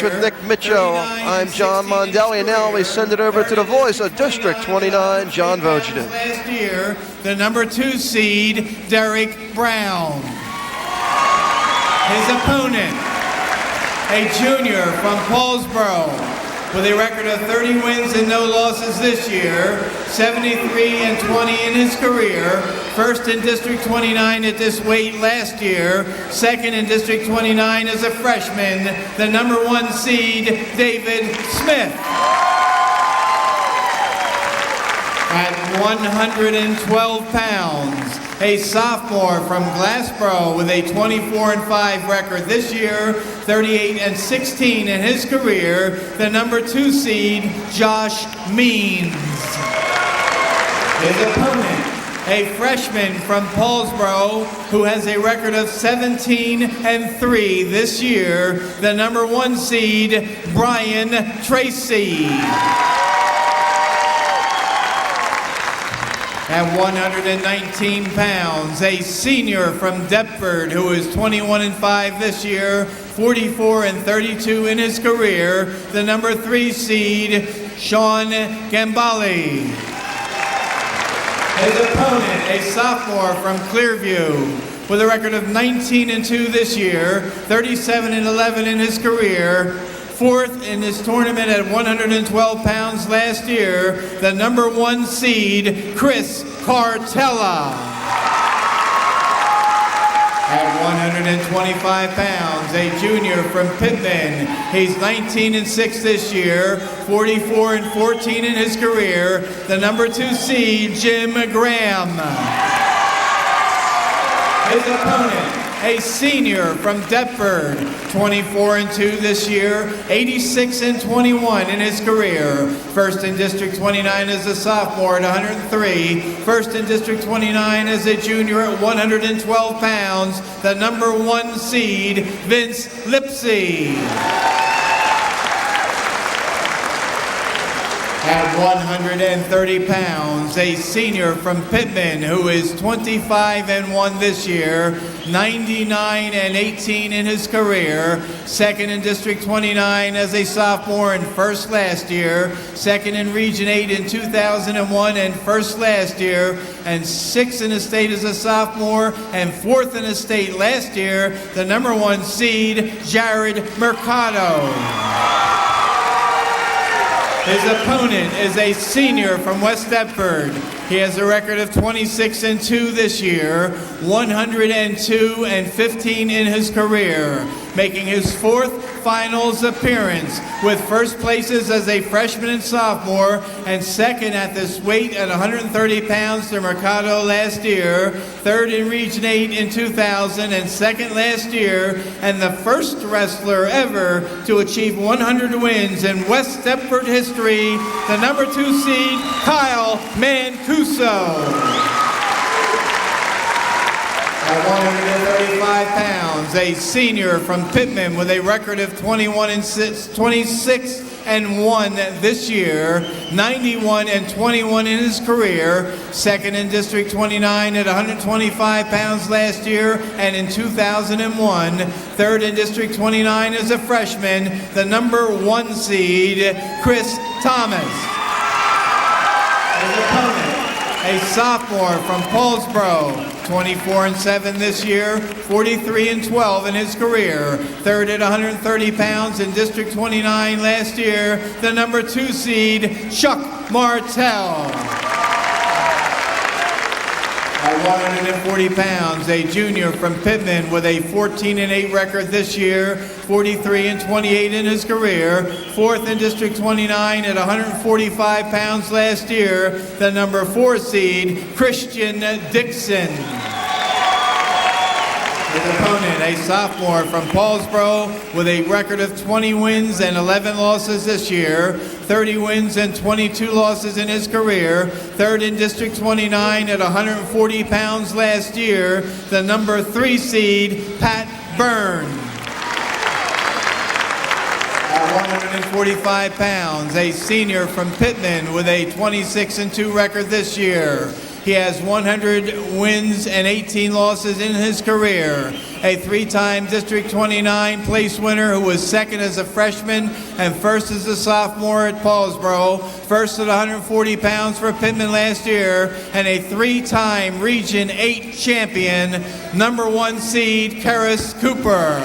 With Nick Mitchell, I'm John Mondelli, and now we send it over to the voice of District 29, John Vogeden. Last year, the number 2 seed, Derek Brown. His opponent, a junior from Paulsboro, with a record of 30 wins and no losses this year, 73-20 in his career, first in District 29 at this weight last year, second in District 29 as a freshman, the number 1 seed, David Smith. At 112 pounds, a sophomore from Gloucester with a 24-5 record this year, 38-16 in his career, the number 2 seed, Josh Means. His opponent, a freshman from Paulsboro who has a record of 17-3 this year, the number 1 seed, Brian Tracy. At 119 pounds, a senior from Deptford who is 21-5 this year, 44-32 in his career, the number 3 seed, Sean Gambale. His opponent, a sophomore from Clearview, with a record of 19-2 this year, 37-11 in his career, 4th in this tournament at 112 pounds last year, the number 1 seed, Chris Cartella. At 125 pounds, a junior from Pittman. He's 19-6 this year, 44-14 in his career, the number 2 seed, Jim Graham. His opponent, a senior from Deptford, 24-2 this year, 86-21 in his career. First in District 29 as a sophomore at 103. First in District 29 as a junior at 112 pounds. The number 1 seed, Vince Lipsy. At 130 pounds, a senior from Pittman who is 25-1 this year, 99-18 in his career, second in District 29 as a sophomore and first last year, second in Region 8 in 2001 and first last year, and 6th in the state as a sophomore and 4th in the state last year, the number 1 seed, Jared Mercado. His opponent is a senior from West Deptford. He has a record of 26-2 this year, 102-15 in his career, making his 4th finals appearance with first places as a freshman and sophomore and second at this weight at 130 pounds to Mercado last year, third in Region 8 in 2000 and second last year, and the first wrestler ever to achieve 100 wins in West Deptford history, the number 2 seed, Kyle Mancuso. At 135 pounds, a senior from Pittman with a record of 26-1 this year, 91-21 in his career, second in District 29 at 125 pounds last year and in 2001, third in District 29 as a freshman, the number 1 seed, Chris Thomas. His opponent, a sophomore from Paulsboro, 24-7 this year, 43-12 in his career, third at 130 pounds in District 29 last year, the number 2 seed, Chuck Martell. At 140 pounds, a junior from Pittman with a 14-8 record this year, 43-28 in his career, 4th in District 29 at 145 pounds last year, the number 4 seed, Christian Dixon. His opponent, a sophomore from Paulsboro with a record of 20 wins and 11 losses this year, 30 wins and 22 losses in his career, third in District 29 at 140 pounds last year, the number 3 seed, Pat Byrne. At 145 pounds, a senior from Pittman with a 26-2 record this year. He has 100 wins and 18 losses in his career. a three-time District 29 place winner who was second as a freshman and first as a sophomore at Paulsboro, first at 140 pounds for Pittman last year, and a three-time Region 8 champion, number 1 seed, Karis Cooper.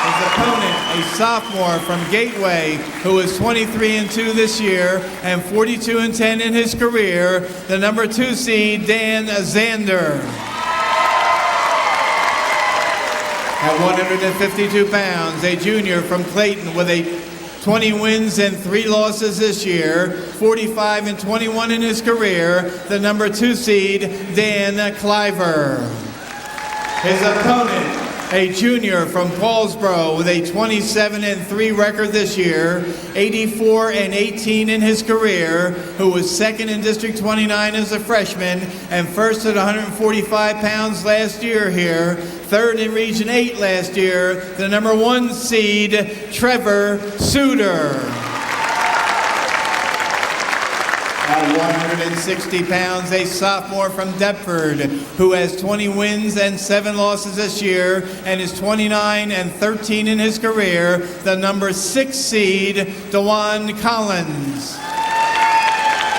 His opponent, a sophomore from Gateway, who is 23-2 this year and 42-10 in his career, the number 2 seed, Dan Zander. At 152 pounds, a junior from Clayton with a 20 wins and 3 losses this year, 45-21 in his career, the number 2 seed, Dan Cliver. His opponent, a junior from Paulsboro with a 27-3 record this year, 84-18 in his career, who was second in District 29 as a freshman and first at 145 pounds last year here, third in Region 8 last year, the number 1 seed, Trevor Suter. At 160 pounds, a sophomore from Deptford who has 20 wins and 7 losses this year and is 29-13 in his career, the number 6 seed, Dewan Collins.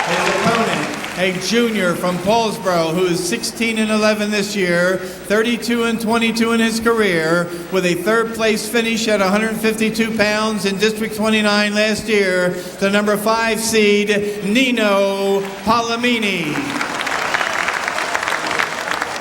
His opponent, a junior from Paulsboro who is 16-11 this year, 32-22 in his career, with a third place finish at 152 pounds in District 29 last year, the number 5 seed, Nino Palomini.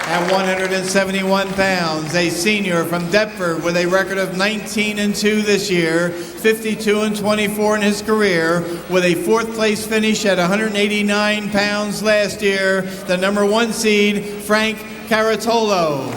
At 171 pounds, a senior from Deptford with a record of 19-2 this year, 52-24 in his career, with a 4th place finish at 189 pounds last year, the number 1 seed, Frank Caratolo.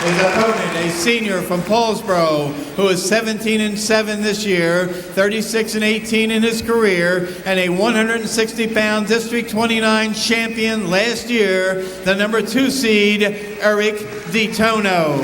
His opponent, a senior from Paulsboro, who is 17-7 this year, 36-18 in his career, and a 160-pound District 29 champion last year, the number 2 seed, Eric DiTono.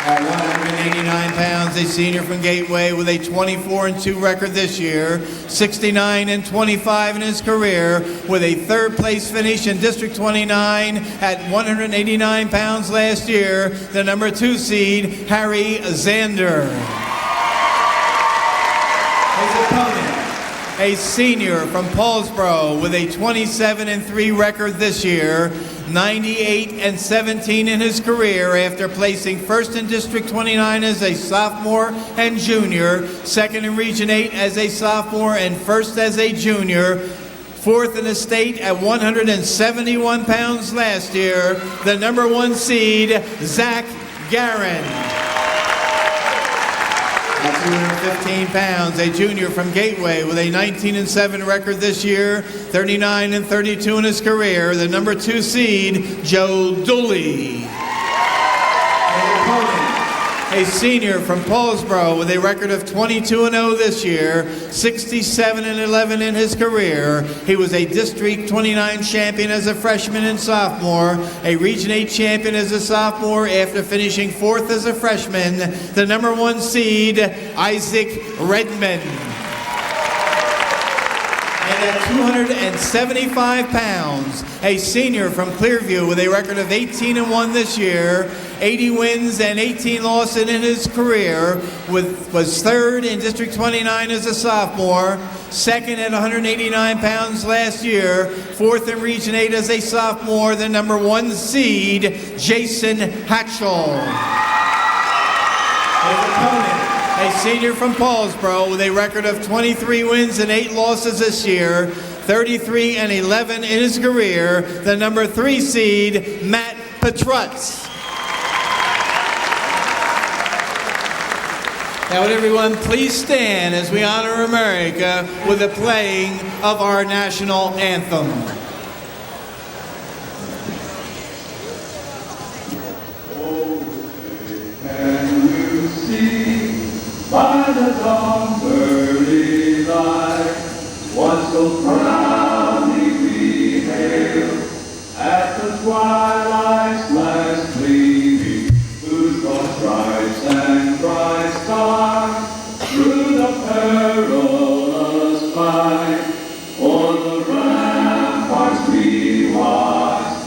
At 189 pounds, a senior from Gateway with a 24-2 record this year, 69-25 in his career, with a 3rd place finish in District 29 at 189 pounds last year, the number 2 seed, Harry Zander. His opponent, a senior from Paulsboro with a 27-3 record this year, 98-17 in his career after placing first in District 29 as a sophomore and junior, second in Region 8 as a sophomore and first as a junior, 4th in the state at 171 pounds last year, the number 1 seed, Zach Garin. At 215 pounds, a junior from Gateway with a 19-7 record this year, 39-32 in his career, the number 2 seed, Joe Dooley. A senior from Paulsboro with a record of 22-0 this year, 67-11 in his career. He was a District 29 champion as a freshman and sophomore, a Region 8 champion as a sophomore after finishing 4th as a freshman, the number 1 seed, Isaac Redmond. And at 275 pounds, a senior from Clearview with a record of 18-1 this year, 80 wins and 18 losses in his career, was 3rd in District 29 as a sophomore, 2nd at 189 pounds last year, 4th in Region 8 as a sophomore, the number 1 seed, Jason Hatchell. His opponent, a senior from Paulsboro with a record of 23 wins and 8 losses this year, 33-11 in his career, the number 3 seed, Matt Petrutz. Now would everyone please stand as we honor America with the playing of our national anthem. By the dawn's early light, once so proudly we hailed, at the twilight's last gleaming, whose broad stripes and bright stars, through the perilous fight, o'er the ramparts we watched,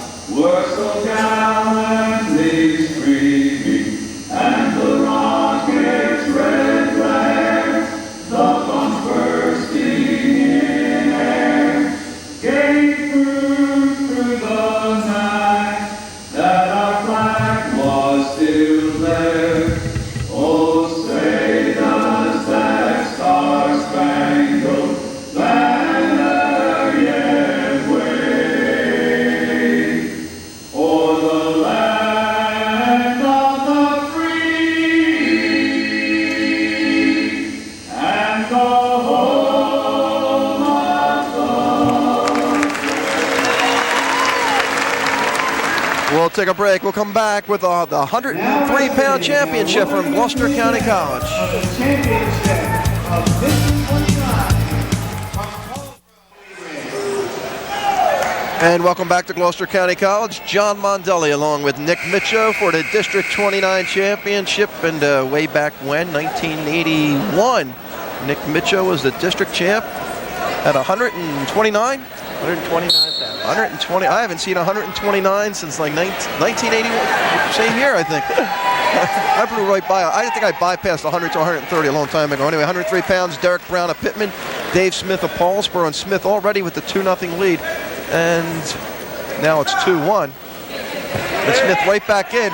take a break. We'll come back with the 103-pound championship from Gloucester County College. The championship of District 29. And welcome back to Gloucester County College. John Mondelli along with Nick Mitcho for the District 29 championship. And way back when, 1981, Nick Mitcho was the district champ at 129? 120. I haven't seen 129 since like 1981. Same year, I think. I blew right by. I think I bypassed 100 to 130 a long time ago. Anyway, 103 pounds. Derek Brown of Pittman, Dave Smith of Paulsboro, and Smith already with the 2-0 lead. And now it's 2-1. And Smith right back in.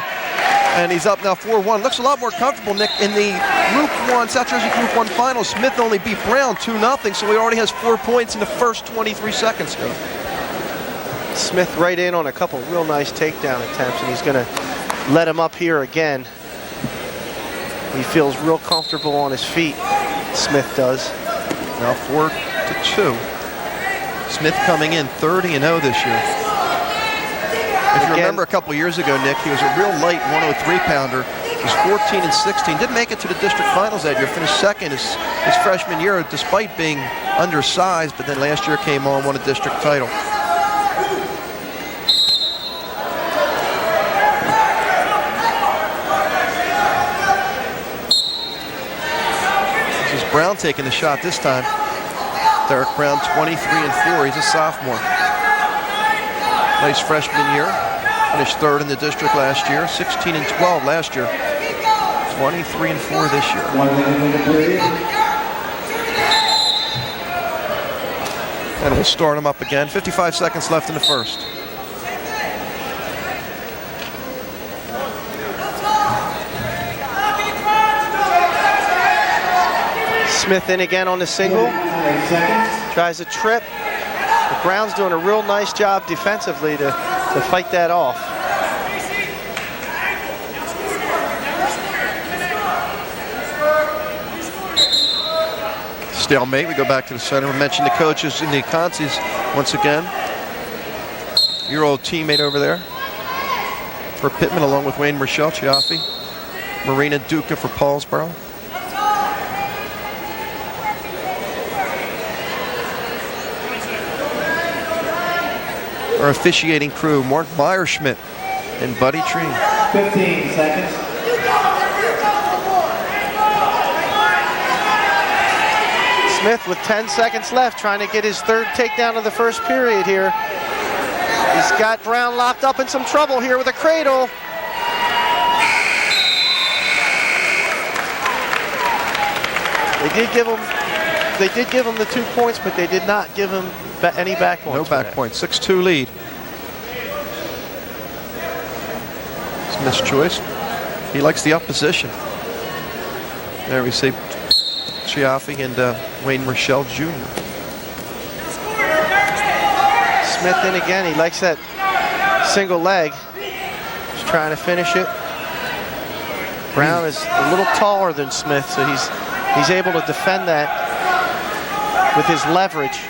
And he's up now 4-1. Looks a lot more comfortable, Nick. In the Group 1, South Jersey Group 1 finals, Smith only beat Brown 2-0, so he already has 4 points in the first 23 seconds. Smith right in on a couple real nice takedown attempts, and he's going to let him up here again. He feels real comfortable on his feet, Smith does. Now 4-2. Smith coming in 30-0 this year. If you remember a couple years ago, Nick, he was a real light 103-pounder. He was 14-16. Didn't make it to the district finals that year. Finished second his freshman year, despite being undersized. But then last year came on, won a district title. This is Brown taking the shot this time. Derek Brown, 23-4. He's a sophomore. Nice freshman year. Finished third in the district last year. 16-12 last year. 23-4 this year. 1 minute in the period. And we'll start him up again. 55 seconds left in the first. Smith in again on the single. Tries a trip. But Brown's doing a real nice job defensively to fight that off. Stalemate. We go back to the center. We mentioned the coaches in the Concies once again. Your old teammate over there for Pittman, along with Wayne Rochelle, Chiaffi. Marina Duca for Paulsboro. Our officiating crew, Mark Meyerschmidt and Buddy Treen. 15 seconds. Smith with 10 seconds left, trying to get his third takedown of the first period here. He's got Brown locked up in some trouble here with a cradle. They did give him the 2 points, but they did not give him any back points. No back points. 6-2 lead. Smith's choice. He likes the up position. There we see Chiaffi and Wayne Rochelle Jr. Smith in again. He likes that single leg. Just trying to finish it. Brown is a little taller than Smith, so he's able to defend that with his leverage.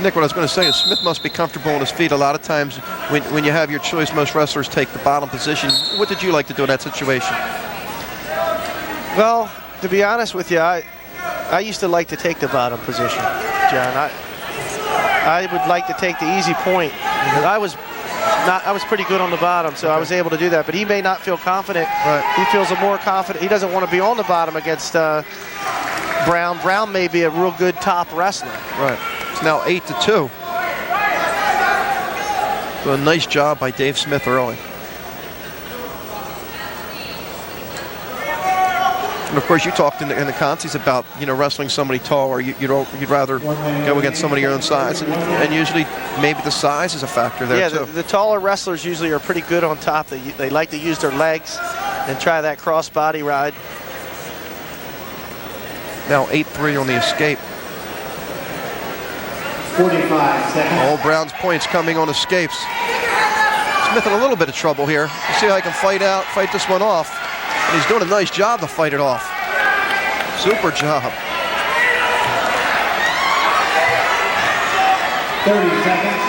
Nick, what I was going to say is Smith must be comfortable on his feet. A lot of times when you have your choice, most wrestlers take the bottom position. What did you like to do in that situation? Well, to be honest with you, I used to like to take the bottom position, John. I would like to take the easy point. I was pretty good on the bottom, so I was able to do that. But he may not feel confident. Right. He feels more confident. He doesn't want to be on the bottom against Brown. Brown may be a real good top wrestler. Right. It's now 8-2. So a nice job by Dave Smith early. And of course, you talked in the Concies about wrestling somebody tall, or you'd rather go against somebody your own size, and usually maybe the size is a factor there too. Yeah, the taller wrestlers usually are pretty good on top. They like to use their legs and try that cross body ride. Now 8-3 on the escape. 45 seconds. All Brown's points coming on escapes. Smith in a little bit of trouble here. Let's see how he can fight this one off. And he's doing a nice job to fight it off. Super job. 30 seconds.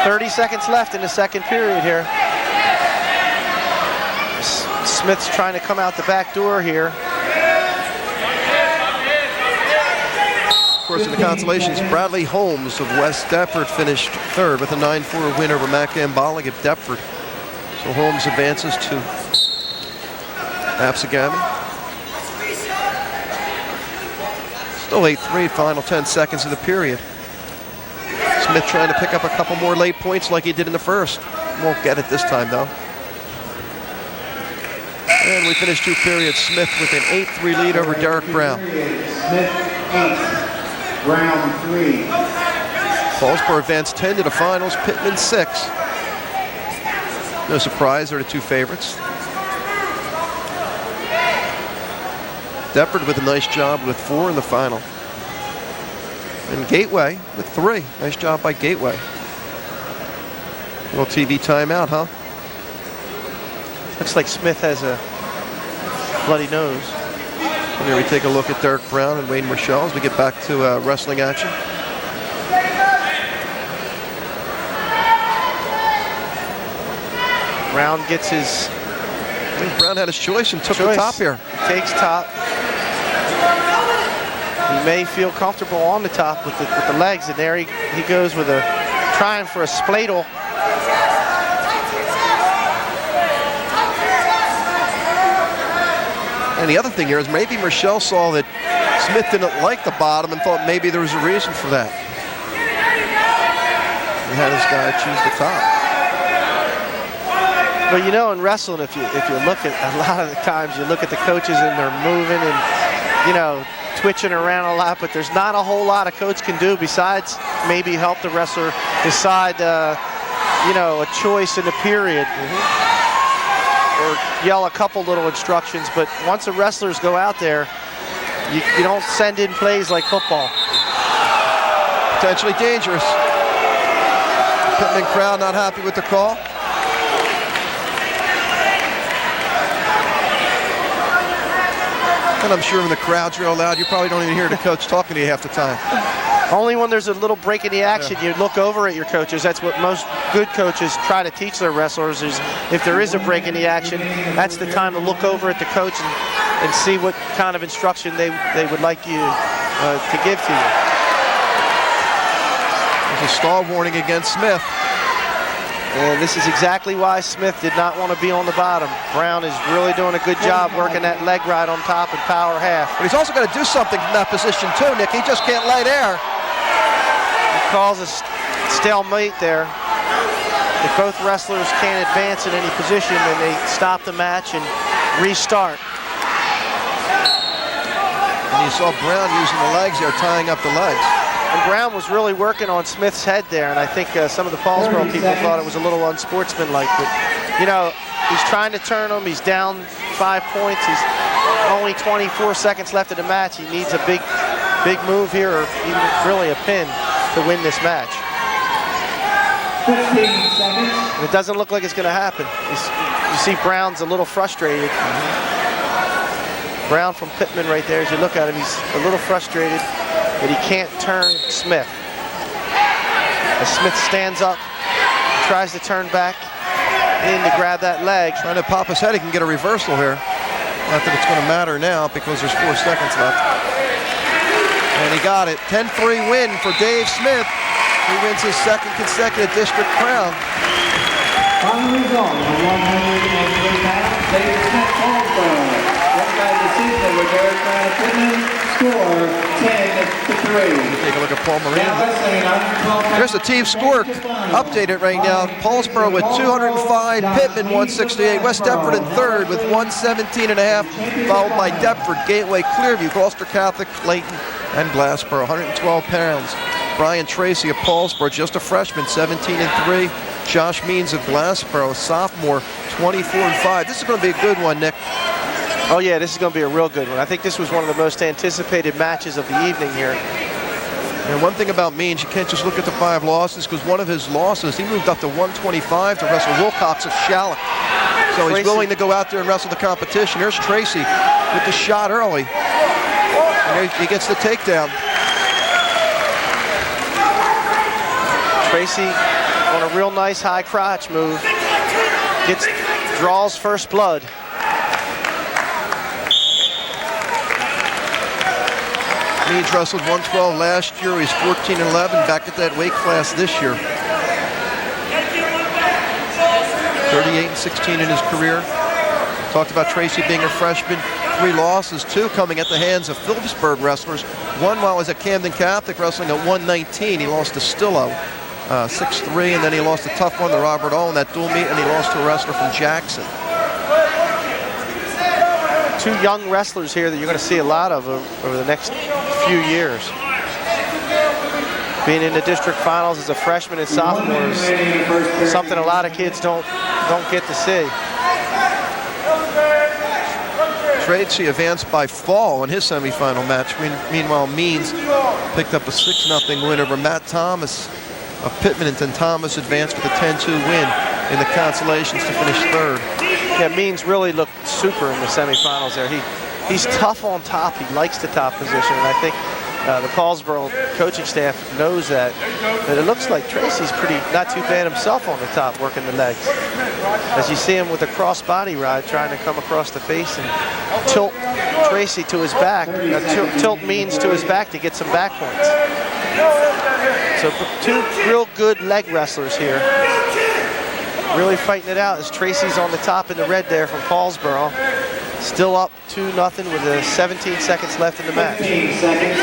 30 seconds left in the second period here. Smith's trying to come out the back door here. Of course, in the consolations, Bradley Holmes of West Deptford finished third with a 9-4 win over Mac Ambalig of Deptford. So Holmes advances to Absegami. Still 8-3, final 10 seconds of the period. Smith trying to pick up a couple more late points like he did in the first. Won't get it this time, though. And we finished 2 periods. Smith with an 8-3 lead over Derek Brown. Smith 8, Brown 3. Paulsboro advanced 10 to the finals, Pittman 6. No surprise, they're the 2 favorites. Deptford with a nice job with 4 in the final. And Gateway with 3. Nice job by Gateway. Little TV timeout, huh? Looks like Smith has a bloody nose. And here we take a look at Derek Brown and Wayne Rochelle as we get back to wrestling action. Brown gets his... I think Brown had his choice and took the top here. Takes top. He may feel comfortable on the top with the legs, and there he goes with a trying for a spladle. And the other thing here is maybe Rochelle saw that Smith didn't like the bottom and thought maybe there was a reason for that. He had his guy choose the top. But you know, in wrestling, if you look at a lot of the times, you look at the coaches and they're moving and, you know, twitching around a lot, but there's not a whole lot a coach can do besides maybe help the wrestler decide, you know, a choice in the period. Or yell a couple little instructions, but once the wrestlers go out there, you don't send in plays like football. Potentially dangerous. Pittman crowd not happy with the call. And I'm sure when the crowd's real loud, you probably don't even hear the coach talking to you half the time. Only when there's a little break in the action, you look over at your coaches. That's what most good coaches try to teach their wrestlers is if there is a break in the action, that's the time to look over at the coach and see what kind of instruction they would like you to give to you. There's a stall warning against Smith. And this is exactly why Smith did not want to be on the bottom. Brown is really doing a good job working that leg right on top and power half. But he's also got to do something from that position too, Nick. He just can't light air. He calls a stalemate there. If both wrestlers can't advance in any position, then they stop the match and restart. And you saw Brown using the legs there, tying up the legs. And Brown was really working on Smith's head there, and I think some of the Paulsboro people thought it was a little unsportsmanlike. But, you know, he's trying to turn him. He's down 5 points. He's only 24 seconds left of the match. He needs a big move here, or even really a pin to win this match. 15 seconds. And it doesn't look like it's going to happen. You see Brown's a little frustrated. Brown from Pittman right there. As you look at him, he's a little frustrated that he can't turn Smith. As Smith stands up, tries to turn back in to grab that leg. Trying to pop his head, he can get a reversal here. Not that it's going to matter now because there's 4 seconds left. And he got it. 10-3 win for Dave Smith. He wins his 2nd consecutive district crown. Final result, 103 pounds, Dave Smith Paulsboro. Won by decision with Derek Brown of Pittman. Score 10-3. Take a look at Paul Moran. Here's the team score updated right now. Paulsboro with 205, Pittman 168, West Deptford in 3rd with 117.5, followed by Deptford, Gateway, Clearview, Gloucester Catholic, Clayton, and Glassboro. 112 pounds. Brian Tracy of Paulsboro, just a freshman, 17-3. Josh Means of Glassboro, sophomore, 24-5. This is going to be a good one, Nick. Oh yeah, this is going to be a real good one. I think this was one of the most anticipated matches of the evening here. And one thing about Means, you can't just look at the 5 losses, because one of his losses, he moved up to 125 to wrestle Wilcox of Shallock. So he's willing to go out there and wrestle the competition. Here's Tracy with the shot early. And he gets the takedown. Tracy on a real nice high crotch move. Draws first blood. Means wrestled 112 last year. He's 14-11, back at that weight class this year. 38-16 in his career. Talked about Tracy being a freshman. 3 losses, 2 coming at the hands of Phillipsburg wrestlers. One while he was at Camden Catholic wrestling at 119. He lost to Stillo, 6'3", and then he lost a tough one to Robert O in that dual meet, and he lost to a wrestler from Jackson. 2 young wrestlers here that you're going to see a lot of over the next few years. Being in the district finals as a freshman and sophomore is something a lot of kids don't get to see. Tracy advanced by fall in his semifinal match. Meanwhile, Means picked up a 6-0 win over Matt Thomas of Pittman, and then Thomas advanced with a 10-2 win in the consolations to finish 3rd. Yeah, Means really looked super in the semifinals there. He's tough on top. He likes the top position, and I think the Paulsboro coaching staff knows that. But it looks like Tracy's not too bad himself on the top, working the legs. As you see him with a cross body ride, trying to come across the face and tilt Tracy to his back, tilt Means to his back to get some back points. So 2 real good leg wrestlers here. Really fighting it out as Tracy's on the top in the red there from Paulsboro. Still up 2-0 with 17 seconds left in the match. 15 seconds.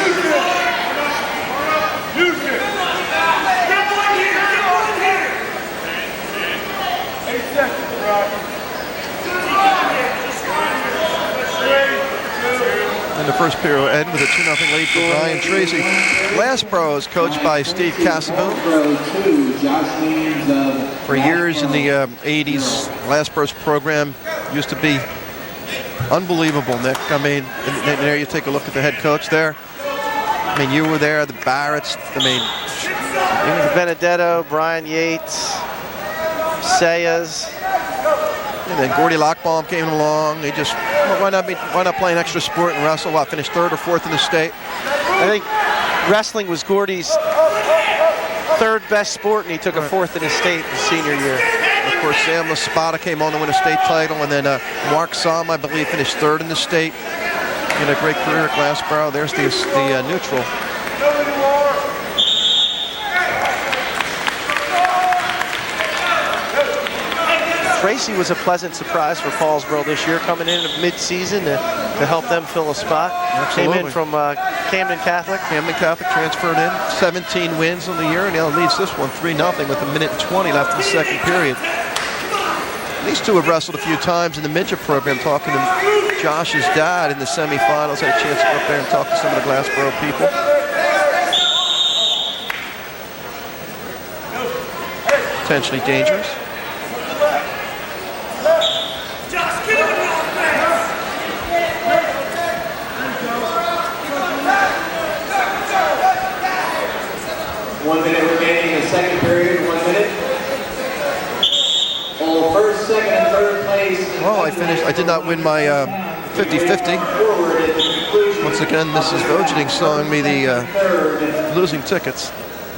And the first period will end with a 2-0 lead for Brian Tracy. Glassboro is coached by Steve Casaboon. For years in the 80s, Glassboro's program used to be unbelievable, Nick. I mean, and there you take a look at the head coach there. I mean, you were there, the Barretts. I mean, Benedetto, Brian Yates, Sayas. And then Gordy Lockbaum came along. They just, why not play an extra sport and wrestle? What, finish 3rd or 4th in the state? I think wrestling was Gordy's 3rd best sport, and he took a 4th in his state his senior year. Of course, Sam Laspada came on to win a state title, and then Mark Somm, I believe, finished 3rd in the state. He had a great career at Glassboro. There's the neutral. Tracy was a pleasant surprise for Paulsboro this year, coming in mid-season to help them fill a spot. Absolutely. Came in from Camden Catholic. Camden Catholic transferred in, 17 wins on the year, and now leads this one 3-0 with 1:20 left in the second period. These 2 have wrestled a few times in the midget program, talking to Josh's dad in the semifinals. Had a chance to go up there and talk to some of the Glassboro people. Potentially dangerous. One minute remaining in the second period, 1 minute. All first, second, and third place. Well, I did not win my 50-50. Once again, Mrs. Vogening showing me the losing tickets. I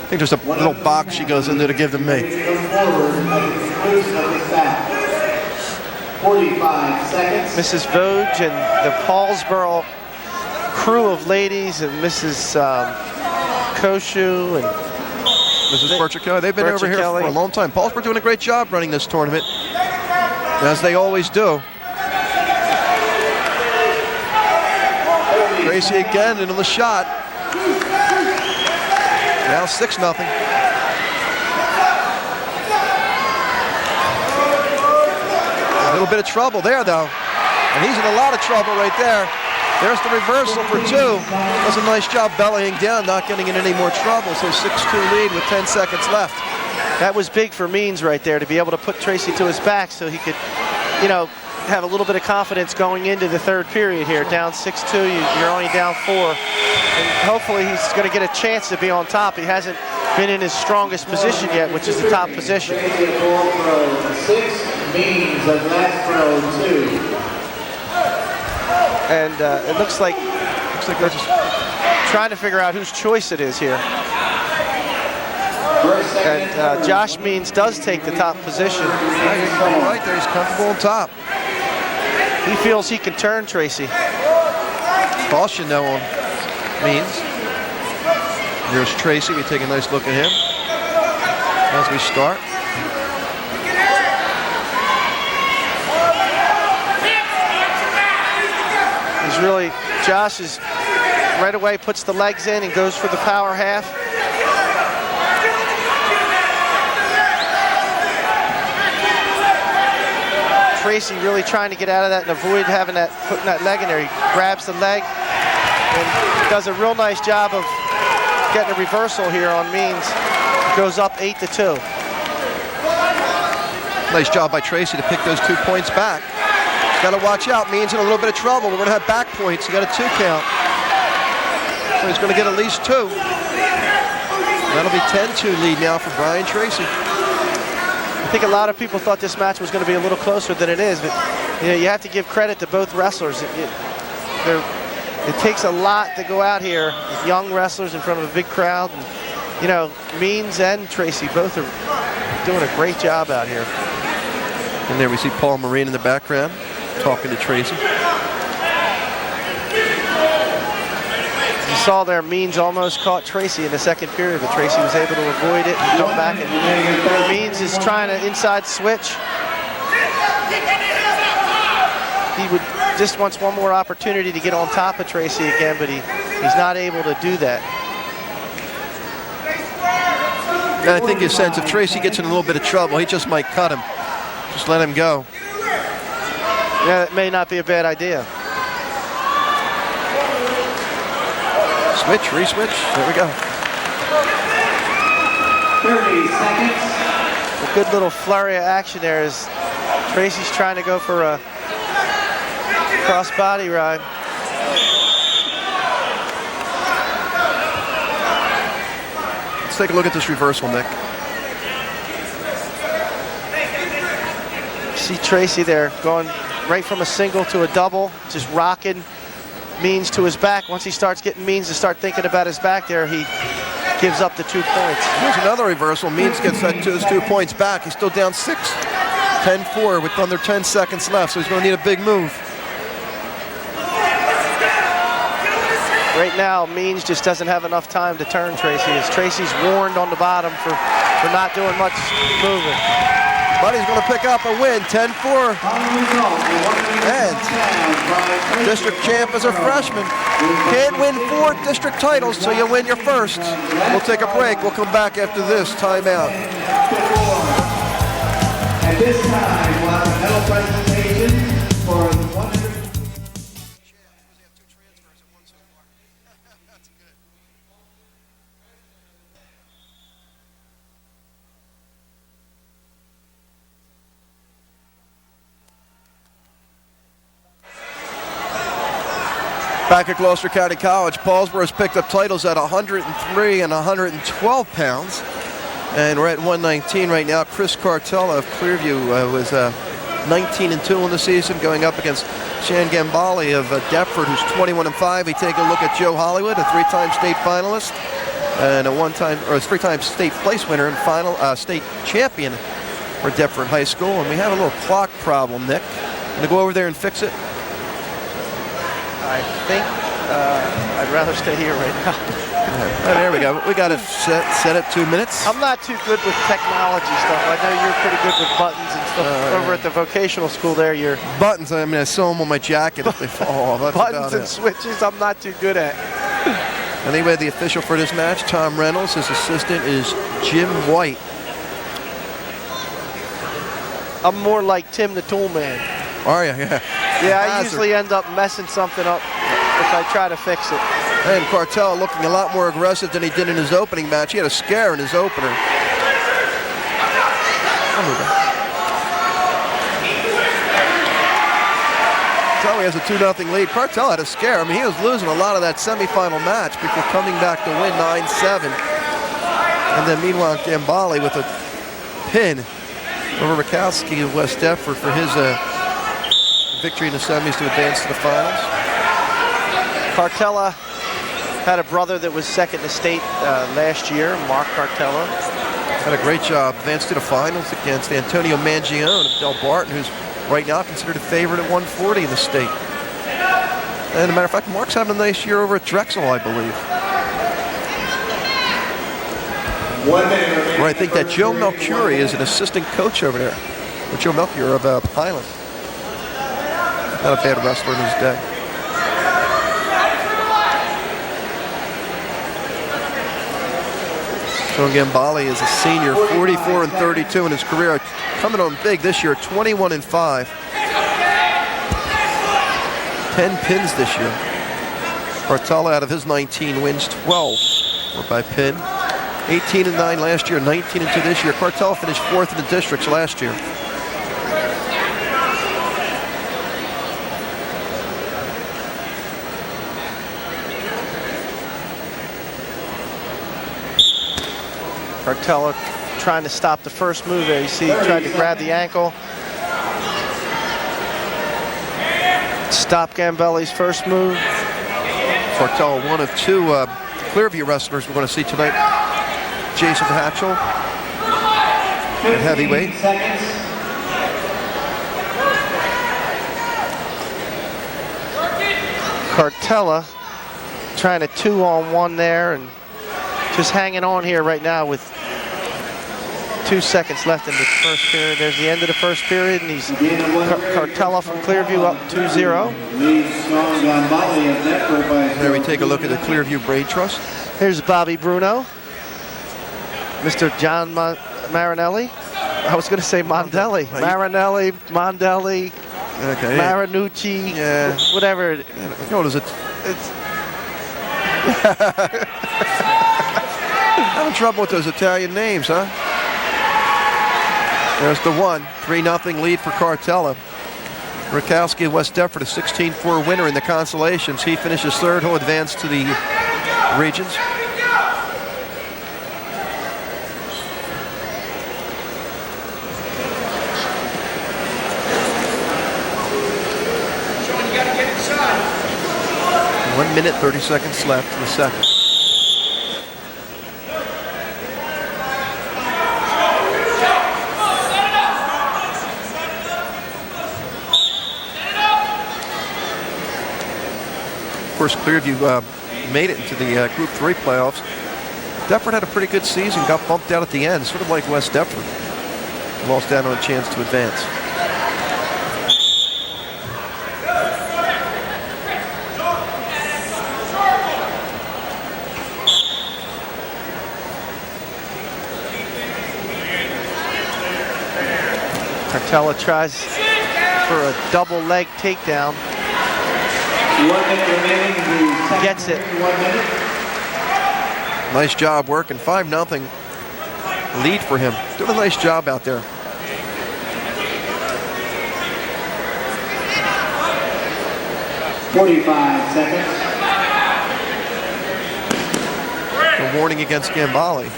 think there's a little box she goes in there to give them me. 45 seconds. Mrs. Voge and the Paulsboro crew of ladies and Mrs. Koshu and Mrs. Burchick, they've been over here for a long time. Paulsboro doing a great job running this tournament, as they always do. Tracy again into the shot. Now 6-0. A little bit of trouble there, though. And he's in a lot of trouble right there. There's the reversal for 2. Does a nice job bellying down, not getting in any more trouble. So 6-2 lead with 10 seconds left. That was big for Means right there, to be able to put Tracy to his back so he could, have a little bit of confidence going into the 3rd period here. Down 6-2, you're only down 4. And hopefully he's going to get a chance to be on top. He hasn't been in his strongest position yet, which is the top position. 6 Means of Glassboro 2. And it looks like they're just trying to figure out whose choice it is here. First, second, And and third. Josh Means does take the top position. Right there, he's comfortable on top. He feels he can turn Tracy. Caution though on Means. Here's Tracy. We take a nice look at him as we start. He's really, Josh is right away puts the legs in and goes for the power half. Tracy really trying to get out of that and avoid having that, putting that leg in there. He grabs the leg and does a real nice job of getting a reversal here on Means. Goes up 8-2. Nice job by Tracy to pick those 2 points back. Got to watch out. Means in a little bit of trouble. We're going to have back points. He got a 2 count. So he's going to get at least 2. That'll be 10-2 lead now for Brian Tracy. I think a lot of people thought this match was going to be a little closer than it is, but you know, you have to give credit to both wrestlers. It takes a lot to go out here with young wrestlers in front of a big crowd. And, you know, Means and Tracy both are doing a great job out here. And there we see Paul Marine in the background talking to Tracy. You saw there Means almost caught Tracy in the second period, but Tracy was able to avoid it and come back. And Means is trying to inside switch. He would just wants one more opportunity to get on top of Tracy again, but he's not able to do that. And I think you sense if Tracy gets in a little bit of trouble, he just might cut him. Just let him go. Yeah, that may not be a bad idea. Switch, re-switch, there we go. 30 seconds. A good little flurry of action there as Tracy's trying to go for a cross-body ride. Let's take a look at this reversal, Nick. See Tracy there going right from a single to a double, just rocking Means to his back. Once he starts getting Means to start thinking about his back there, he gives up the 2 points. Here's another reversal. Means gets those 2 points back. He's still down 6. 10-4 with under 10 seconds left, so he's going to need a big move. Right now, Means just doesn't have enough time to turn Tracy, as Tracy's warned on the bottom for not doing much moving. But he's going to pick up a win, 10-4. And district champ as a freshman. Can't win 4 district titles till you win your first. We'll take a break. We'll come back after this timeout. At this time, we'll have a medal presentation for the 100. Back at Gloucester County College, Paulsboro's picked up titles at 103 and 112 pounds. And we're at 119 right now. Chris Cartella of Clearview was 19-2 in the season, going up against Shan Gambale of Deptford, who's 21-5. We take a look at Joe Hollywood, a 3-time state finalist and a 3-time state place winner and final state champion for Deptford High School. And we have a little clock problem, Nick. Gonna go over there and fix it. I think I'd rather stay here right now. Oh, there we go. We got it set at 2 minutes. I'm not too good with technology stuff. I know you're pretty good with buttons and stuff. Over at the vocational school there, you're... Buttons, I mean, I sew them on my jacket if they fall off. That's buttons and it. switches, I'm not too good at. Anyway, the official for this match, Tom Reynolds. His assistant is Jim White. I'm more like Tim the Tool Man. Are you? Yeah. Yeah, I usually end up messing something up if I try to fix it. And Cartel looking a lot more aggressive than he did in his opening match. He had a scare in his opener. So he has a 2-0 lead. Cartel had a scare. I mean, he was losing a lot of that semifinal match before coming back to win 9-7. And then meanwhile, Gambale with a pin over Mikowski of West Deptford for his victory in the semis to advance to the finals. Cartella had a brother that was second to state last year, Mark Cartella. Had a great job. Advanced to the finals against Antonio Mangione of Del Barton, who's right now considered a favorite at 140 in the state. And as a matter of fact, Mark's having a nice year over at Drexel, I believe. 1 minute remaining. Where I think that Joe Melchiori is an assistant coach over there. With Joe Melchiori of Highland. Not a bad wrestler in his day. Sean Gambale is a senior, 44 and 32 in his career. Coming on big this year, 21 and 5. 10 pins this year. Cartella, out of his 19 wins, 12 were by pin. 18 and 9 last year, 19 and 2 this year. Cartella finished 4th in the districts last year. Cartella trying to stop the first move there. You see he tried to grab the ankle. Stop Gambale's first move. Cartella, one of 2 Clearview wrestlers we're going to see tonight. Jason Hatchell at heavyweight. Cartella trying to 2-on-1 there and just hanging on here right now with 2 seconds left in the first period. There's the end of the first period, and he's Cartella from Clearview up 2-0. There we take a look at the Clearview Braid Trust. Here's Bobby Bruno, Mr. John Marinelli. I was going to say Mondelli. Marinelli, Mondelli, Okay. Marinucci, Yeah. whatever. What is it? It's having trouble with those Italian names, huh? There's the one. 3-0 lead for Cartella. Rakowski of West Deptford, a 16-4 winner in the consolations. He finishes 3rd. He'll advance to the regions. Sean, you got to get inside. 1 minute, 30 seconds left in the second. Of course, Clearview made it into the Group 3 playoffs. Deptford had a pretty good season, got bumped out at the end, sort of like West Deptford. Lost out on a chance to advance. Cartella tries for a double leg takedown. 1 minute remaining in the second. Gets it. 1 minute. Nice job working. 5-0 lead for him. Doing a nice job out there. $45 seconds. A warning against Gambale.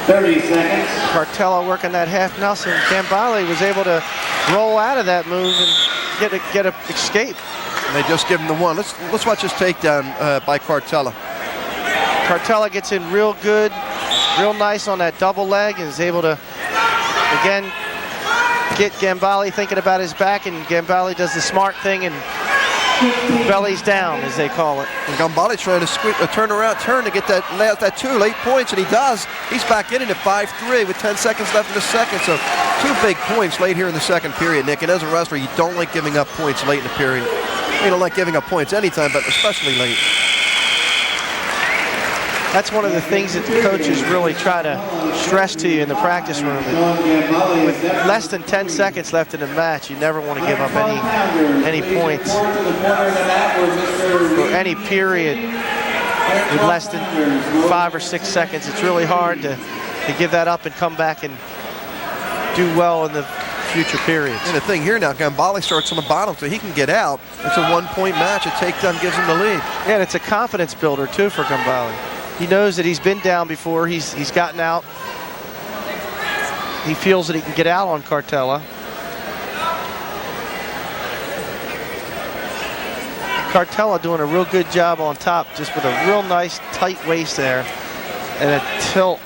$30 seconds. Cartella working that half Nelson. Gambale was able to roll out of that move and get a escape. And they just give him the one. Let's watch this takedown by Cartella. Cartella gets in real good, real nice on that double leg and is able to, again, get Gambale thinking about his back, and Gambale does the smart thing and bellies down, as they call it. And Gambale trying to turn to get that 2 late points, and he does. He's back in it at 5-3 with 10 seconds left in the second. So 2 big points late here in the second period, Nick. And as a wrestler, you don't like giving up points late in the period. You don't like giving up points anytime, but especially late. That's one of the things that the coaches really try to stress to you in the practice room. With less than 10 seconds left in the match, you never want to give up any points or any period with less than 5 or 6 seconds. It's really hard to give that up and come back and do well in the future periods. And the thing here now, Gambale starts on the bottom so he can get out. It's a 1-point match. A takedown gives him the lead. Yeah, and it's a confidence builder too for Gambale. He knows that he's been down before. He's gotten out. He feels that he can get out on Cartella. Cartella doing a real good job on top, just with a real nice tight waist there and a tilt.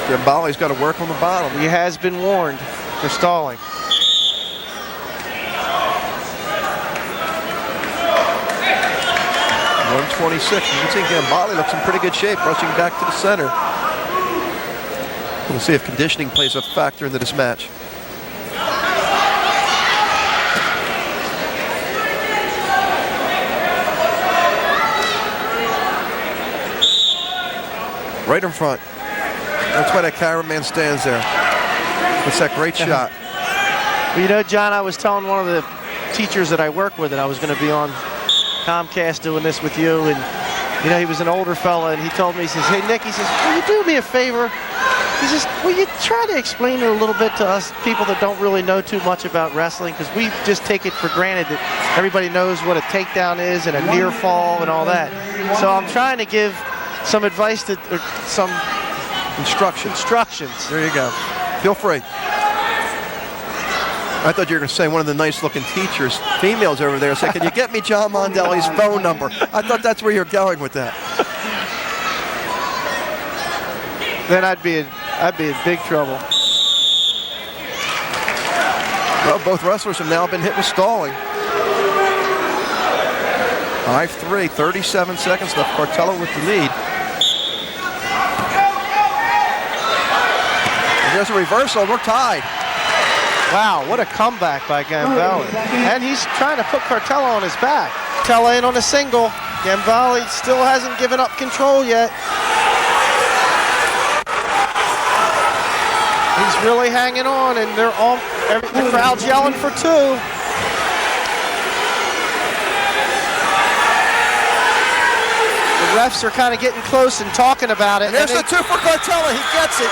Gambali's got to work on the bottom. He has been warned for stalling. .126. You can see Gambali looks in pretty good shape, rushing back to the center. We'll see if conditioning plays a factor into this match. Right in front. That's why that cameraman stands there. It's that great shot. Well, you know, John, I was telling one of the teachers that I work with that I was going to be on Comcast doing this with you, and you know, he was an older fella, and he told me, he says, hey Nick, he says, will you do me a favor? He says, will you try to explain it a little bit to us people that don't really know too much about wrestling, because we just take it for granted that everybody knows what a takedown is and a near fall and all that. So I'm trying to give some advice, or some instructions. There you go. Feel free. I thought you were going to say one of the nice-looking teachers, females over there, say, can you get me John Mondelli's phone number? I thought that's where you're going with that. Then I'd be in big trouble. Well, both wrestlers have now been hit with stalling. 5-3, 37 seconds left. Cartella with the lead. And there's a reversal. We're tied. Wow, what a comeback by Gambali. And he's trying to put Cartella on his back. Cartella in on a single. Gambali still hasn't given up control yet. He's really hanging on, and the crowd's yelling for two. The refs are kind of getting close and talking about it. And there's the two for Cartella. He gets it.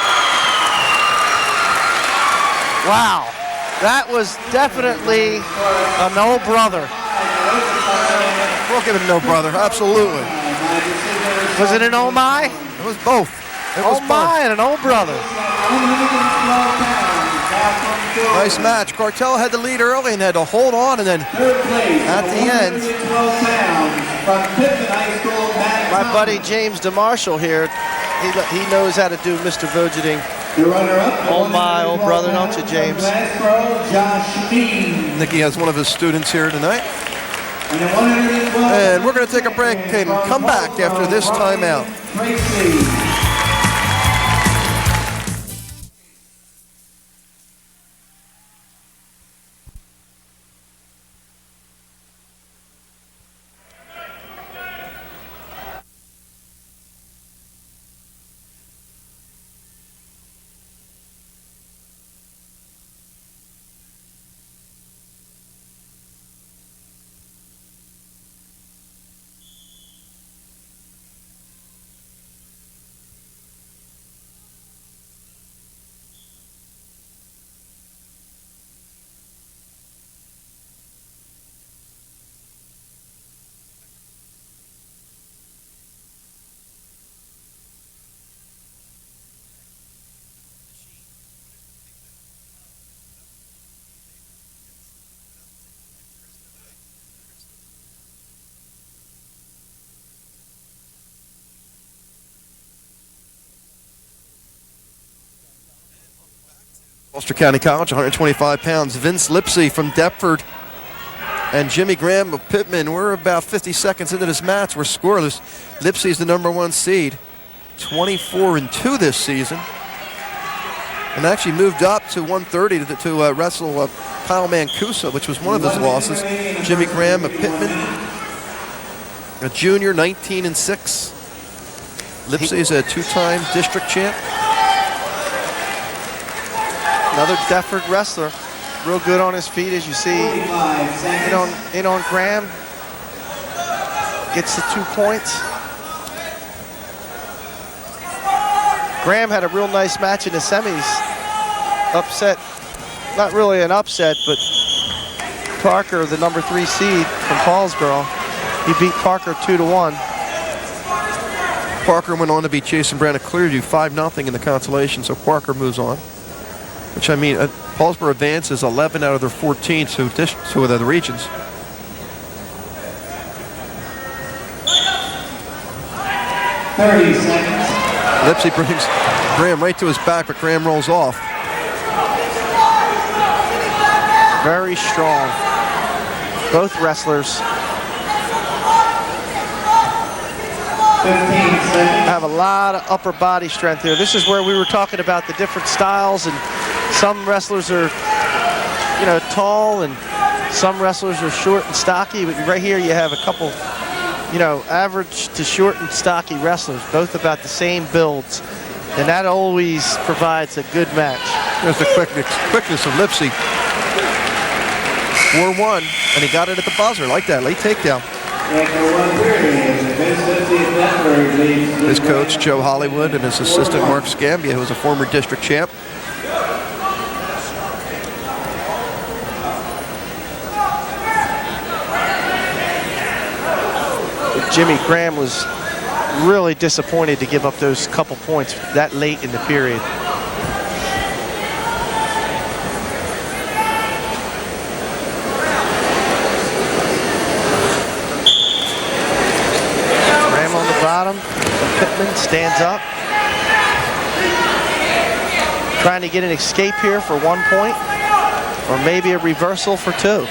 Wow. That was definitely a no brother. We'll give it a no brother, absolutely. Was it an oh my? It was both. Oh my and an oh brother. Nice match. Cartella had the lead early and had to hold on, and then at the end. My buddy James DeMarshall here, he knows how to do Mr. Vogeting. Oh my, oh brother, don't you, James? Nicky has one of his students here tonight. And we're going to take a break and come back after this timeout. Gloucester County College, 125 pounds. Vince Lipsy from Deptford and Jimmy Graham of Pittman. We're about 50 seconds into this match. We're scoreless. Lipsy's the #1 seed, 24-2 this season, and actually moved up to 130 to wrestle Kyle Mancuso, which was one of his losses. Jimmy Graham of Pittman, a junior, 19-6. Lipsy is a two-time district champ. Another Deptford wrestler, real good on his feet, as you see. In on Graham, gets the 2 points. Graham had a real nice match in the semis. Upset, not really an upset, but Parker, the #3 seed from Paulsboro, he beat Parker 2-1. Parker went on to beat Jason Brown of Clearview 5-0 in the consolation, so Parker moves on. Which, I mean, Paulsboro advances 11 out of their 14 to the regions. Lipsy brings Graham right to his back, but Graham rolls off. Very strong. Both wrestlers have a lot of upper body strength here. This is where we were talking about the different styles, and some wrestlers are, you know, tall, and some wrestlers are short and stocky. But right here you have a couple, you know, average to short and stocky wrestlers, both about the same builds, and that always provides a good match. There's the quickness of Lipsy. 4-1, and he got it at the buzzer. Like that, late takedown. His coach, Joe Hollywood, and his assistant, Mark Scambia, who was a former district champ. Jimmy Graham was really disappointed to give up those couple points that late in the period. Graham on the bottom. Pittman stands up. Trying to get an escape here for 1 point, or maybe a reversal for 2.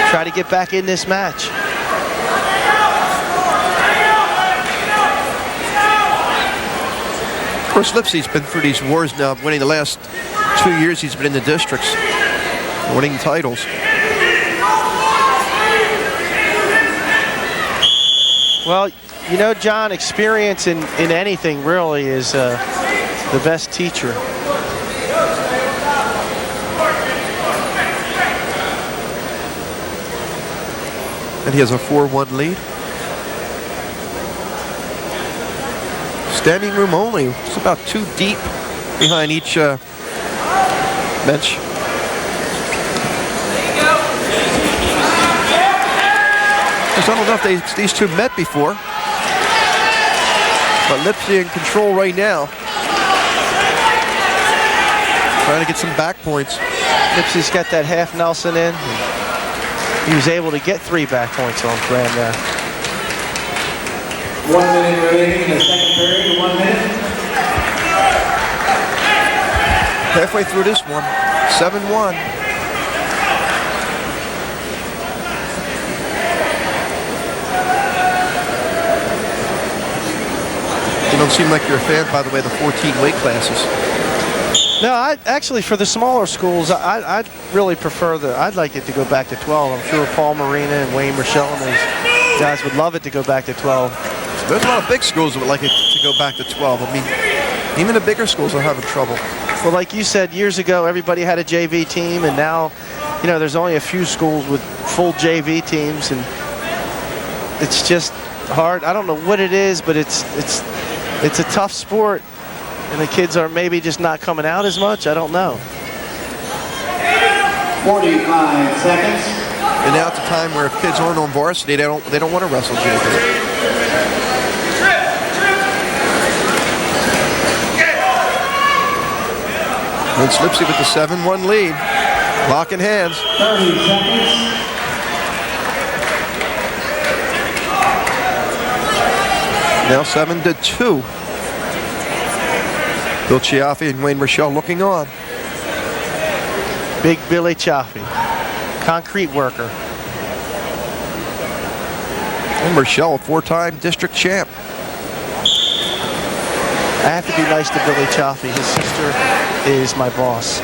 Try to get back in this match. Of course, Lipsy's been through these wars now, winning the last 2 years he's been in the districts, winning titles. Well, you know, John, experience in anything really is the best teacher. And he has a 4-1 lead. Standing room only. It's about 2 deep behind each bench. I don't know if these two met before. But Lipsy in control right now. Trying to get some back points. Lipsy's got that half Nelson in. He was able to get 3 back points on Graham there. 1 minute remaining in the second period. 1 minute. Halfway through this one, 7-1. You don't seem like you're a fan, by the way, of the 14 weight classes. No, actually, for the smaller schools, I'd really prefer I'd like it to go back to 12. I'm sure Paul Marina and Wayne Rochelle and those guys would love it to go back to 12. There's a lot of big schools that would like it to go back to 12. I mean, even the bigger schools are having trouble. Well, like you said, years ago, everybody had a JV team, and now, you know, there's only a few schools with full JV teams, and it's just hard. I don't know what it is, but it's a tough sport. And the kids are maybe just not coming out as much. I don't know. 45 seconds. And now it's a time where if kids aren't on varsity, they don't want to wrestle JV. And Lipsy with the 7-1 lead. Locking hands. 30 seconds. Now 7-2. Bill Chiaffi and Wayne Rochelle looking on. Big Billy Chaffee, concrete worker. And Rochelle, a 4-time district champ. I have to be nice to Billy Chaffee. His sister is my boss.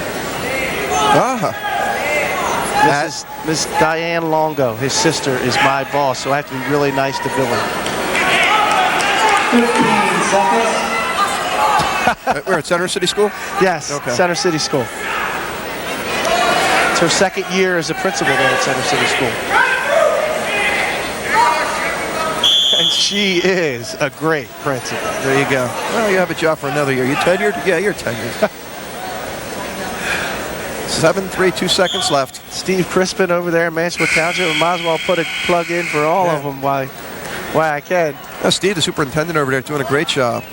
Miss Diane Longo, his sister, is my boss, so I have to be really nice to Billy. 15 seconds. We're at Center City School? Yes, okay. Center City School. It's her 2nd year as a principal there at Center City School. And she is a great principal. There you go. Well, you have a job for another year. You tenured? Yeah, you're tenured. 7-3, 2 seconds left. Steve Crispin over there in Mansfield Township. We might as well put a plug in for all of them while I can. Steve, the superintendent over there, doing a great job.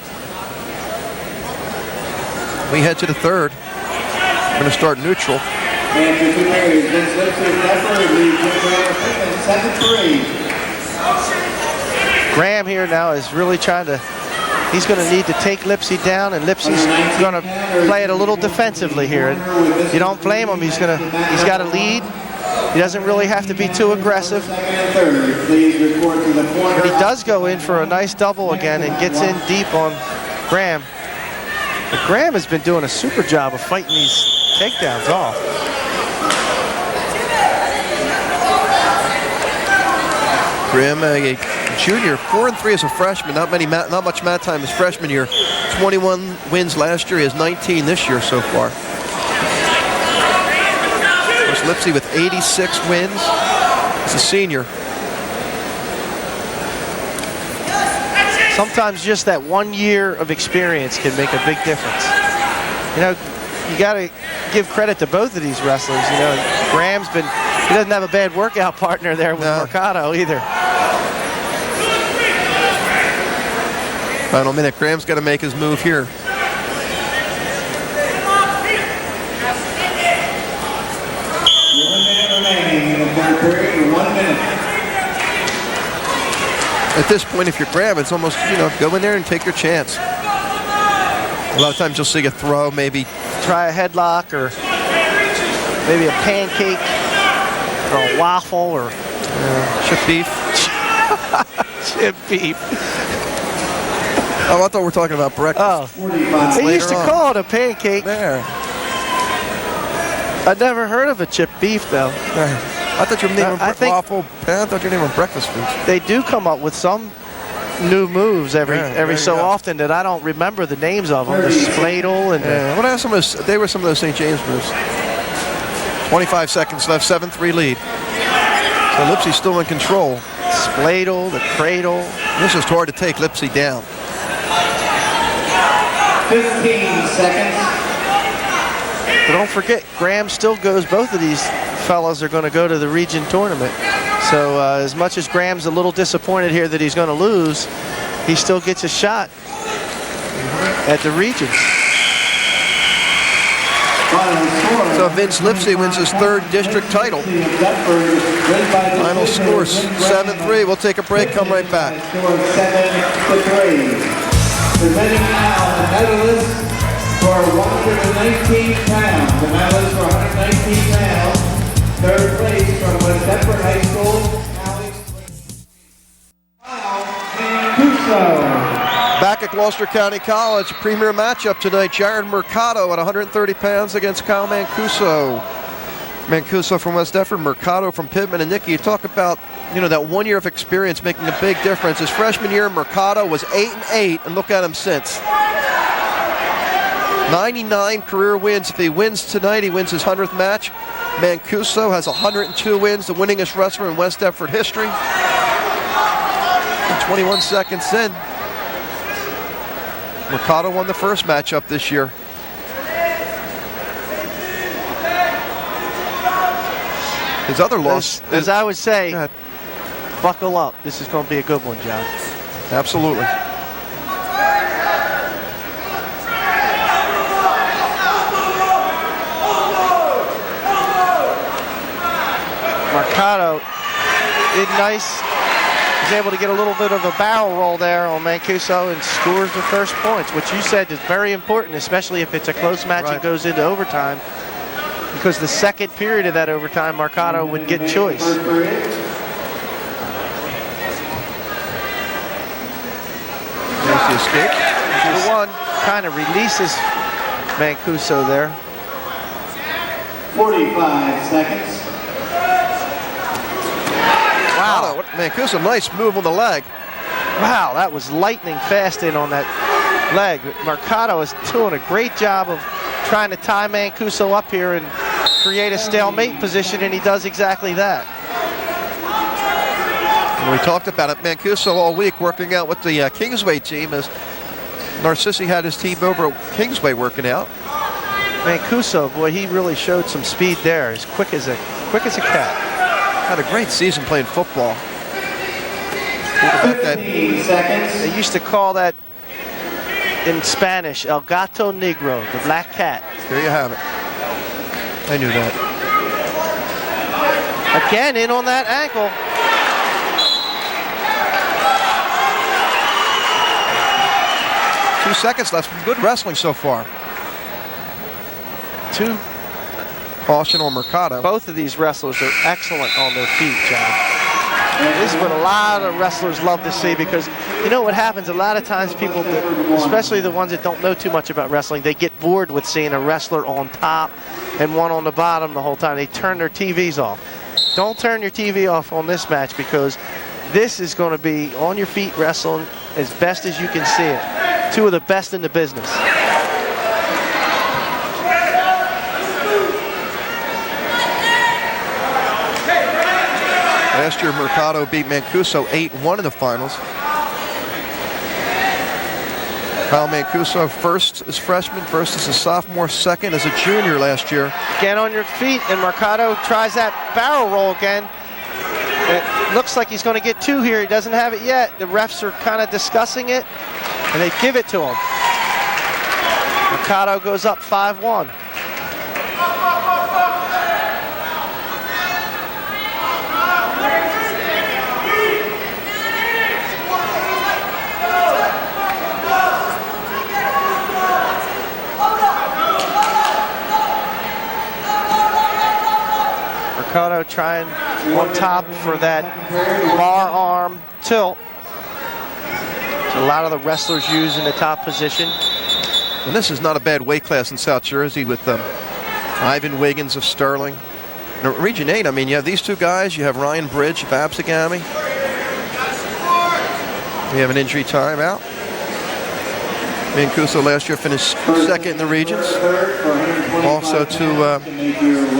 We head to the third. We're going to start neutral. And for 2 periods, Vince Lipsy Zephyr leads Pittman 7-3. Graham here now is really trying to, he's going to need to take Lipsy down, and Lipsy's going to play it a little defensively here. And you don't blame him. He's got to lead. He doesn't really have to be too aggressive. But he does go in for a nice double again and gets in deep on Graham. But Graham has been doing a super job of fighting these takedowns off. Graham, a junior, 4-3 as a freshman. Not much mat time his freshman year. 21 wins last year. He has 19 this year so far. There's Lipsy with 86 wins. He's a senior. Sometimes just that 1 year of experience can make a big difference. You know, you got to give credit to both of these wrestlers. You know, Graham's been, he doesn't have a bad workout partner there with Mercado either. Final minute, Graham's got to make his move here. At this point, if you're Graham, it's almost, you know, go in there and take your chance. A lot of times you'll see a throw, maybe try a headlock or maybe a pancake or a waffle or chip beef. Chip beef. Oh, I thought we were talking about breakfast. Oh, they used to call it a pancake. There. I never heard of a chip beef though. I thought you were naming waffle. I thought you were naming breakfast foods. They do come up with some new moves every so often that I don't remember the names of them. The spladle and what are some of those? They were some of those St. James moves. 25 seconds left, 7-3 lead. So Lipsy's still in control. Spladle, the cradle. This is hard to take Lipsy down. 15 seconds. But don't forget, Graham still goes, both of these fellas are going to go to the region tournament. So as much as Graham's a little disappointed here that he's going to lose, he still gets a shot at the region. So Vince Lipsy wins his 3rd district title. Final scores 7-3. We'll take a break, come right back. 7-3. Presenting now the medalist for 119 pounds. The medalist for 119 pounds. 3rd place from West Deptford High School, Back at Gloucester County College, premier matchup tonight. Jared Mercado at 130 pounds against Kyle Mancuso. Mancuso from West Deptford, Mercado from Pittman. And Nikki, you talk about, you know, that 1 year of experience making a big difference. His freshman year, Mercado was 8-8, and look at him since. 99 career wins. If he wins tonight, he wins his 100th match. Mancuso has 102 wins, the winningest wrestler in West Deptford history. And 21 seconds in, Mercado won the first matchup this year. His other loss, as I would say, buckle up. This is going to be a good one, John. Absolutely. Mercado did nice. He's able to get a little bit of a barrel roll there on Mancuso and scores the first points, which you said is very important, especially if it's a close match and goes into overtime, because the second period of that overtime, Mercado would get choice. There's the escape. The one kind of releases Mancuso there. 45 seconds. Wow, Mancuso, nice move on the leg. Wow, that was lightning fast in on that leg. Mercado is doing a great job of trying to tie Mancuso up here and create a stalemate position, and he does exactly that. And we talked about it, Mancuso all week working out with the Kingsway team, as Narcissi had his team over at Kingsway working out. Mancuso, boy, he really showed some speed there. As quick as a cat. Had a great season playing football. 15 seconds. They used to call that in Spanish, El Gato Negro, the black cat. There you have it. I knew that. Again, in on that ankle. Two seconds left. Good wrestling so far. Caution on Mercado. Both of these wrestlers are excellent on their feet, John. This is what a lot of wrestlers love to see, because you know what happens a lot of times, people, especially the ones that don't know too much about wrestling, they get bored with seeing a wrestler on top and one on the bottom the whole time. They turn their TVs off. Don't turn your TV off on this match, because this is going to be on your feet wrestling as best as you can see it. Two of the best in the business. Last year, Mercado beat Mancuso 8-1 in the finals. Kyle Mancuso first as freshman, first as a sophomore, second as a junior last year. Again on your feet, and Mercado tries that barrel roll again. It looks like he's going to get two here. He doesn't have it yet. The refs are kind of discussing it, and they give it to him. Mercado goes up 5-1. Mercado trying on top for that bar arm tilt. A lot of the wrestlers use in the top position. And this is not a bad weight class in South Jersey with Ivan Wiggins of Sterling. Now, Region 8, I mean, you have these two guys. You have Ryan Bridge of Absegami. We have an injury timeout. Mancuso last year finished second in the regions. Also to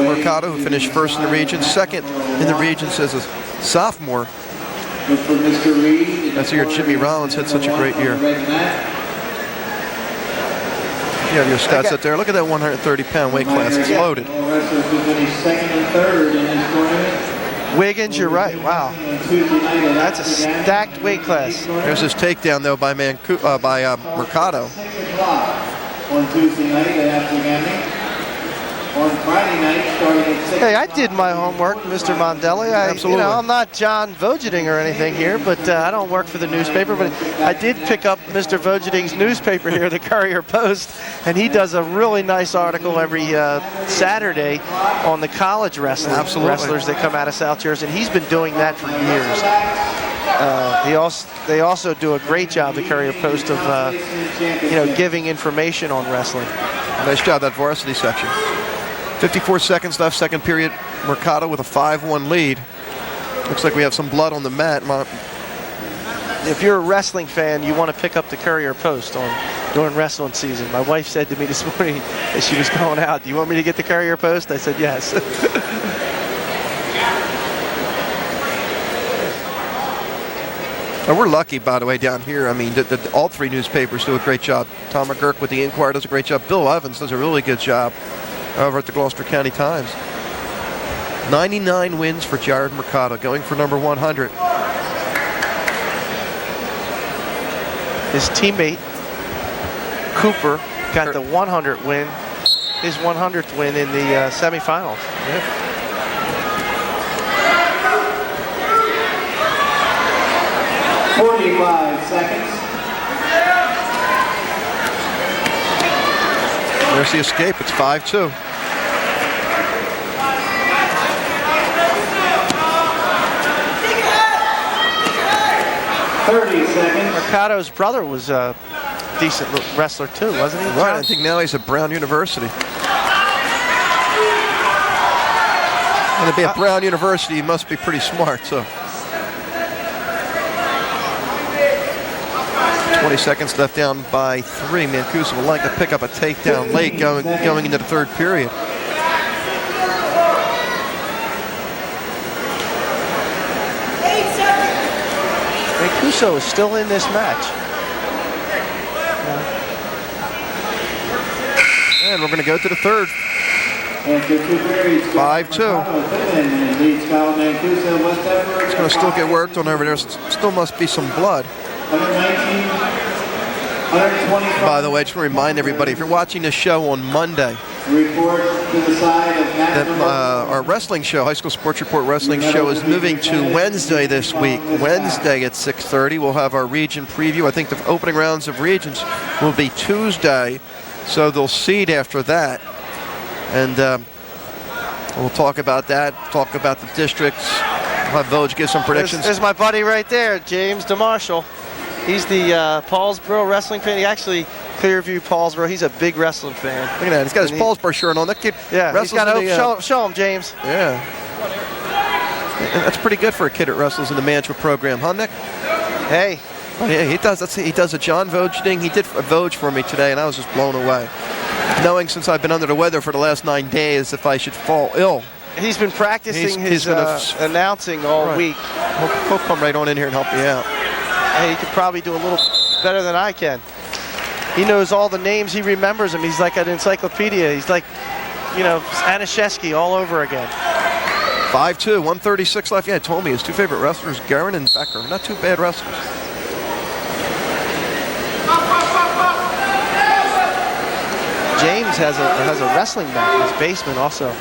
Mercado, who finished first in the regions, second in the regions as a sophomore. That's the year Jimmy Rollins had such a great year. You have your stats up there. Look at that 130-pound weight class. It's loaded. Wiggins, you're right. Wow. That's a stacked weight class. There's his takedown, though, by Mercado. On Tuesday night at Absegami. On Friday night, starting at 6 Hey, I did my homework, Mr. Mondelli. Absolutely. I'm not John Vogeting or anything here, but I don't work for the newspaper. But I did pick up Mr. Vogeting's newspaper here, the Courier Post, and he does a really nice article every Saturday on the college wrestling wrestlers that come out of South Jersey, and he's been doing that for years. They also do a great job, the Courier Post, of giving information on wrestling. Nice job, that varsity section. 54 seconds left, second period. Mercado with a 5-1 lead. Looks like we have some blood on the mat. If you're a wrestling fan, you want to pick up the Courier Post during wrestling season. My wife said to me this morning as she was going out, "Do you want me to get the Courier Post?" I said yes. And we're lucky, by the way, down here. I mean, all three newspapers do a great job. Tom McGurk with the Inquirer does a great job. Bill Evans does a really good job over at the Gloucester County Times. 99 wins for Jared Mercado, going for number 100. His teammate, Cooper, got the 100 win, his 100th win in the semifinals. Yeah. .45 seconds. There's the escape. It's 5-2. Mercado's brother was a decent wrestler too, wasn't he? Right, I think now he's at Brown University. And to be at Brown University, he must be pretty smart, so. 20 seconds left, down by 3. Mancuso would like to pick up a takedown late going into the third period. Mancuso is still in this match. And we're going to go to the third. 5-2. It's going to still get worked on over there. Still must be some blood. 125. By the way, just want to remind everybody, if you're watching this show on Monday, Report to the side of that national. our wrestling show, High School Sports Report Wrestling Show, is moving to Wednesday this week. Wednesday at 6:30, we'll have our region preview. I think the opening rounds of regions will be Tuesday, so they'll seed after that. And we'll talk about that, talk about the districts. We'll have Village give some predictions. There's my buddy right there, James DeMarshall. He's the Paulsboro wrestling fan. He actually, Clearview, Paulsboro, he's a big wrestling fan. Look at that, he's got his Paulsboro shirt on. That kid Yeah, he's got wrestles to show him, James. Yeah. And that's pretty good for a kid that wrestles in the management program, huh, Nick? Hey, Oh, yeah, he does. He does a John Vogue thing. He did a Vogue for me today, and I was just blown away. Knowing since I've been under the weather for the last 9 days, if I should fall ill, he's been practicing He's his gonna announcing all Right. week. he'll come right on in here and help me out. Hey, he could probably do a little better than I can. He knows all the names. He remembers them. He's like an encyclopedia. He's like, you know, Anashesky all over again. 5'2", 136 left. Yeah, he told me his two favorite wrestlers, Guerin and Becker. Not two bad wrestlers. James has a wrestling mat in his basement also.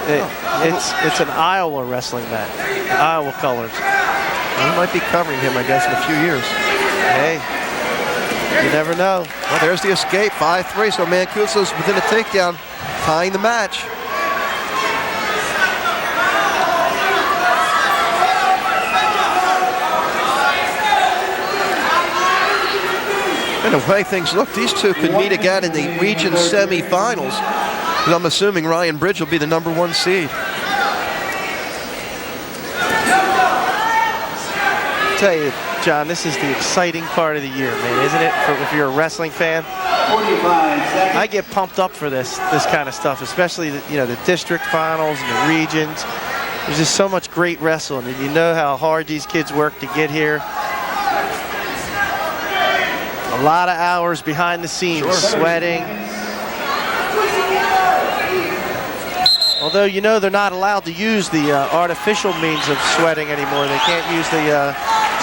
It's an Iowa wrestling mat, Iowa colors. He might be covering him, I guess, in a few years. Hey, you never know. Well, there's the escape, 5-3. So Mancuso's within a takedown, tying the match. And the way things look, these two could meet again in the region semifinals. And I'm assuming Ryan Bridge will be the #1 seed. Tell you, John, this is the exciting part of the year, man, isn't it? If you're a wrestling fan, 45 seconds. I get pumped up for this kind of stuff, especially the district finals and the regions. There's just so much great wrestling, and you know how hard these kids work to get here. A lot of hours behind the scenes, sweating. Although, they're not allowed to use the artificial means of sweating anymore. They can't use the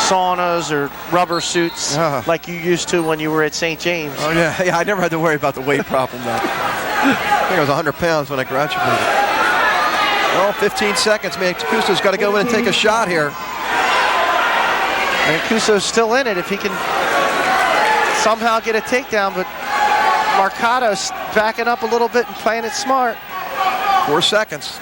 saunas or rubber suits like you used to when you were at St. James. Oh, yeah, I never had to worry about the weight problem though. I think I was 100 pounds when I graduated. Well, 15 seconds. Mancuso's got to go in and take a shot here. Mancuso's still in it if he can somehow get a takedown, but Marcado's backing up a little bit and playing it smart. 4 seconds.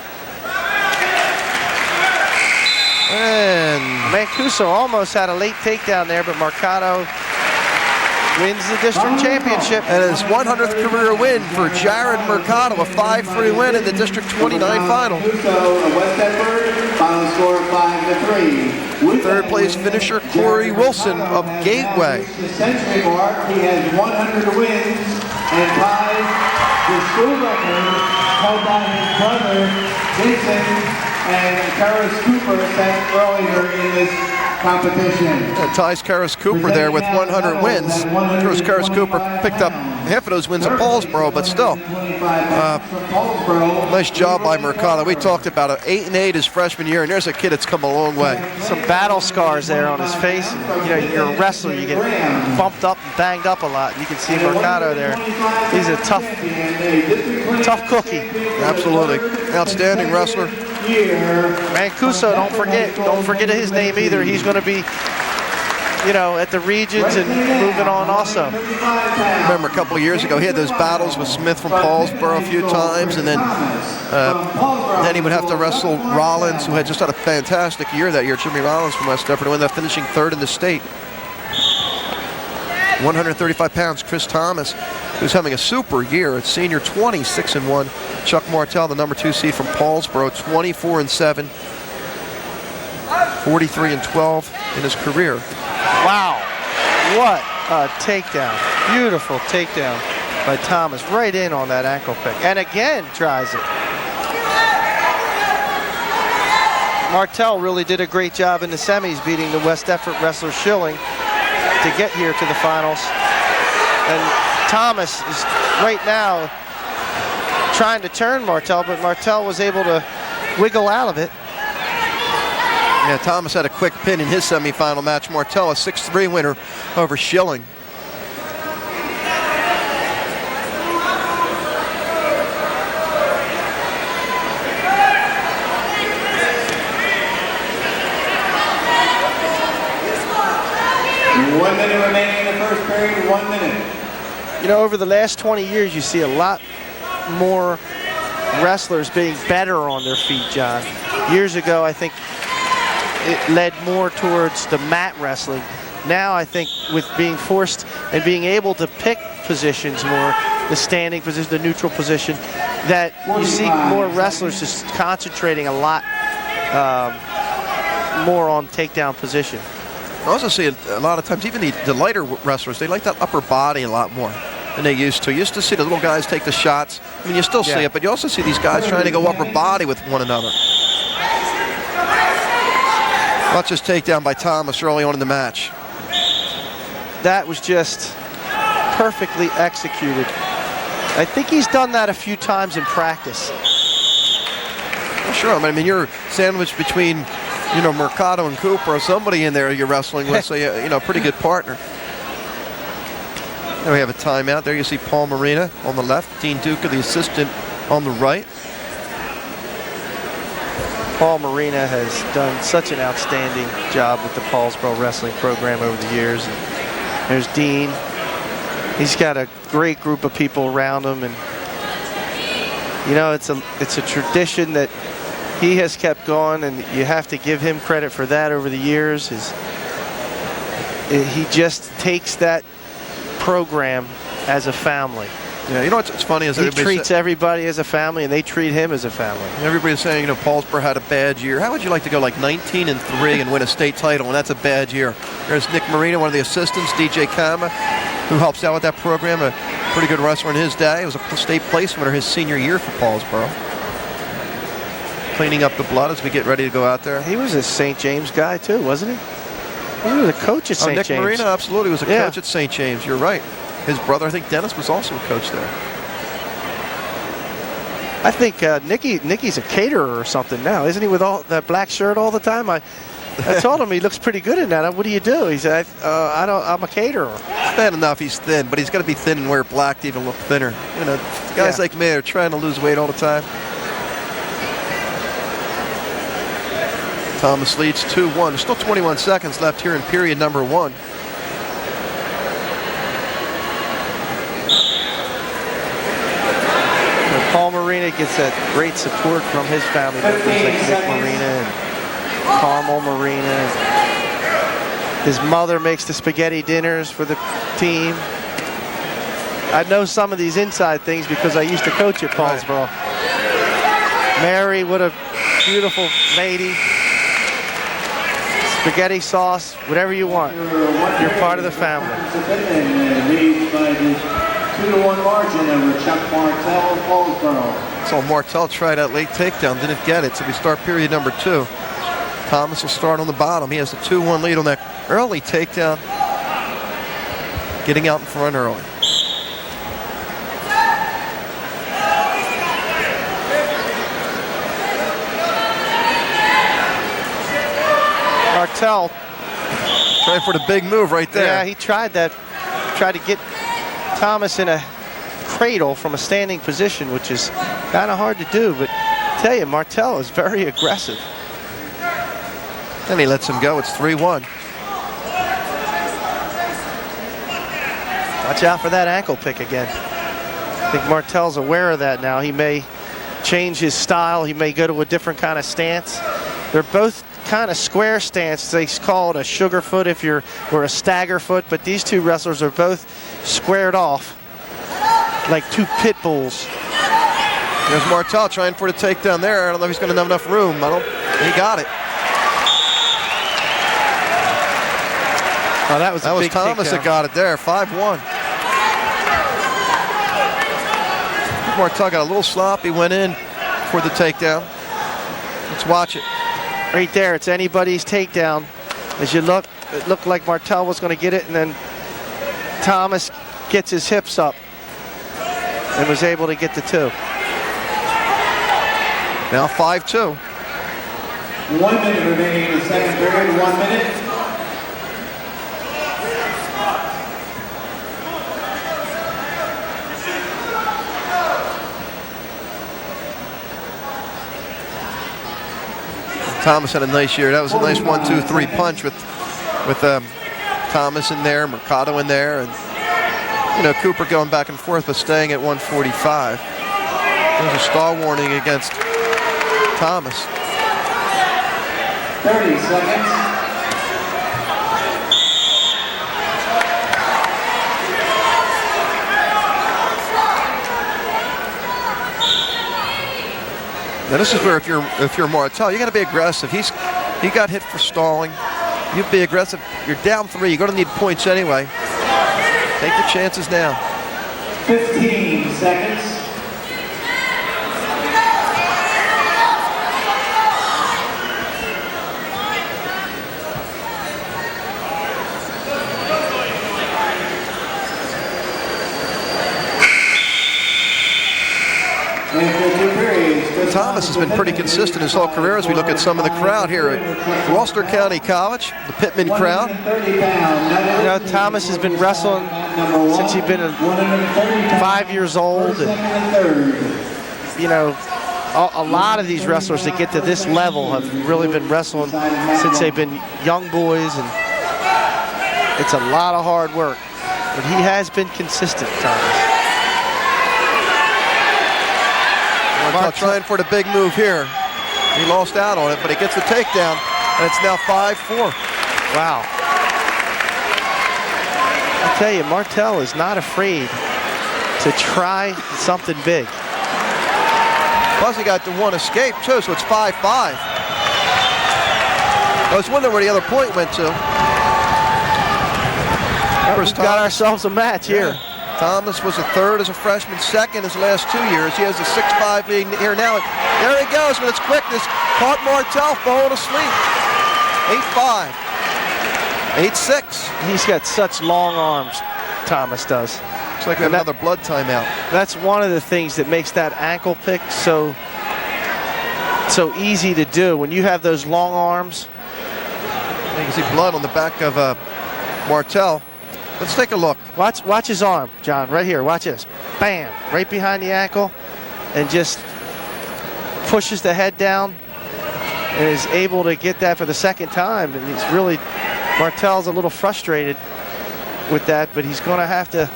And Mancuso almost had a late takedown there, but Marcado wins the district championship. and his 100th career win for Jared Mercado, a 5-3 win in the District 29 final. West Edward, final score 5-3. Third place finisher Corey Wilson of Gateway. The century mark, he has 100 wins and ties the school record held by his brother Vincent and Karis Cooper set earlier in this competition. Ties Karis Cooper there with 100 wins. Of course, Karis Cooper picked up half of those wins at Paulsboro, but still, nice job by Mercado. We talked about it, 8-8 his freshman year, and there's a kid that's come a long way. Some battle scars there on his face. And, you're a wrestler, you get bumped up and banged up a lot. You can see Mercado there. He's a tough cookie. Absolutely. Outstanding wrestler. Mancuso, don't forget his name either. He's going to be, at the regions and moving on also. Remember a couple of years ago, he had those battles with Smith from Paulsboro a few times, and then he would have to wrestle Rollins, who had just had a fantastic year that year, Jimmy Rollins from West Deptford, who ended up finishing third in the state. 135 pounds, Chris Thomas, who's having a super year at senior, 26-1. Chuck Martell, the #2 seed from Paulsboro, 24-7, 43-12 in his career. Wow, what a takedown. Beautiful takedown by Thomas, right in on that ankle pick. And again, tries it. Martell really did a great job in the semis, beating the West Deptford wrestler Schilling to get here to the finals. And Thomas is right now trying to turn Martell, but Martell was able to wiggle out of it. Yeah, Thomas had a quick pin in his semifinal match. Martell, a 6-3 winner over Schilling. 1 minute remaining in the first period, 1 minute. You know, over the last 20 years, you see a lot more wrestlers being better on their feet, John. Years ago, I think it led more towards the mat wrestling. Now, I think with being forced and being able to pick positions more, the standing position, the neutral position, that you see more wrestlers just concentrating a lot more on takedown position. I also see it a lot of times, even the lighter wrestlers, they like that upper body a lot more than they used to. You used to see the little guys take the shots. I mean, you still see it, but you also see these guys trying to go upper body with one another. Watch this takedown by Thomas early on in the match. That was just perfectly executed. I think he's done that a few times in practice. Well, sure. I mean, you're sandwiched between, you know, Mercado and Cooper, or somebody in there you're wrestling with, so you know, pretty good partner. There we have a timeout. There you see Paul Marina on the left, Dean Duca, the assistant, on the right. Paul Marina has done such an outstanding job with the Paulsboro Wrestling program over the years. And there's Dean. He's got a great group of people around him, and you know, it's a tradition that he has kept going, and you have to give him credit for that over the years. He just takes that program as a family. Yeah, you know what's funny is he treats everybody as a family, and they treat him as a family. Everybody's saying, you know, Paulsboro had a bad year. How would you like to go like 19-3 and win a state title, and that's a bad year? There's Nick Marina, one of the assistants, DJ Kama, who helps out with that program, a pretty good wrestler in his day. It was a state place winner his senior year for Paulsboro. Cleaning up the blood as we get ready to go out there. He was a St. James guy too, wasn't he? He was a coach at St. James. Nick Marina, absolutely, was a coach at St. James. You're right. His brother, I think Dennis, was also a coach there. I think Nicky's a caterer or something now, isn't he? With all that black shirt all the time. I told him he looks pretty good in that. What do you do? He said, I'm a caterer. It's bad enough he's thin, but he's got to be thin and wear black to even look thinner. You know, guys like me are trying to lose weight all the time. Thomas leads 2-1. There's still 21 seconds left here in period number 1. Paul Marina gets that great support from his family members like Nick Marina and Carmel Marina. His mother makes the spaghetti dinners for the team. I know some of these inside things because I used to coach at Paulsboro. Mary, what a beautiful lady. Spaghetti sauce, whatever you want. You're part of the family. 2-1 margin over Chuck Martell of Paulsboro. So Martell tried that late takedown, didn't get it. So we start period number 2. Thomas will start on the bottom. He has the 2-1 lead on that early takedown. Getting out in front early. Martell trying for the big move right there. Yeah, he tried that. Tried to get Thomas in a cradle from a standing position, which is kind of hard to do, but I tell you, Martell is very aggressive. And he lets him go. It's 3-1. Watch out for that ankle pick again. I think Martell's aware of that now. He may change his style. He may go to a different kind of stance. They're both kind of square stance. They call it a sugar foot or a stagger foot, but these two wrestlers are both squared off like two pit bulls. There's Martell trying for the takedown there. I don't know if he's going to have enough room. He got it. Oh, that was Thomas that got it there. 5-1. Martell got a little sloppy, went in for the takedown. Let's watch it. Right there, it's anybody's takedown. As you look, it looked like Martell was going to get it, and then Thomas gets his hips up and was able to get the 2. Now 5-2. 1 minute remaining in the second period. 1 minute. Thomas had a nice year. That was a nice 1-2-3 punch with Thomas in there, Mercado in there, and you know, Cooper going back and forth, but staying at 145. There's a stall warning against Thomas. 30 seconds. Now this is where if you're Martell, you got to be aggressive. He got hit for stalling. You be aggressive. You're down 3. You're going to need points anyway. Take the chances now. 15 seconds. Thomas has been pretty consistent his whole career as we look at some of the crowd here at Gloucester County College, the Pittman crowd. You know, Thomas has been wrestling since he's been 5 years old. And, you know, a lot of these wrestlers that get to this level have really been wrestling since they've been young boys, and it's a lot of hard work. But he has been consistent, Thomas. Martell trying for the big move here. He lost out on it, but he gets the takedown, and it's now 5-4. Wow. I tell you, Martell is not afraid to try something big. Plus he got the one escape too, so it's 5-5. I was wondering where the other point went to. We've got ourselves a match here. Thomas was a third as a freshman, second his last 2 years. He has a 6-5 lead here now. There he goes with his quickness. Caught Martell falling asleep. 8-5. 8-6. He's got such long arms, Thomas does. Looks like we have another blood timeout. That's one of the things that makes that ankle pick so easy to do. When you have those long arms. You can see blood on the back of Martell. Let's take a look. Watch his arm, John, right here. Watch this. Bam, right behind the ankle, and just pushes the head down and is able to get that for the second time. And he's really, Martell's a little frustrated with that, but he's going to have to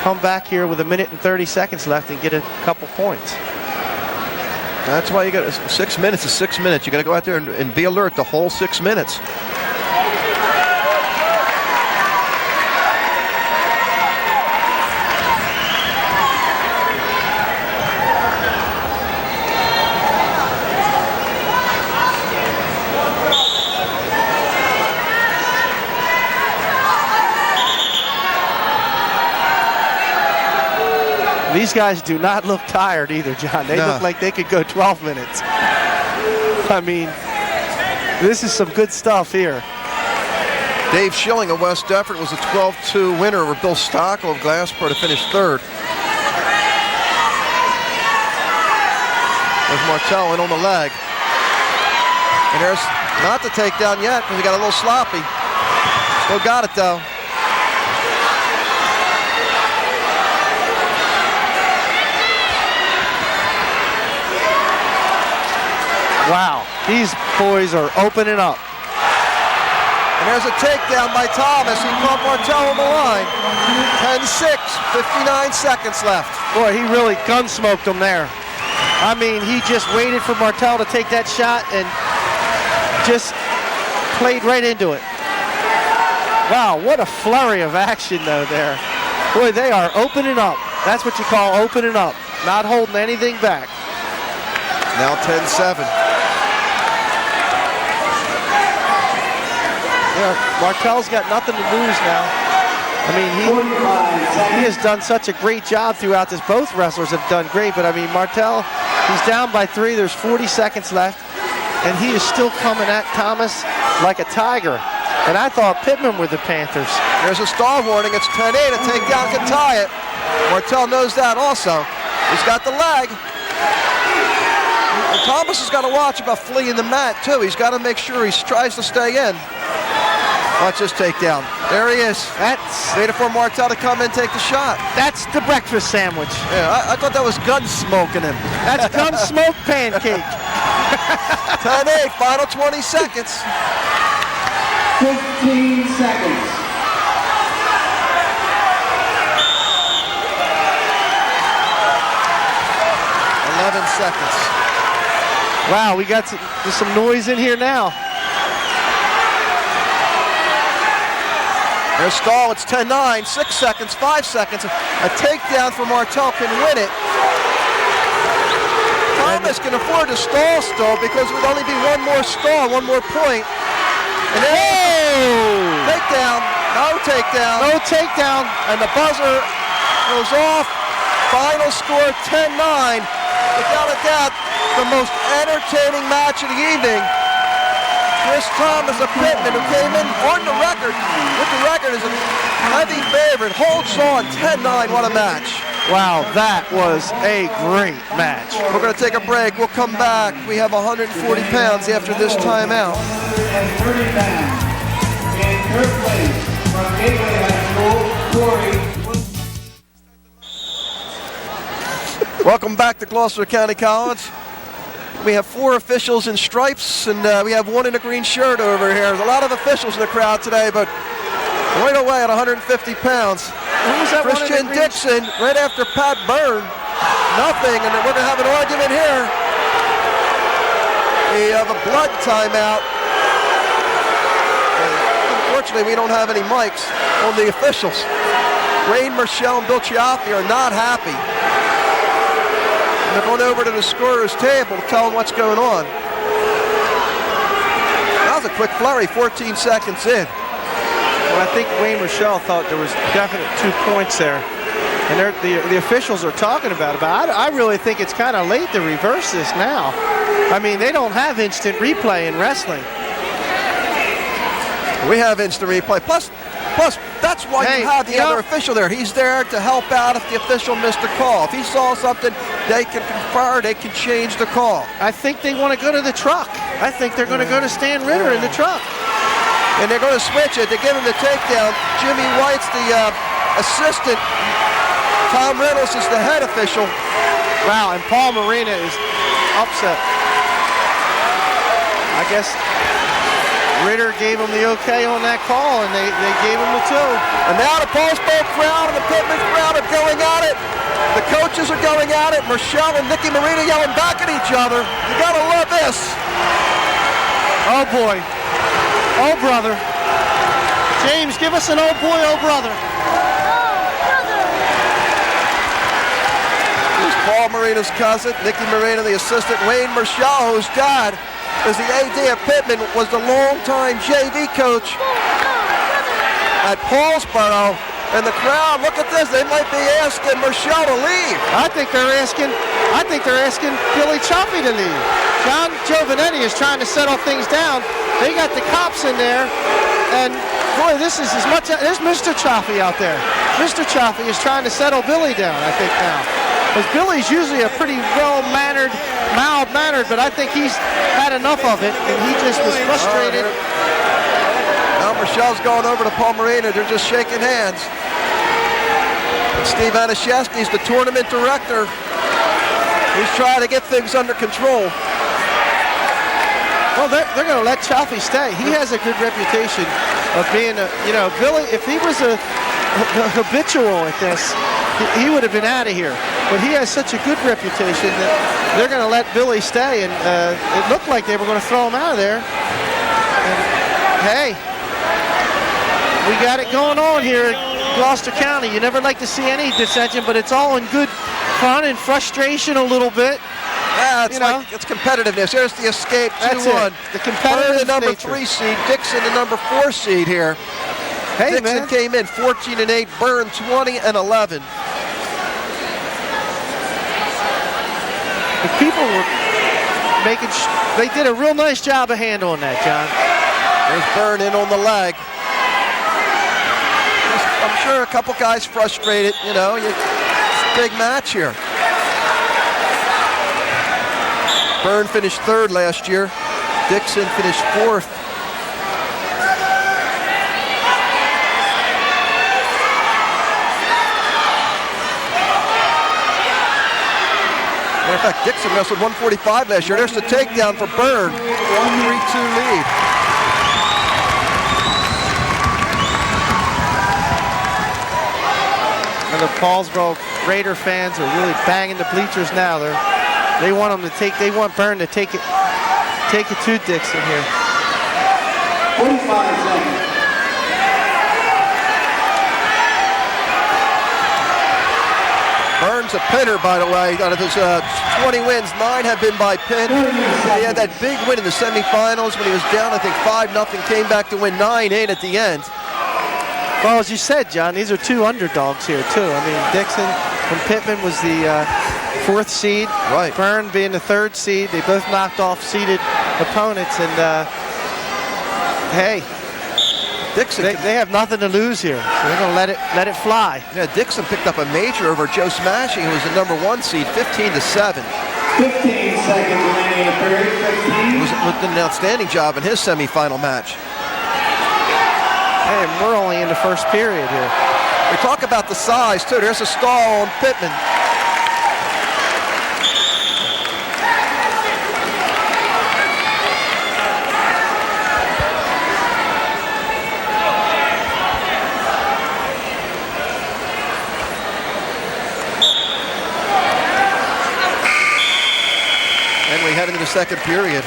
come back here with 1 minute and 30 seconds left and get a couple points. That's why you got 6 minutes is 6 minutes. You got to go out there and be alert the whole 6 minutes. These guys do not look tired either, John. They look like they could go 12 minutes. I mean, this is some good stuff here. Dave Schilling of West Defford was a 12-2 winner over Bill Stockel of Gloucester to finish third. There's Martell in on the leg. And there's not the takedown yet because he got a little sloppy. Still got it though. Wow, these boys are opening up. And there's a takedown by Thomas. He caught Martell on the line. 10-6, 59 seconds left. Boy, he really gun smoked him there. I mean, he just waited for Martell to take that shot and just played right into it. Wow, what a flurry of action though there. Boy, they are opening up. That's what you call opening up, not holding anything back. Now 10-7. Yeah, Martell's got nothing to lose now. I mean, he has done such a great job throughout this. Both wrestlers have done great, but I mean, Martell, he's down by 3. There's 40 seconds left, and he is still coming at Thomas like a tiger. And I thought Pittman were the Panthers. There's a stall warning. It's 10-8. A takedown can tie it. Martell knows that also. He's got the leg. And Thomas has got to watch about fleeing the mat, too. He's got to make sure he tries to stay in. Watch this takedown. There he is. That's waiting for Martell to come in and take the shot. That's the breakfast sandwich. Yeah, I thought that was gun smoking him. That's gun smoke pancake. 10-8, final 20 seconds. 15 seconds. 11 seconds. Wow, we got there's some noise in here now. There's Stahl, it's 10-9, 6 seconds, 5 seconds. A takedown for Martel can win it. Thomas can afford to stall still because it would only be one more stall, one more point. And then takedown, no takedown. No takedown. And the buzzer goes off. Final score 10-9. Without a doubt, the most entertaining match of the evening. Chris Thomas of Pittman, who came in on the record, with the record as a heavy favorite, holds on 10-9. What a match. Wow, that was a great match. We're going to take a break. We'll come back. We have 140 pounds after this timeout. 130 pounds. In third place from Gateway High School, Corey. Welcome back to Gloucester County College. We have 4 officials in stripes, and we have 1 in a green shirt over here. There's a lot of officials in the crowd today, but right away at 150 pounds. Who was that Christian Dixon, right after Pat Byrne. Nothing, and we're going to have an argument here. We have a blood timeout. Unfortunately, we don't have any mics on the officials. Wayne, Marshall, and Bill Chiaffi are not happy. They're going over to the scorer's table to tell them what's going on. That was a quick flurry, 14 seconds in. Well, I think Wayne Rochelle thought there was definite 2 points there. And the officials are talking about it. But I really think it's kind of late to reverse this now. I mean, they don't have instant replay in wrestling. We have instant replay. Plus, that's why you have the other official there. He's there to help out if the official missed a call. If he saw something, they can confer, they can change the call. I think they want to go to the truck. I think they're going to go to Stan Ritter in the truck. And they're going to switch it. They give him the takedown. Jimmy White's the assistant. Tom Reynolds is the head official. Wow, and Paul Marina is upset. I guess Ritter gave him the okay on that call, and they gave him the 2. And now the Paulsboro crowd and the Pittman crowd are going at it. The coaches are going at it. Marshall and Nicky Marina yelling back at each other. You got to love this. Oh, boy. Oh, brother. James, give us an oh, boy, oh, brother. Here's Paul Marina's cousin, Nicky Marina, the assistant. Wayne Marshall, whose dad is the AD at Pittman, was the longtime JV coach at Paulsboro. And the crowd, look at this, they might be asking Marshall to leave. I think they're asking Billy Chaffee to leave. John Giovanetti is trying to settle things down. They got the cops in there, and boy, this is as much. There's Mr. Chaffee out there. Mr. Chaffee is trying to settle Billy down, I think now. Because Billy's usually a pretty well-mannered, mild-mannered, but I think he's had enough of it, and he just was frustrated. Now Michelle's going over to Paul Marina. They're just shaking hands. And Steve Anashevsky's the tournament director. He's trying to get things under control. Well, they're going to let Chaffee stay. He has a good reputation of being Billy, if he was a habitual at this, he would have been out of here. But he has such a good reputation that they're going to let Billy stay. And it looked like they were going to throw him out of there. And, hey, we got it going on here at Gloucester County. You never like to see any dissension, but it's all in good fun and frustration a little bit. Yeah, it's competitiveness. There's the escape 2-1. The competitive the number nature. 3 seed, Dixon the number 4 seed here. Hey, Dixon man. came in 14-8, Byrne 20-11. The people were making. They did a real nice job of handling that, John. There's Byrne in on the leg. I'm sure a couple guys frustrated. It's a big match here. Byrne finished 3rd last year. Dixon finished 4th. Matter of fact, Dixon wrestled 145 last year. There's the takedown for Byrne. 3-2 lead. And the Paulsboro Raider fans are really banging the bleachers now. They're They want him to take. They want Byrne to take it to Dixon here. 45 seconds. Byrne's a pinner, by the way. Out of his 20 wins, 9 have been by pin. He had that big win in the semifinals when he was down, I think 5-0, came back to win 9-8 at the end. Well, as you said, John, these are 2 underdogs here, too. I mean, Dixon from Pittman was the 4th seed. Right. Byrne being the 3rd seed. They both knocked off seeded opponents, and hey, Dixon, they have nothing to lose here, so they're going to let it fly. Yeah, Dixon picked up a major over Joe Smashing, who was the number 1 seed, 15-7. 15 seconds remaining in the period. 15. Did an outstanding job in his semifinal match. Hey, we're only in the first period here. We talk about the size, too. There's a stall on Pittman. And we head into the second period.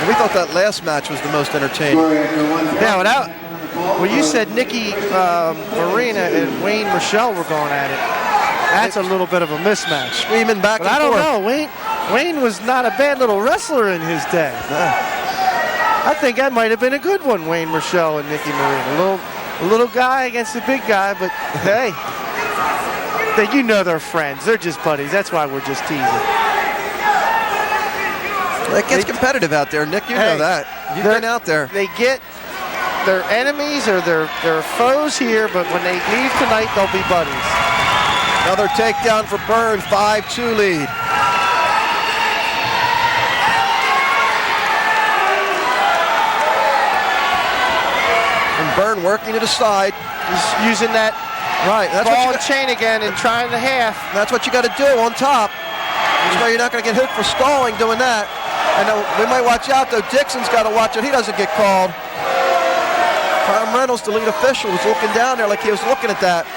And we thought that last match was the most entertaining. Yeah, well, you said Nicky Marina and Wayne Rochelle were going at it. That's a little bit of a mismatch. Screaming back But and I don't forth. know. Wayne was not a bad little wrestler in his day. I think that might have been a good one, Wayne Rochelle and Nicky Marina. A little guy against a big guy, but hey, you know they're friends. They're just buddies. That's why we're just teasing. It gets competitive out there, Nick. You know that. You've been out there. They get their enemies or their foes here, but when they leave tonight, they'll be buddies. Another takedown for Byrne, 5-2 lead. And Byrne working to the side. He's using that ball and chain again and trying the half. That's what you got to do on top. That's why you're not going to get hit for stalling doing that. And we might watch out, though. Dixon's got to watch it. He doesn't get called. Tom Reynolds, the lead official, was looking down there like he was looking at that.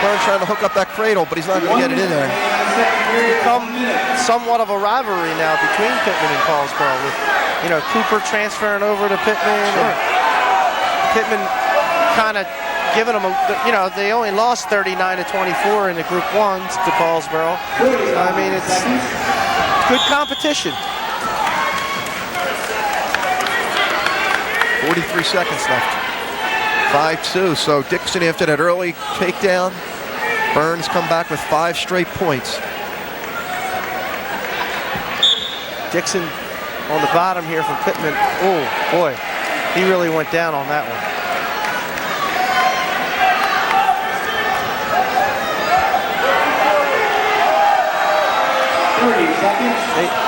Byrne trying to hook up that cradle, but he's not going to get it in there. It's become somewhat of a rivalry now between Pittman and Paulsboro, with Cooper transferring over to Pittman. Sure. Pittman kind of giving them they only lost 39-24 in the Group 1s to Paulsboro. I mean, it's good competition. 43 seconds left. 5-2. So Dixon, after that early takedown, Byrne's come back with 5 straight points. Dixon on the bottom here from Pittman. Oh, boy. He really went down on that one.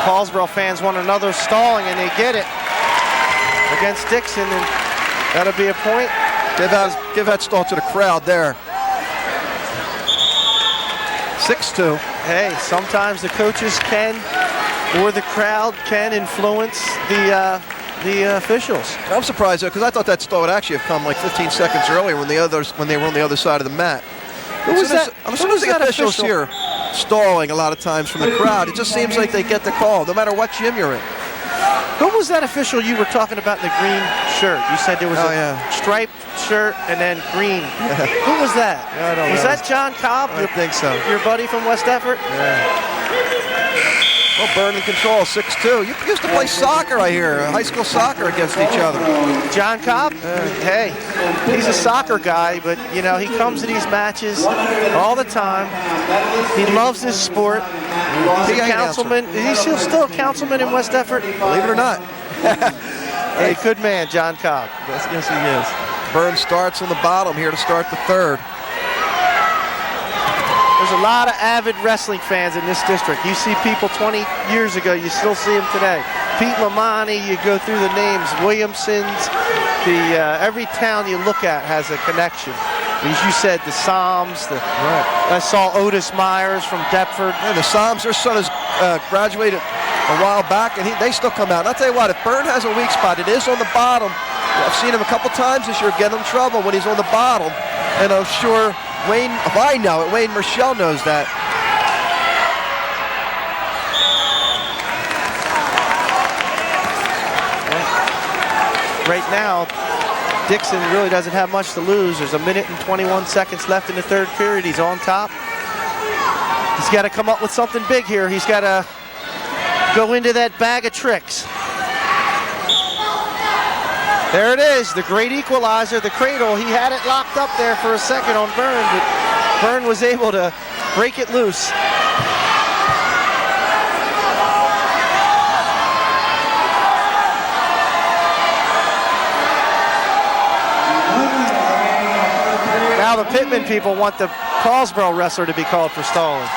Paulsboro fans want another stalling, and they get it against Dixon, and that'll be a point. Give that stall to the crowd there. 6-2. Hey, sometimes the coaches can, or the crowd can influence the officials. I'm surprised though, because I thought that stall would actually have come like 15 seconds earlier when they were on the other side of the mat. Who was that? I'm surprised the officials here stalling a lot of times from the crowd. It just seems like they get the call, no matter what gym you're in. Who was that official you were talking about in the green shirt? You said there was a striped shirt and then green. Who was that? I don't know. Was that John Cobb? I think so. Your buddy from West Effort? Yeah. Well, Byrne in control, 6-2. You used to play soccer, I hear, high school soccer against each other. John Cobb? Hey, he's a soccer guy, but, he comes to these matches all the time. He loves this sport. He's a councilman. Is he still a councilman in West Effort? Believe it or not. Hey, good man, John Cobb. Yes, he is. Byrne starts on the bottom here to start the third. There's a lot of avid wrestling fans in this district. You see people 20 years ago, you still see them today. Pete Lamani, you go through the names, Williamson's, every town you look at has a connection. As you said, the Psalms, I saw Otis Myers from Deptford. Yeah, the Psalms, their son has graduated a while back, and they still come out. And I'll tell you what, if Byrne has a weak spot, it is on the bottom. I've seen him a couple times this year get in trouble when he's on the bottom. And I'm sure Wayne, if I know it, Wayne Rochelle knows that. right now, Dixon really doesn't have much to lose. There's 1 minute and 21 seconds left in the third period. He's on top. He's got to come up with something big here. He's got to go into that bag of tricks. There it is, the great equalizer, the cradle. He had it locked up there for a second on Byrne, but Byrne was able to break it loose. Now the Pittman people want the Paulsboro wrestler to be called for stalling.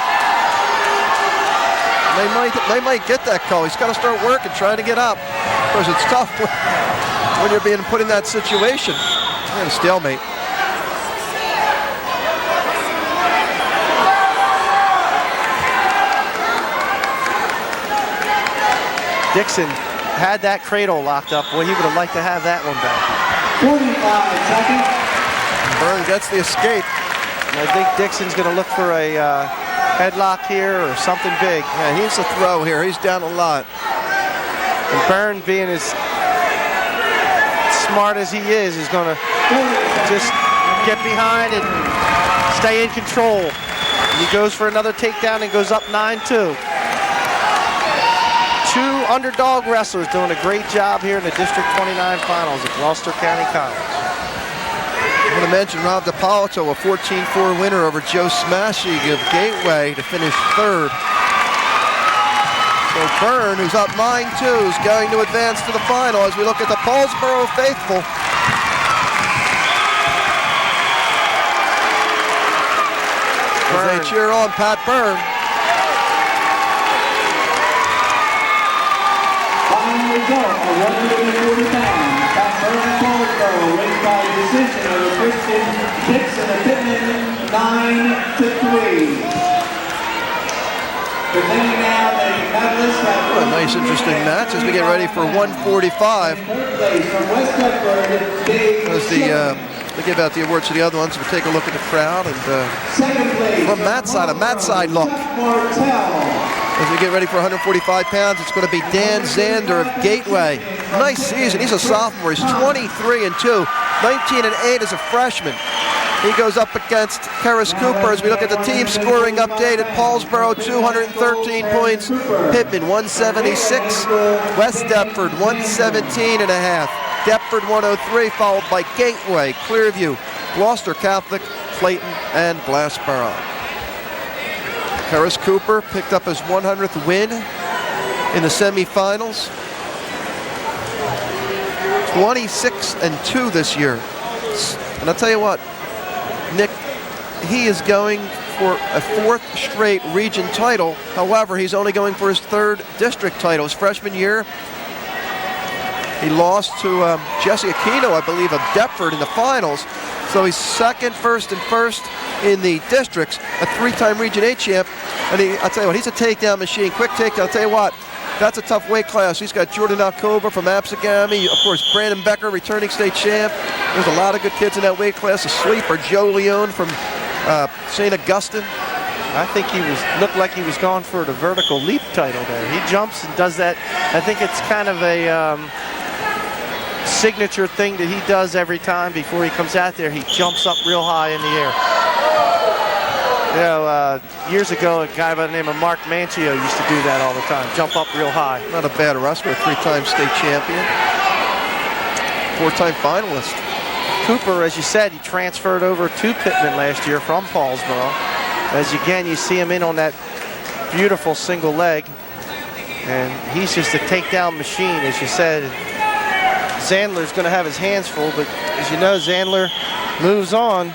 They might get that call. He's got to start working, trying to get up. Because it's tough when you're being put in that situation. And a stalemate. Dixon had that cradle locked up. Well, he would have liked to have that one back. 45 seconds. Byrne gets the escape. And I think Dixon's going to look for a headlock here or something big. Yeah, he needs to throw here. He's down a lot. And Byrne, being as smart as he is going to just get behind and stay in control. He goes for another takedown and goes up 9-2. Two underdog wrestlers doing a great job here in the District 29 finals at Gloucester County College. I want to mention Rob DiPaolo, a 14-4 winner over Joe Smashig of Gateway to finish third. So Byrne, who's up 9-2, is going to advance to the final as we look at the Paulsboro faithful. As they cheer on Pat Byrne. Final result of 140 pounds. Pat Byrne Paulsboro wins by decision over Christian Dixon of Pittman 9-3. Presenting now the medalist at What a nice, interesting match as we get ready for 145. third place from West Bedford, Dave As they give out the awards to the other ones, we'll take a look at the crowd and Second place from Matt's side, a Matt side look. Martell. As we get ready for 145 pounds, it's going to be Dan Zander of Gateway. Nice season. He's a sophomore. He's 23-2, 19-8 as a freshman. He goes up against Harris Cooper as we look at the team scoring update at Paulsboro, 213 points. Pittman, 176. West Deptford, 117.5. Deptford, 103, followed by Gateway, Clearview, Gloucester Catholic, Clayton, and Glassboro. Harris Cooper picked up his 100th win in the semifinals. 26-2 this year. And I'll tell you what, Nick, he is going for a 4th straight region title. However, he's only going for his 3rd district title. His freshman year, he lost to Jesse Aquino, I believe, of Deptford in the finals. So he's 2nd, 1st, and 1st in the districts, a 3-time Region 8 champ. And I'll tell you what, he's a takedown machine, quick takedown. I'll tell you what, that's a tough weight class. He's got Jordan Alcova from Absegami, of course, Brandon Becker, returning state champ. There's a lot of good kids in that weight class. A sleeper, Joe Leone from St. Augustine. I think he looked like he was going for the vertical leap title there. He jumps and does that. I think it's kind of a signature thing that he does every time before he comes out there. He jumps up real high in the air. You know, years ago, a guy by the name of Mark Manchio used to do that all the time, jump up real high. Not a bad wrestler, a 3-time state champion, 4-time finalist. Cooper, as you said, he transferred over to Pittman last year from Paulsboro. As again, you see him in on that beautiful single leg. And he's just a takedown machine, as you said. Zandler's going to have his hands full, but as you know, Zandler moves on.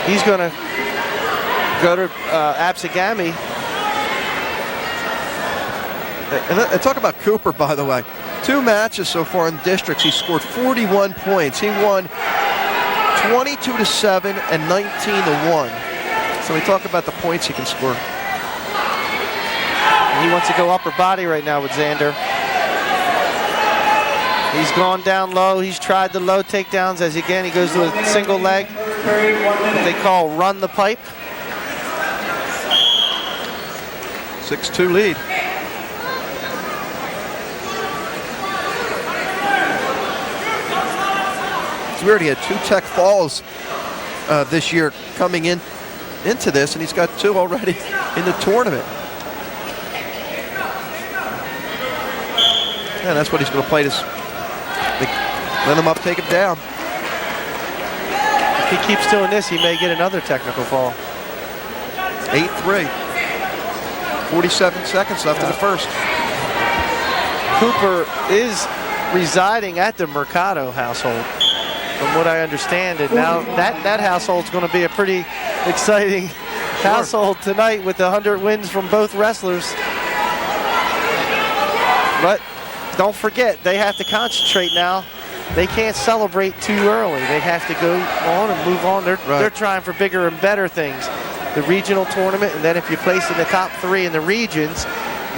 He's going to go to Absegami. And talk about Cooper, by the way. 2 matches so far in districts. He scored 41 points. He won 22-7 and 19-1. So we talk about the points he can score. He wants to go upper body right now with Zander. He's gone down low. He's tried the low takedowns as again he goes to a single leg. What they call run the pipe. 6-2 lead. It's weird, he had 2 tech falls this year coming into this, and he's got 2 already in the tournament. And that's what he's going to play this. Let him up, take him down. If he keeps doing this, he may get another technical fall. 8-3. 47 seconds left in the first. Cooper is residing at the Mercado household, from what I understand. And now that household's going to be a pretty exciting household tonight with the 100 wins from both wrestlers. But don't forget, they have to concentrate now. They can't celebrate too early. They have to go on and move on. They're trying for bigger and better things. The regional tournament, and then if you place in the top 3 in the regions,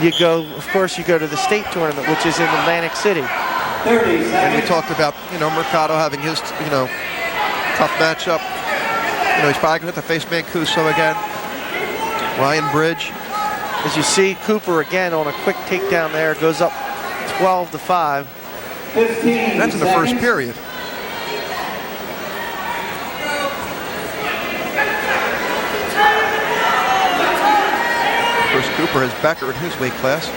you go, of course, you go to the state tournament, which is in Atlantic City. And we talked about, Mercado having his, tough matchup. He's probably going to have to face Mancuso again. Ryan Bridge. As you see, Cooper again on a quick takedown there, goes up 12-5. That's in the first period. Of course, Cooper has Becker in his weight class.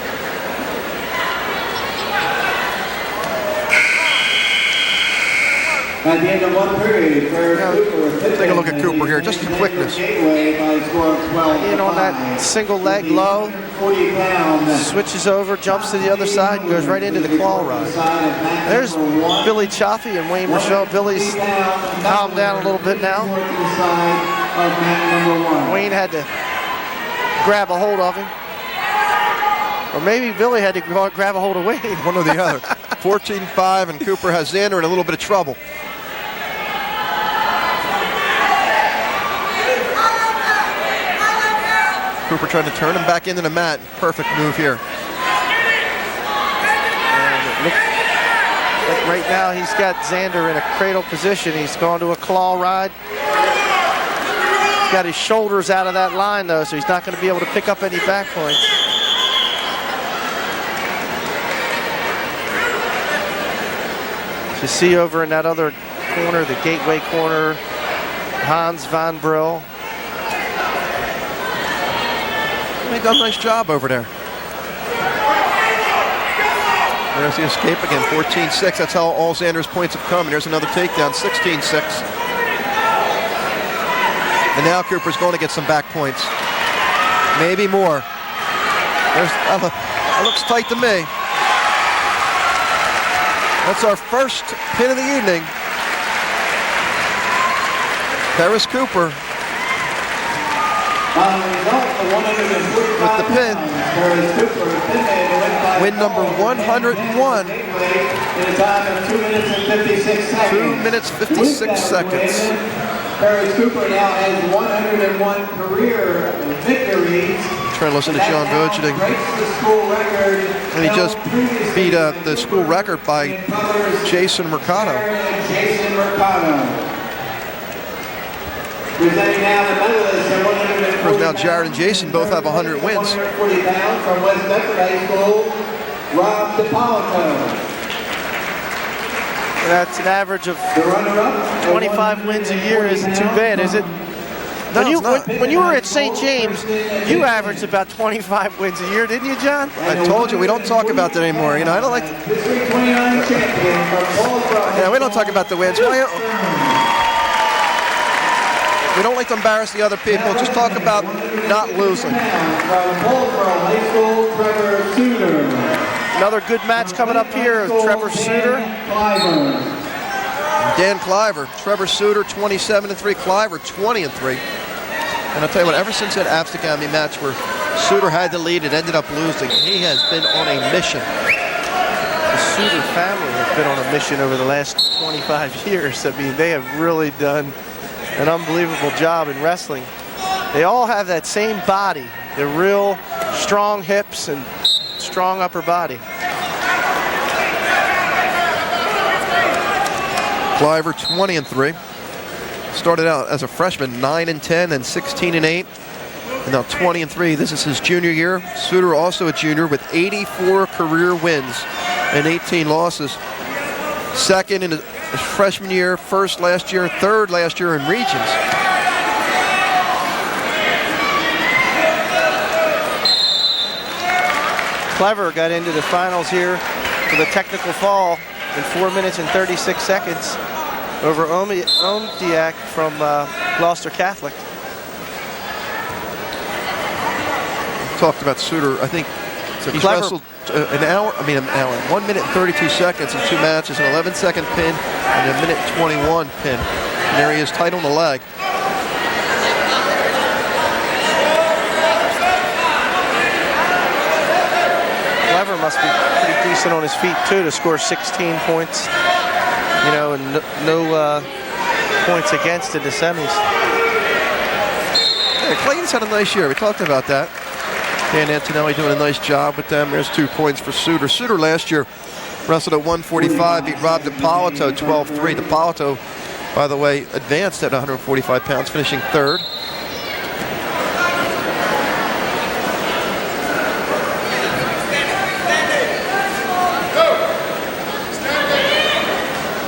At the end of 1 period, take a look at Cooper here, just the quickness. In on that single leg low, switches over, jumps to the other side, and goes right into the claw rod. There's Billy Chaffee and Wayne Michelle. Billy's calmed down a little bit now. Wayne had to grab a hold of him. Or maybe Billy had to grab a hold of Wayne. One or the other. 14-5, and Cooper has Xander in a little bit of trouble. Cooper trying to turn him back into the mat. Perfect move here. Like right now, he's got Xander in a cradle position. He's gone to a claw ride. He's got his shoulders out of that line, though, so he's not going to be able to pick up any back points. You see over in that other corner, the gateway corner, Hans van Brill. They've done a nice job over there. There's the escape again, 14-6. That's how all Xander's points have come. And there's another takedown, 16-6. And now Cooper's going to get some back points. Maybe more. That looks tight to me. That's our first pin of the evening. Paris Cooper with the pin. Win number 101. 2 minutes 56 seconds. Paris Cooper now has 101 career victories. Trying to listen to John Vogeting. And he just beat the school record by Jason Mercado. Of course, now Jared and Jason both have 100 wins. 140 pounds from West Bedford High School, Rob DiPolito. That's an average of 25 wins a year. Isn't too bad, is it? When you were at St. James, you averaged about 25 wins a year, didn't you, John? I told you, we don't talk about that anymore. I don't like to... Yeah, we don't talk about the wins. We don't like to embarrass the other people. Just talk about not losing. Another good match coming up here. Trevor Suter. Dan Cliver. Trevor Suter, 27-3. Cliver, 20-3. And I'll tell you what, ever since that Abstigami match where Suter had the lead and ended up losing, he has been on a mission. The Suter family has been on a mission over the last 25 years. I mean, they have really done an unbelievable job in wrestling. They all have that same body. They're real strong hips and strong upper body. Cliver, 20-3. Started out as a freshman, 9-10 and 16-8. And now 20-3. This is his junior year. Suter also a junior with 84 career wins and 18 losses. Second in his freshman year, first last year, third last year in regions. Clever got into the finals here with a technical fall in 4 minutes and 36 seconds over Omdiak from Gloucester Catholic. Talked about Suter. I think he's wrestled an hour, 1 minute and 32 seconds in 2 matches, an 11-second pin and a minute 21 pin. And there he is, tight on the leg. Clever must be pretty decent on his feet too to score 16 points, you know, and no points against in the semis. Yeah, Clayton's had a nice year. We talked about that. Dan Antonelli doing a nice job with them. There's 2 points for Suter. Suter last year wrestled at 145, beat Rob DiPolito 12-3. DiPolito, by the way, advanced at 145 pounds, finishing 3rd.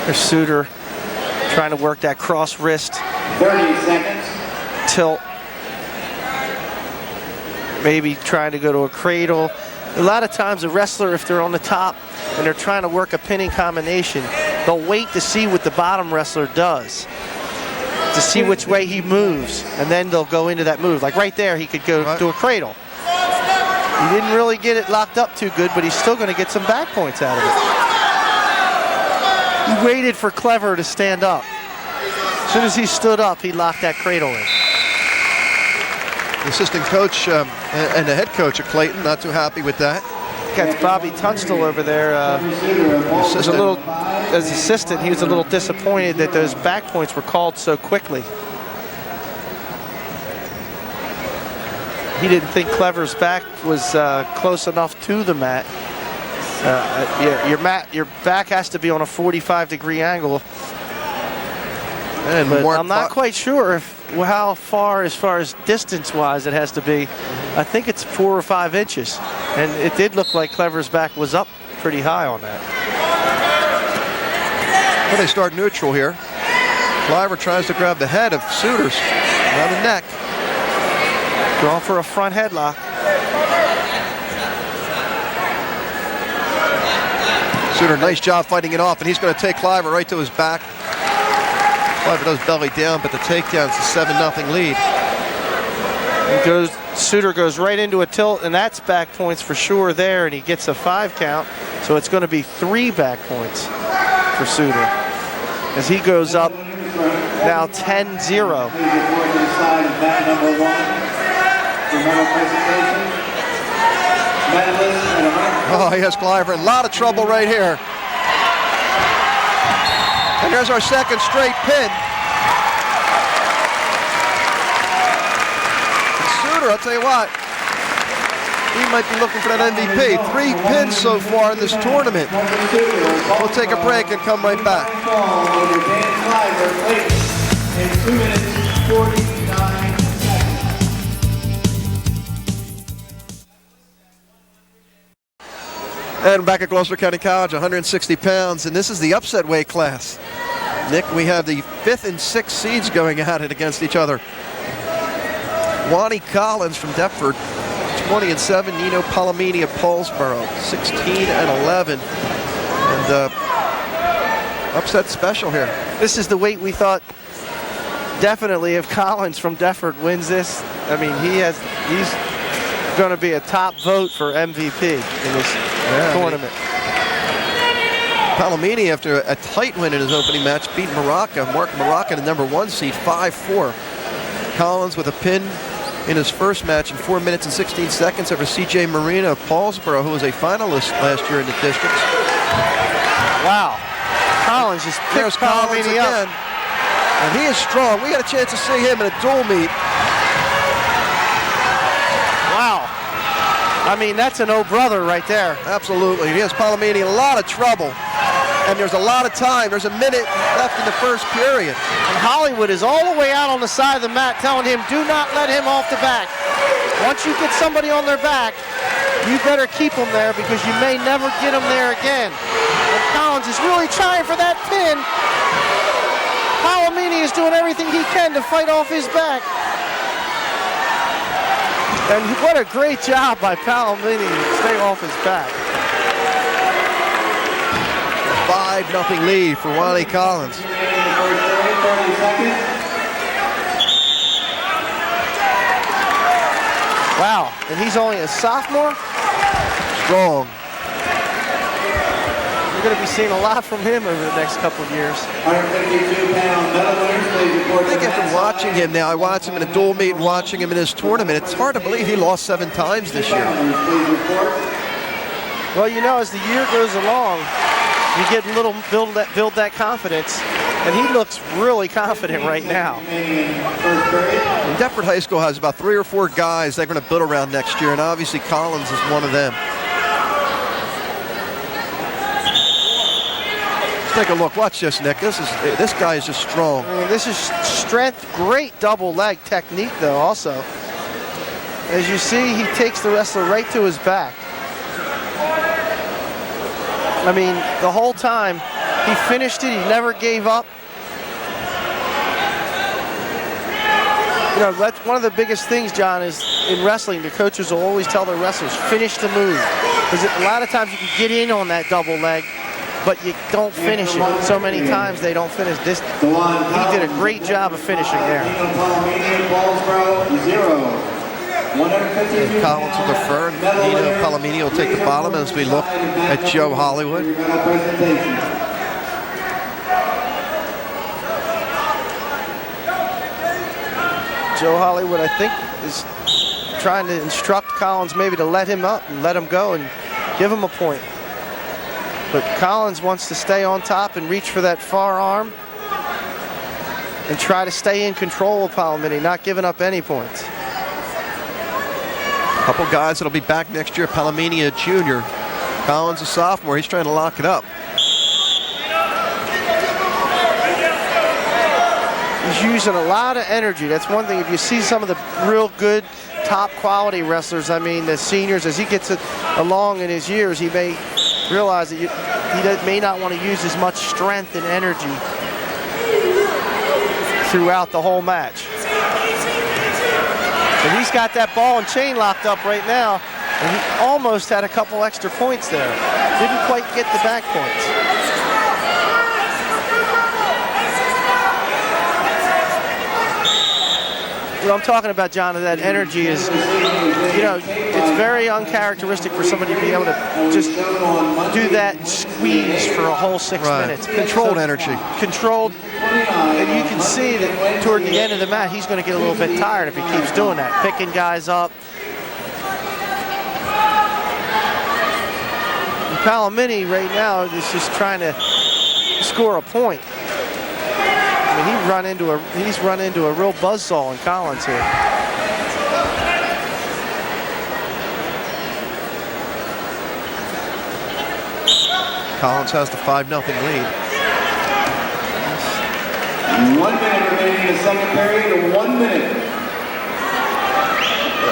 There's Suter trying to work that cross wrist 30 seconds. tilt. Maybe trying to go to a cradle. A lot of times a wrestler, if they're on the top and they're trying to work a pinning combination, they'll wait to see what the bottom wrestler does, to see which way he moves, and then they'll go into that move. Like right there, he could go to a cradle. He didn't really get it locked up too good, but he's still going to get some back points out of it. He waited for Clever to stand up. As soon as he stood up, he locked that cradle in. The assistant coach and the head coach of Clayton, not too happy with that. Got Bobby Tunstall over there. Was a little, as assistant, he was a little disappointed that those back points were called so quickly. He didn't think Clever's back was close enough to the mat. Your back has to be on a 45-degree angle. And but I'm not quite sure how far as distance-wise it has to be. I think it's 4 or 5 inches. And it did look like Clever's back was up pretty high on that. Well, they start neutral here. Clever tries to grab the head of Suter's around the neck. Going for a front headlock. Suter, nice job fighting it off, and he's going to take Clever right to his back. Clever does belly down, but the takedown's a 7-0 lead. Suter goes right into a tilt, and that's back points for sure there, and he gets a 5 count. So it's going to be 3 back points for Suter as he goes up now 10-0. Oh, he has Clever in a lot of trouble right here. And there's our 2nd straight pin. And Suter, I'll tell you what, he might be looking for that MVP. 3 pins so far in this tournament. We'll take a break and come right back. In 2 minutes, 49 seconds. And back at Gloucester County College, 160 pounds, and this is the upset weight class. Nick, we have the 5th and 6th seeds going at it against each other. Wani Collins from Deptford, 20-7. Nino Palomini of Paulsboro, 16-11. And upset special here. This is the weight we thought definitely if Collins from Deptford wins this. I mean, he's going to be a top vote for MVP in this tournament. Palomini, after a tight win in his opening match, beat Mark Maraca, the #1 seed, 5-4. Collins with a pin in his first match in 4 minutes and 16 seconds over C.J. Marina of Paulsboro, who was a finalist last year in the districts. Wow. Collins just picks Palomini up. And he is strong. We got a chance to see him in a dual meet. Wow. I mean, that's an old brother right there. Absolutely. He has Palomini in a lot of trouble. And there's a lot of time. There's a minute left in the first period. And Hollywood is all the way out on the side of the mat telling him, do not let him off the back. Once you get somebody on their back, you better keep him there because you may never get him there again. And Collins is really trying for that pin. Palomini is doing everything he can to fight off his back. And what a great job by Palomini to stay off his back. 5-0 lead for Wally Collins. Wow, and he's only a sophomore? Strong. We're going to be seeing a lot from him over the next couple of years. 152-pound medal winners, please report I think after watching him now, I watched him in a dual meet and watching him in this tournament, it's hard to believe he lost 7 times this year. Well, you know, as the year goes along, you get a little build that confidence, and he looks really confident right now. And Deptford High School has about 3 or 4 guys they're going to build around next year, and obviously Collins is one of them. Let's take a look. Watch this, Nick. This guy is just strong. I mean, this is strength. Great double leg technique, though. Also, as you see, he takes the wrestler right to his back. I mean, the whole time, he finished it, he never gave up. You know, that's one of the biggest things, John, is in wrestling, the coaches will always tell their wrestlers, finish the move. Because a lot of times you can get in on that double leg, but you don't finish it. So many times they don't finish this. He did a great job of finishing there. Collins will defer, and Nino Palomini will take the bottom as we look at Joe Hollywood. Joe Hollywood, I think, is trying to instruct Collins maybe to let him up and let him go and give him a point. But Collins wants to stay on top and reach for that far arm and try to stay in control of Palomini, not giving up any points. Couple guys that'll be back next year. Palomini, a junior. Collins, a sophomore. He's trying to lock it up. He's using a lot of energy. That's one thing. If you see some of the real good, top quality wrestlers, I mean, the seniors, as he gets along in his years, he may realize that he may not want to use as much strength and energy throughout the whole match. But he's got that ball and chain locked up right now, and he almost had a couple extra points there. Didn't quite get the back points. What I'm talking about, John, is that energy is, you know, it's very uncharacteristic for somebody to be able to just do that and squeeze for a whole 6 minutes. Controlled energy. Controlled. And you can see that toward the end of the match, he's going to get a little bit tired if he keeps doing that, picking guys up. And Palomini right now is just trying to score a point. I mean, he's run into a real buzzsaw in Collins here. Collins has the 5-0 lead. 1 minute remaining in the second period. 1 minute.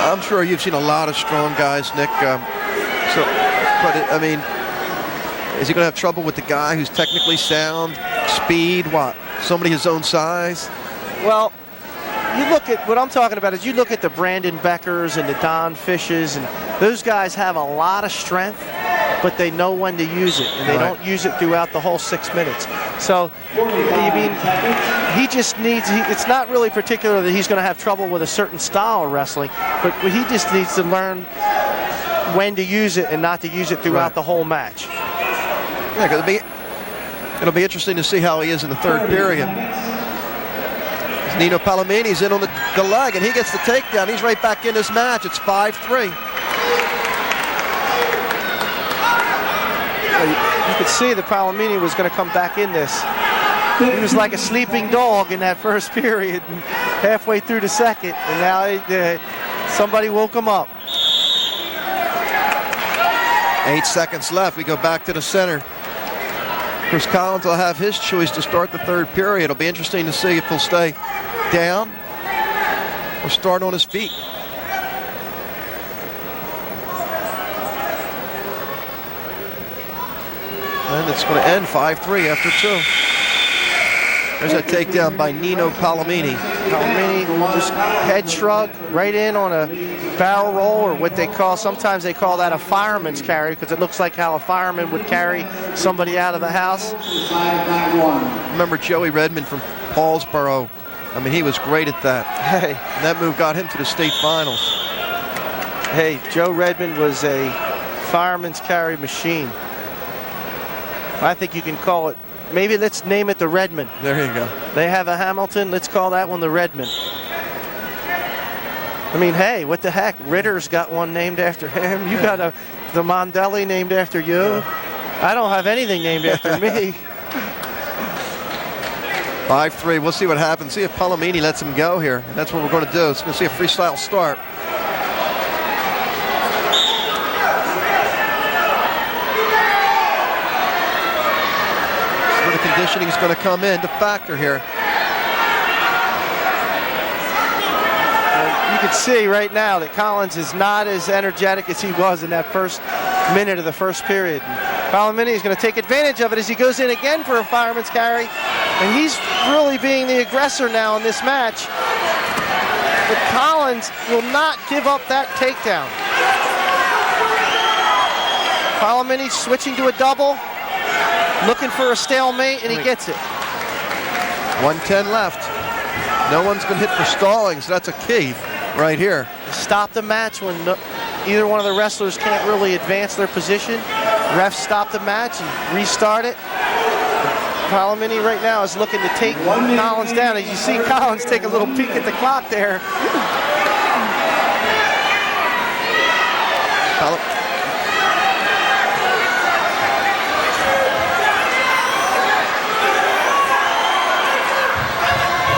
I'm sure you've seen a lot of strong guys, Nick. I mean, is he going to have trouble with the guy who's technically sound, speed, what? Somebody his own size? Well, you look at what I'm talking about is you look at the Brandon Beckers and the Don Fishes, and those guys have a lot of strength, but they know when to use it, and they don't use it throughout the whole 6 minutes. So, I mean, he just needs, it's not really particular that he's going to have trouble with a certain style of wrestling, but he just needs to learn when to use it and not to use it throughout the whole match. Yeah, because it'll be interesting to see how he is in the third period. Nino Palomini's in on the leg, and he gets the takedown. He's right back in this match. It's 5-3. You could see that Palomini was going to come back in this. He was like a sleeping dog in that first period, and halfway through the second, and now somebody woke him up. 8 seconds left. We go back to the center. Chris Collins will have his choice to start the third period. It'll be interesting to see if he'll stay down or start on his feet. And it's going to end 5-3 after 2. There's a takedown by Nino Palomini. Palomini just head shrug right in on a barrel roll, or what they call, sometimes they call that a fireman's carry, because it looks like how a fireman would carry somebody out of the house. Remember Joey Redmond from Paulsboro? I mean, he was great at that. Hey. And that move got him to the state finals. Hey, Joe Redmond was a fireman's carry machine. I think you can call it, maybe let's name it the Redmond. There you go. They have a Hamilton, let's call that one the Redmond. I mean, hey, what the heck? Ritter's got one named after him. You got the Mondelli named after you. Yeah. I don't have anything named after me. 5-3. We'll see what happens. See if Palomini lets him go here. That's what we're going to do. It's going to see a freestyle start. So the conditioning is going to come in to factor here. You can see right now that Collins is not as energetic as he was in that first minute of the first period. Palomini is going to take advantage of it as he goes in again for a fireman's carry. And he's really being the aggressor now in this match. But Collins will not give up that takedown. Palomini switching to a double, looking for a stalemate, and he gets it. 1:10 left. No one's been hit for stalling, so that's a key right here. Stop the match when either one of the wrestlers can't really advance their position. Refs stop the match and restart it. Palomini right now is looking to take Collins down. As you see Collins take a little peek at the clock there.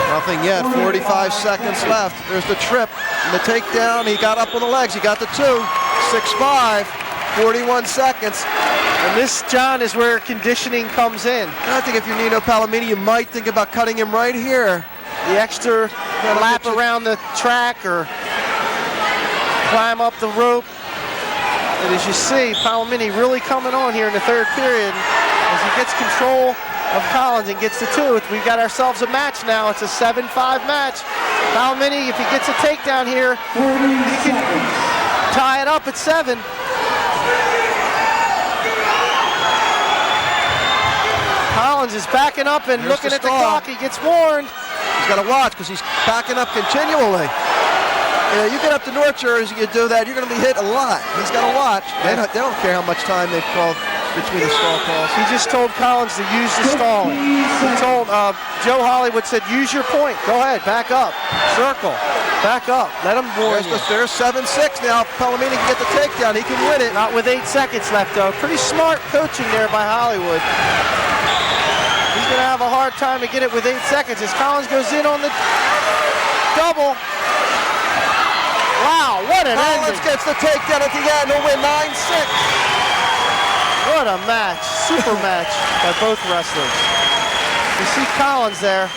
Nothing yet, 45 seconds left. There's the trip and the takedown. He got up on the legs, he got the 2, 6-5, 41 seconds. And this, John, is where conditioning comes in. And I think if you're Nino Palomini, you might think about cutting him right here. The extra lap around the track or climb up the rope. And as you see, Palomini really coming on here in the third period. As he gets control of Collins and gets the 2, we've got ourselves a match now. It's a 7-5 match. Palomini, if he gets a takedown here, he can tie it up at 7. Collins is backing up and looking at the clock. He gets warned. He's got to watch because he's backing up continually. You know, you get up to North Jersey, you do that, you're going to be hit a lot. He's got to watch. They don't care how much time they've called between the stall calls. He just told Collins to use the stalling. He told Joe Hollywood said, use your point. Go ahead, back up, circle, back up. Let him warn you. There's 7-6 now. Palomini can get the takedown. He can win it. Not with 8 seconds left, though. Pretty smart coaching there by Hollywood. He's going to have a hard time to get it with 8 seconds as Collins goes in on the double. Wow, what an ending. Collins gets the takedown at the end. He'll win 9-6. What a match. Super match by both wrestlers. You see Collins there.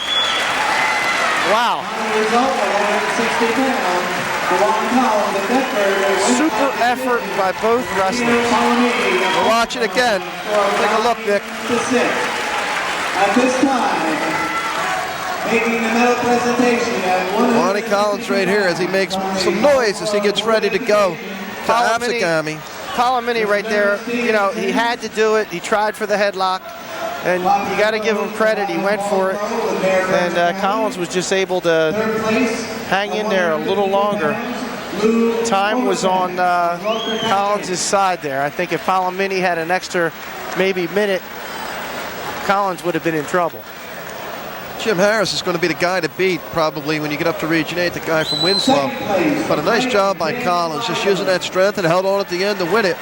Wow. Super effort by both wrestlers. We'll watch it again. Take a look, Nick. At this time, making the medal presentation at Lonnie Collins right here as he makes some noise as he gets ready to go to Absegami. Palomini right there, you know, he had to do it. He tried for the headlock, and you got to give him credit. He went for it, and Collins was just able to hang in there a little longer. Time was on Collins' side there. I think if Palomini had an extra maybe minute, Collins would have been in trouble. Jim Harris is going to be the guy to beat probably when you get up to Region 8, the guy from Winslow. But a nice job by Collins, just using that strength and held on at the end to win it.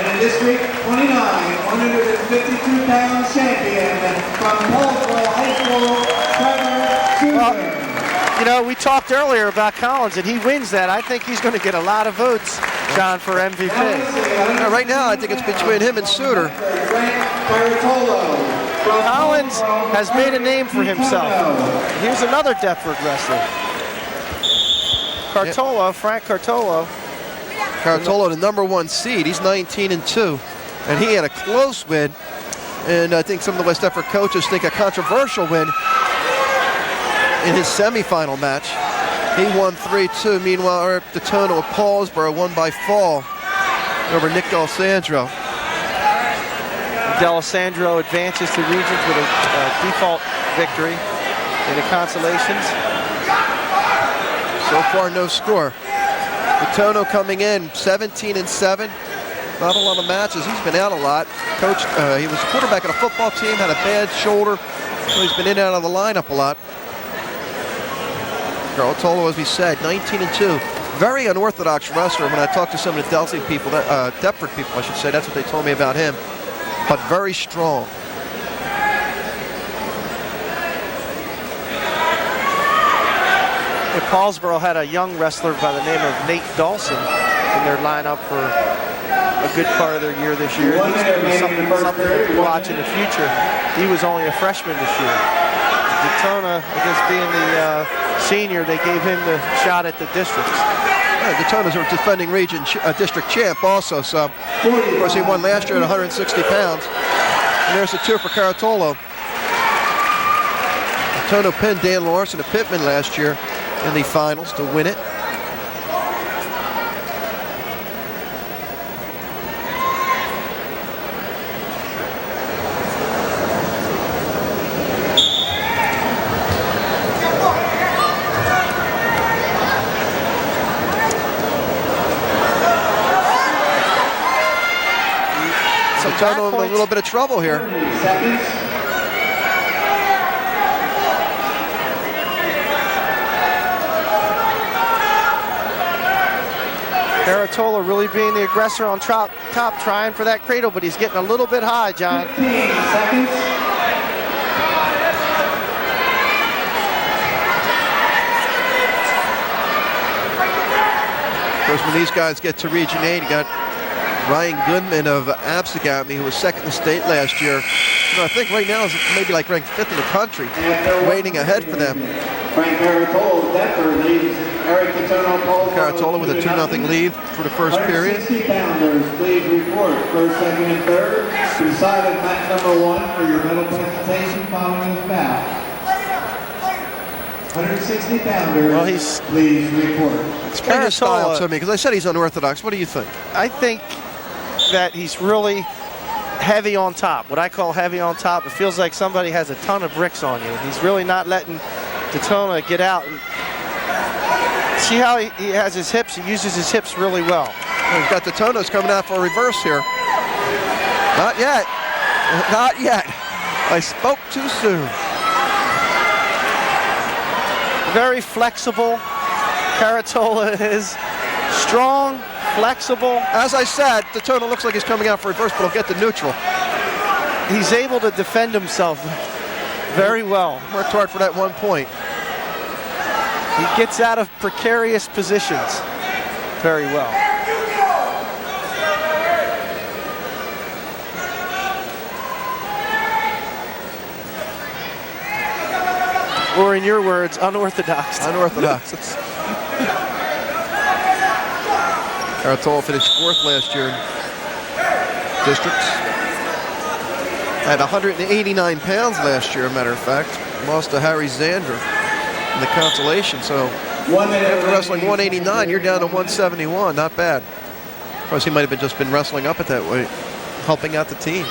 And in District 29, 152-pound champion from Paulsboro High School, Trevor Sewell. You know, we talked earlier about Collins, and he wins that. I think he's going to get a lot of votes, John, for MVP. Right now, I think it's between him and Suter. Collins has made a name for himself. Here's another Deptford wrestler. Cartolo, Frank Cartolo. Cartolo, the #1 seed, he's 19-2, and he had a close win. And I think some of the West Effort coaches think a controversial win in his semifinal match. He won 3-2. Meanwhile, Eric Detono of Paulsboro won by fall over Nick D'Alessandro. D'Alessandro advances to regions with a default victory in the consolations. So far, no score. Detono coming in 17-7. Not a lot of matches. He's been out a lot. Coached, he was a quarterback on a football team, had a bad shoulder, so he's been in and out of the lineup a lot. Cartolo, as we said, 19-2. Very unorthodox wrestler. When I talked to some of the Deptford people, I should say, that's what they told me about him. But very strong. Paulsboro had a young wrestler by the name of Nate Dawson in their lineup for a good part of their year this year. He's going to be something to watch in the future. He was only a freshman this year. Daytona, I guess being the senior, they gave him the shot at the districts. Yeah, Daytona's a defending region district champ also, so of course he won last year at 160 pounds. And there's the 2 for Cartolo. Daytona pinned Dan Larson of Pittman last year in the finals to win it. Daytona in a little bit of trouble here. Caratola really being the aggressor on top, trying for that cradle, but he's getting a little bit high, John. 15 seconds. Of course, when these guys get to Region 8, you got Ryan Goodman of Absegami, who was second in the state last year. You know, I think right now is maybe like ranked 5th in the country, waiting ahead for them. Frank Caratola, Deptford leads Eric Detono. Caratola with a 2-0 lead for the first period. 160-pounders, please report. First, second, and third. Decided match #1 for your medal presentation following this bout. 160-pounders, Well, he's, please report. Explain his style to me, because I said he's unorthodox. What do you think? I think that he's really heavy on top. What I call heavy on top. It feels like somebody has a ton of bricks on you. He's really not letting Daytona get out. And see how he has his hips? He uses his hips really well. We've got Daytona's coming out for a reverse here. Not yet. Not yet. I spoke too soon. Very flexible. Caratola is strong, flexible. As I said, Daytona looks like he's coming out for reverse, but he'll get the neutral. He's able to defend himself very well. Worked hard for that 1 point. He gets out of precarious positions very well. Or in your words, unorthodox. Unorthodox. Caratola finished 4th last year in districts. At 189 pounds last year, a matter of fact. Lost to Harry Zander in the consolation. So after wrestling 189, you're down to 171. Not bad. Of course, he might have just been wrestling up at that weight, helping out the team.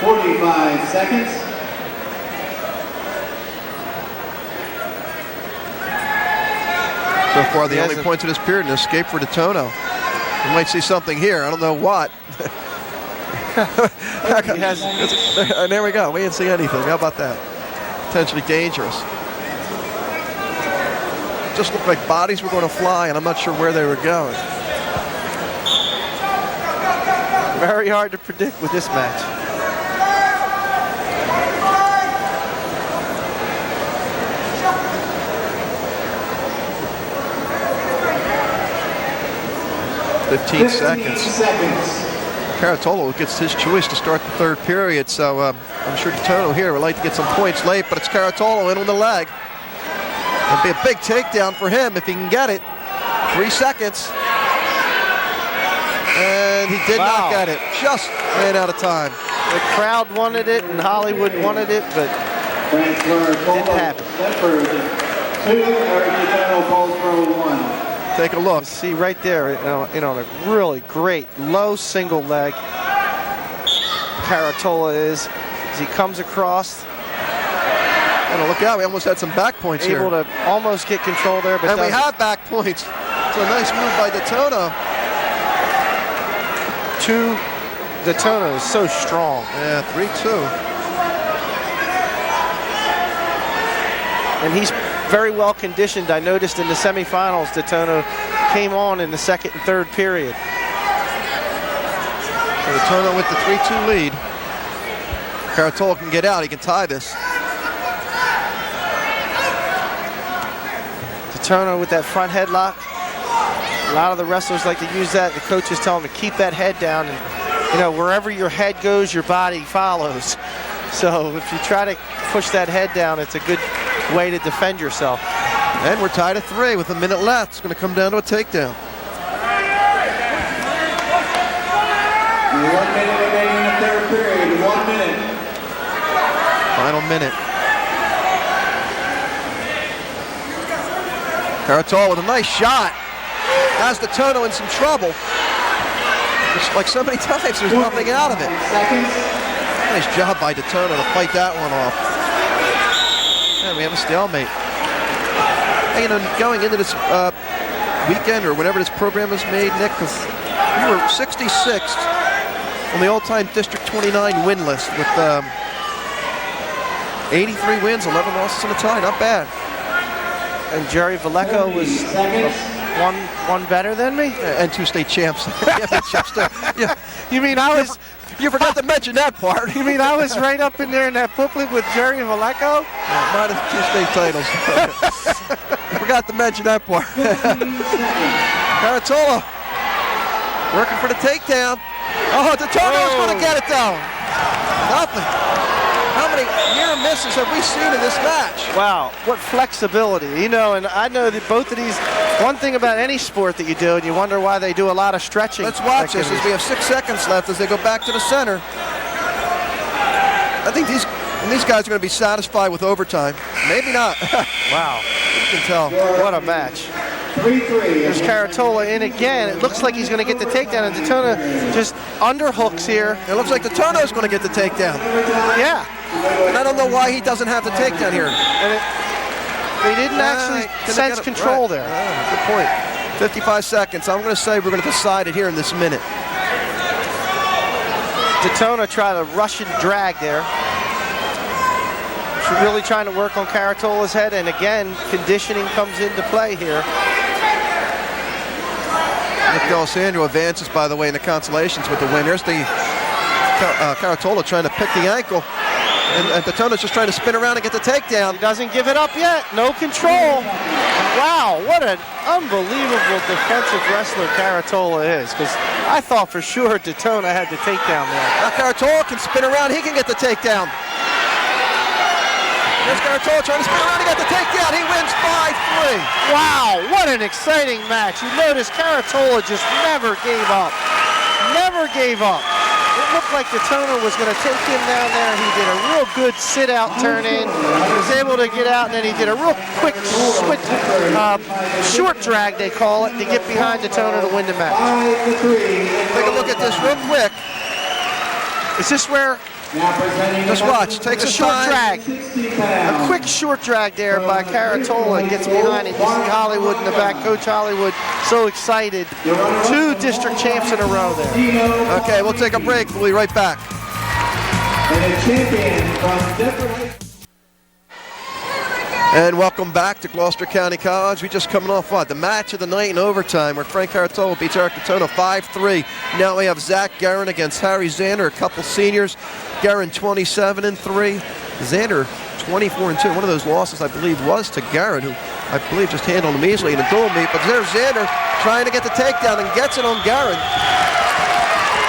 .45 seconds. So far, the only points in this period, an escape for Daytona. You might see something here. I don't know what. And there we go. We didn't see anything. How about that? Potentially dangerous. Just looked like bodies were going to fly, and I'm not sure where they were going. Very hard to predict with this match. Fifteen seconds. Caratolo gets his choice to start the third period, so I'm sure Detono here would like to get some points late, but it's Caratolo in on the leg. It'll be a big takedown for him if he can get it. 3 seconds. And he did not get it. Just ran out of time. The crowd wanted it and Hollywood wanted it, but it didn't happen. 2, Detono Bulls for 1. Take a look. See right there, a really great low single leg. Caratola is, as he comes across. And look out, we almost had some back points here. Able to almost get control there, but and we have back points. It's a nice move by Detono. Detono is so strong. Yeah, 3-2. And he's very well conditioned. I noticed in the semifinals, Detono came on in the second and third period. So Detono with the 3-2 lead. Caratola can get out, he can tie this. Detono with that front headlock. A lot of the wrestlers like to use that. The coaches tell them to keep that head down, and wherever your head goes, your body follows. So if you try to push that head down, it's a good way to defend yourself. And we're tied at 3 with a minute left. It's going to come down to a takedown. 1 minute remaining in the third period. 1 minute. Final minute. Caratola with a nice shot. Has Detono in some trouble. It's like so many times, there's nothing out of it. Nice job by Detono to fight that one off. And we have a stalemate. Hey, going into this weekend or whenever this program was made, Nick, because we were 66th on the all-time District 29 win list with 83 wins, 11 losses, and a tie. Not bad. And Jerry Vallejo was one better than me? And 2 state champs. Yeah. You mean I was... You forgot to mention that part. You mean I was right up in there in that booklet with Jerry Vallejo? Not 2 state titles. You forgot to mention that part. Caratola working for the takedown. Oh, Detono's going to get it down. Nothing. How many near misses have we seen in this match? Wow, what flexibility. And I know that both of these, one thing about any sport that you do, and you wonder why they do a lot of stretching. Let's watch this as we have 6 seconds left as they go back to the center. I think these guys are going to be satisfied with overtime. Maybe not. Wow. You can tell. What a match. There's Caratola in again. It looks like he's going to get the takedown, and Detono just underhooks here. It looks like Detono's going to get the takedown. Yeah. And I don't know why he doesn't have the takedown here. And they didn't actually sense control there. Good point. 55 seconds. I'm going to say we're going to decide it here in this minute. Detono tried a Russian drag there. She's really trying to work on Caratola's head, and again, conditioning comes into play here. Nick D'Alessandro advances, by the way, in the consolations with the win. There's the Caratola trying to pick the ankle. And Detono's just trying to spin around and get the takedown. He doesn't give it up yet. No control. Wow, what an unbelievable defensive wrestler Caratola is. Because I thought for sure Detono had the takedown there. Now Caratola can spin around. He can get the takedown. There's Caratola trying to spin around. He got the takedown. He wins 5-3. Wow, what an exciting match. You notice Caratola just never gave up. Never gave up. It looked like Detono was going to take him down there. He did a real good sit-out turn-in. He was able to get out, and then he did a real quick switch, short drag, they call it, to get behind Detono to win the match. Take a look at this real quick. Is this where... Just watch. Takes a short time. drag. A quick short drag there by Caratola and gets behind it. You see Hollywood in the back. Coach Hollywood so excited. 2 district champs in a row there. Okay, we'll take a break. We'll be right back. And a champion from different... And welcome back to Gloucester County College. We just coming off what? The match of the night in overtime where Frank Caratola beats Eric Detono 5-3. Now we have Zach Guerin against Harry Zander, a couple seniors. Guerin 27-3. Zander 24-2. One of those losses, I believe, was to Guerin, who I believe just handled him easily in a dual meet. But there's Zander trying to get the takedown and gets it on Guerin.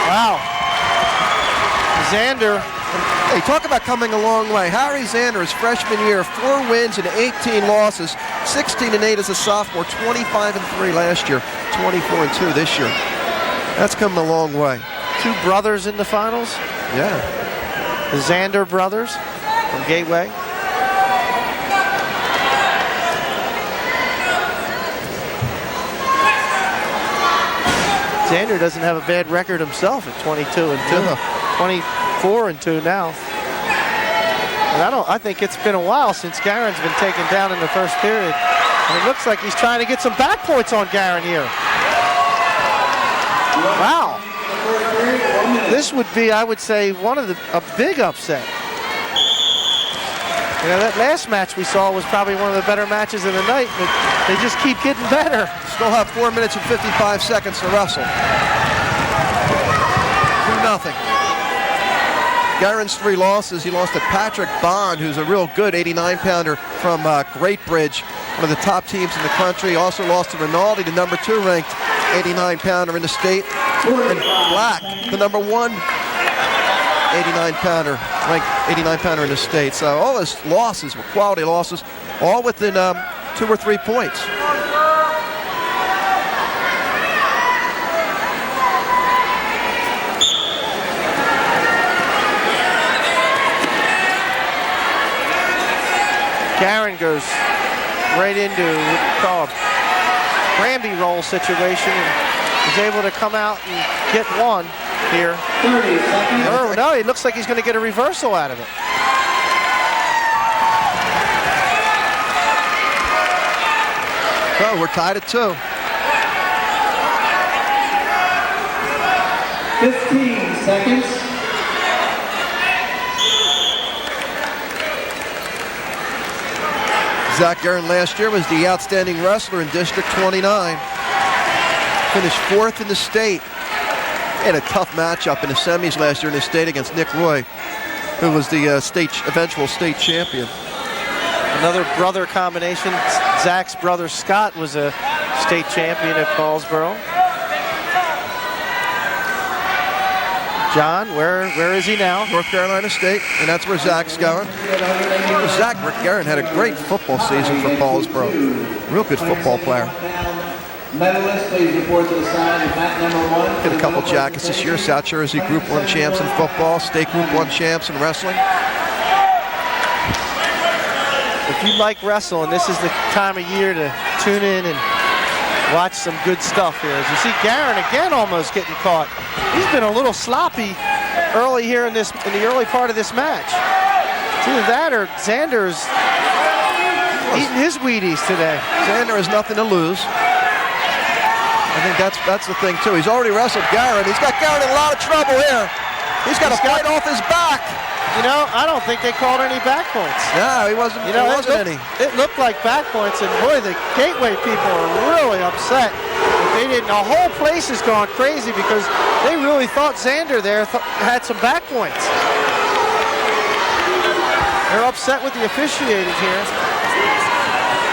Wow. Xander. Hey, talk about coming a long way. Harry Xander, his freshman year, 4 wins and 18 losses, 16-8 as a sophomore, 25-3 last year, 24-2 this year. That's coming a long way. 2 brothers in the finals. Yeah. The Xander brothers from Gateway. Xander doesn't have a bad record himself at 22-2. Yeah. 24-2 now. And I think it's been a while since Garen's been taken down in the first period. And it looks like he's trying to get some back points on Garen here. Wow. This would be, I would say, a big upset. You know, that last match we saw was probably one of the better matches of the night, but they just keep getting better. Still have 4 minutes and 55 seconds to wrestle. 2-0. Garen's 3 losses. He lost to Patrick Bond, who's a real good 89-pounder from Great Bridge, one of the top teams in the country. Also lost to Rinaldi, the number 2 ranked 89-pounder in the state. And Black, the number 1 89-pounder, ranked 89-pounder in the state. So all his losses were quality losses, all within 2 or 3 points. Garen goes right into what we call a Granby roll situation and is able to come out and get one here. 30 seconds. Oh, no, it looks like he's going to get a reversal out of it. Oh, we're tied at 2. 15 seconds. Zach Garen last year was the outstanding wrestler in District 29. Finished 4th in the state. He had a tough matchup in the semis last year in the state against Nick Roy, who was the eventual state champion. Another brother combination. Zach's brother Scott was a state champion at Paulsboro. John, where is he now? North Carolina State, and that's where Zach's going. Zach Garen had a great football season for Paulsboro. Real good football player. Medalist, please report to the side of mat number 1. Got a couple jackets this year. South Jersey Group 1 champs in football, State Group 1 champs in wrestling. If you like wrestling, this is the time of year to tune in and watch some good stuff here. As you see Garen again almost getting caught. He's been a little sloppy early here in the early part of this match. It's either that or Xander's eating his Wheaties today. Xander has nothing to lose. I think that's the thing too. He's already wrestled Garen. He's got Garen in a lot of trouble here. He's got to fight off his back. You know, I don't think they called any back points. No, he wasn't. You know, there wasn't any. It looked like back points, and boy, the Gateway people are really upset. They didn't. The whole place has gone crazy because they really thought Xander there had some back points. They're upset with the officiating here.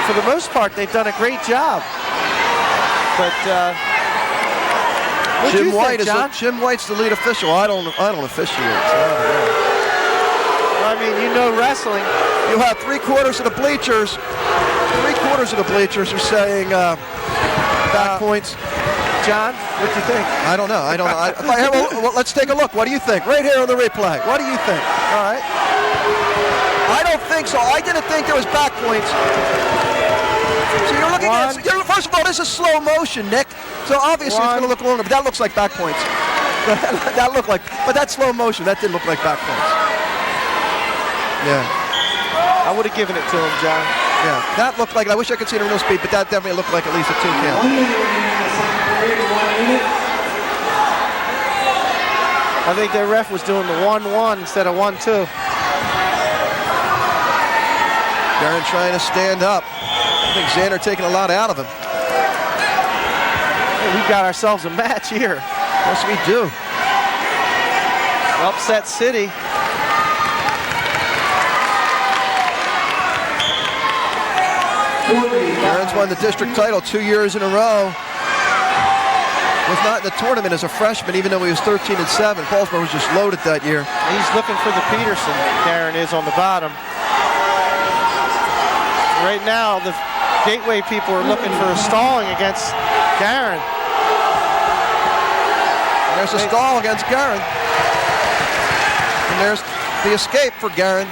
For the most part, they've done a great job. But Jim White's the lead official. I don't officiate. So I don't know. I mean, you know wrestling. You have 3/4 of the bleachers. 3/4 of the bleachers are saying back points. John, what do you think? I don't know. Well, let's take a look. What do you think? Right here on the replay. What do you think? All right. I don't think so. I didn't think there was back points. So you're looking at, first of all, this is slow motion, Nick. So obviously it's going to look longer, but that looks like back points. But that's slow motion. That didn't look like back points. Yeah. I would have given it to him, John. Yeah, that looked like, I wish I could see it in real speed, but that definitely looked like at least a 2 count. 1 minute remaining in the second period, 1 minute. I think their ref was doing the 1-1 instead of 1-2. Garen trying to stand up. I think Xander taking a lot out of him. Hey, we've got ourselves a match here. Yes, we do. Upset City. Garen's won the district title 2 years in a row. Was not in the tournament as a freshman, even though he was 13-7. Paulsboro was just loaded that year. He's looking for the Peterson. Garen is on the bottom. Right now, the Gateway people are looking for a stalling against Garen. There's a stall against Garen. And there's the escape for Garen.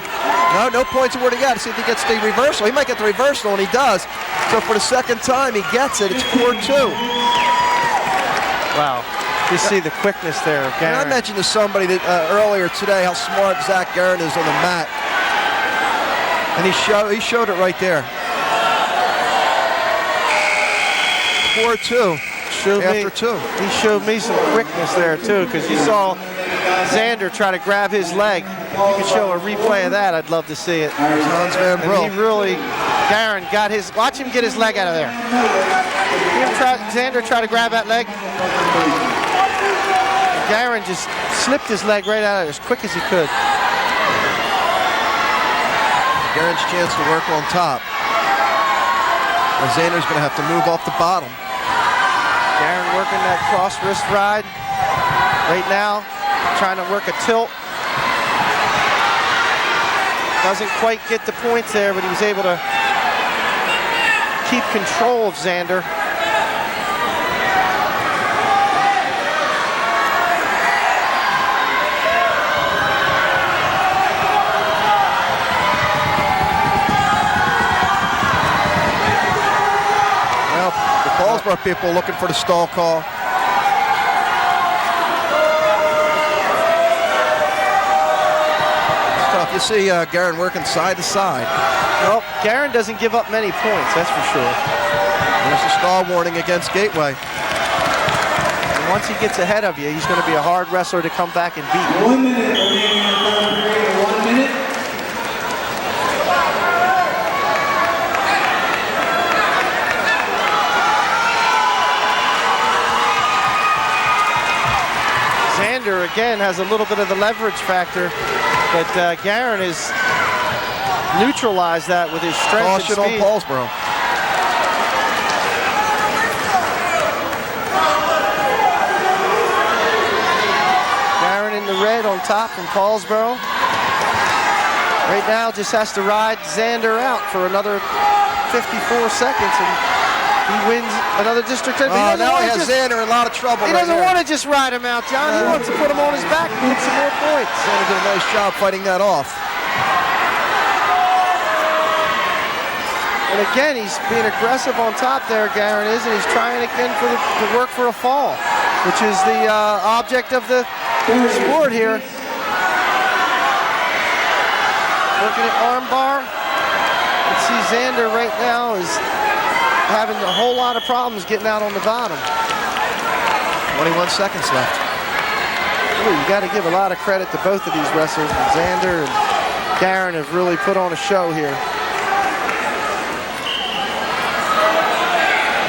No points awarded yet. See if he gets the reversal. He might get the reversal, and he does. So for the second time, he gets it. It's 4-2. Wow. You see the quickness there of Garen. And I mentioned to somebody that earlier today how smart Zach Garen is on the mat. And he showed it right there. 4-2 after 2. He showed me some quickness there too, because you saw Xander try to grab his leg. If you could show a replay of that, I'd love to see it. Hans Van Brill. And he really, Garen got his, watch him get his leg out of there. Xander try to grab that leg. Garen just slipped his leg right out of there as quick as he could. Garen's chance to work on top. And Xander's going to have to move off the bottom. Garen working that cross wrist ride. Right now, trying to work a tilt. Doesn't quite get the points there, but he was able to keep control of Xander. Paulsboro people looking for the stall call. It's tough. You see Garen working side to side. Well, Garen doesn't give up many points, that's for sure. There's a stall warning against Gateway. And once he gets ahead of you, he's going to be a hard wrestler to come back and beat. 1 minute remaining on the period. 1 minute. Xander, again, has a little bit of the leverage factor, but Garen has neutralized that with his strength Caution and speed. on Paulsboro. Garen in the red on top from Paulsboro. Right now just has to ride Xander out for another 54 seconds, and he wins another district. Now he has Xander in a lot of trouble. He doesn't want to just ride him out, John. He wants to put him on his back and get some more points. Xander did a nice job fighting that off. And again, he's being aggressive on top there, Garen is, and he's trying again to work for a fall, which is the object of the sport here. Working at arm bar. You see Xander right now is having a whole lot of problems getting out on the bottom. 21 seconds left. Ooh, you got to give a lot of credit to both of these wrestlers. Xander and Garen have really put on a show here.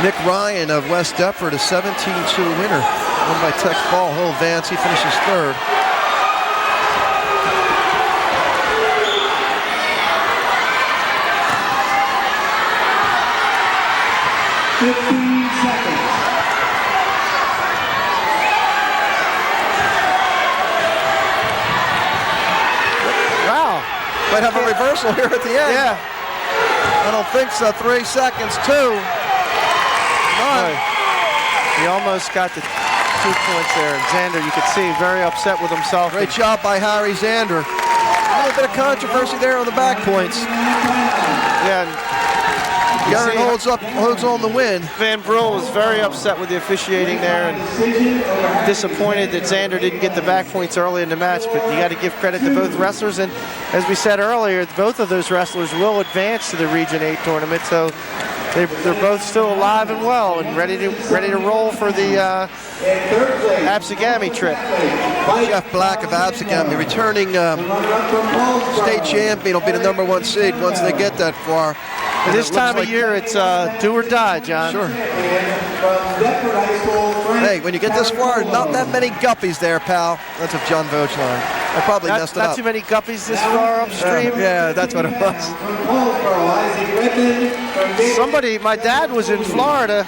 Nick Ryan of West Deptford, a 17-2 winner, won by Tech Ball. He'll advance. He finishes third. Wow. Might have a reversal here at the end. Yeah. I don't think so. 3 seconds, 2. 9. He almost got the 2 points there. And Xander, you could see, very upset with himself. Great job by Harry Xander. A little bit of controversy there on the back points. Yeah. Garen holds on the win. Van Brill was very upset with the officiating there and disappointed that Xander didn't get the back points early in the match, but you got to give credit to both wrestlers, and as we said earlier, both of those wrestlers will advance to the Region 8 tournament, so they're both still alive and well and ready to roll for the Absegami trip. Jeff Black of Absegami, returning state champion, will be the #1 seed once they get that far. And this time of year, it's do or die, John. Sure. Hey, when you get this far, not that many guppies there, pal. That's a John Vogt line. I probably messed it up. Not too many guppies this far upstream. Yeah, that's what it was. Somebody, my dad was in Florida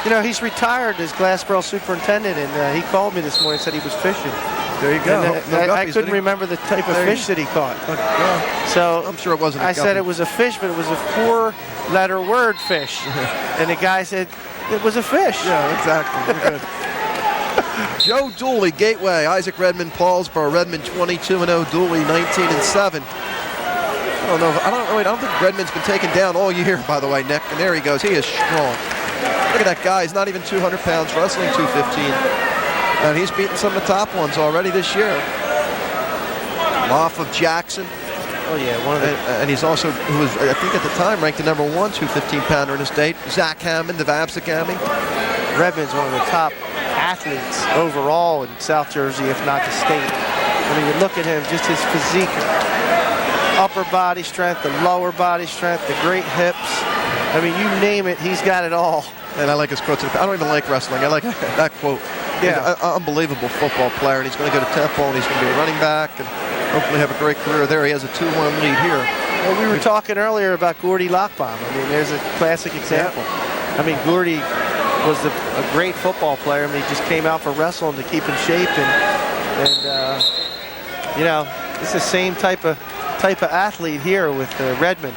You know, he's retired as Glassboro superintendent, and he called me this morning and said he was fishing. There you go. And, I couldn't remember the type of fish that he caught. So I'm sure it wasn't a I said guppy. it was a fish, but it was a 4-letter word fish. And the guy said it was a fish. Yeah, exactly. We're good. Joe Dooley, Gateway, Isaac Redmond, Paulsboro, Redmond 22-0, Dooley 19-7. I don't think Redmond's been taken down all year, by the way, Nick. And there he goes. He is strong. Look at that guy. He's not even 200 pounds, wrestling 215. And he's beaten some of the top ones already this year. Off of Jackson. Oh, yeah. And he's also, who was, I think at the time, ranked the #1 215-pounder in the state. Zach Hammond of Absecammy. Redmond's one of the top athletes overall in South Jersey, if not the state. I mean, you look at him, just his physique, upper body strength, the lower body strength, the great hips. I mean, you name it, he's got it all. And I like his quotes. I don't even like wrestling. I like that quote. Yeah. He's an unbelievable football player, and he's going to go to Temple, and he's going to be a running back, and hopefully have a great career there. He has a 2-1 lead here. Well, we were talking earlier about Gordy Lockbaum. I mean, there's a classic example. I mean, Gordy was a great football player. I mean, he just came out for wrestling to keep in shape, and you know, it's the same type of athlete here with Redmond.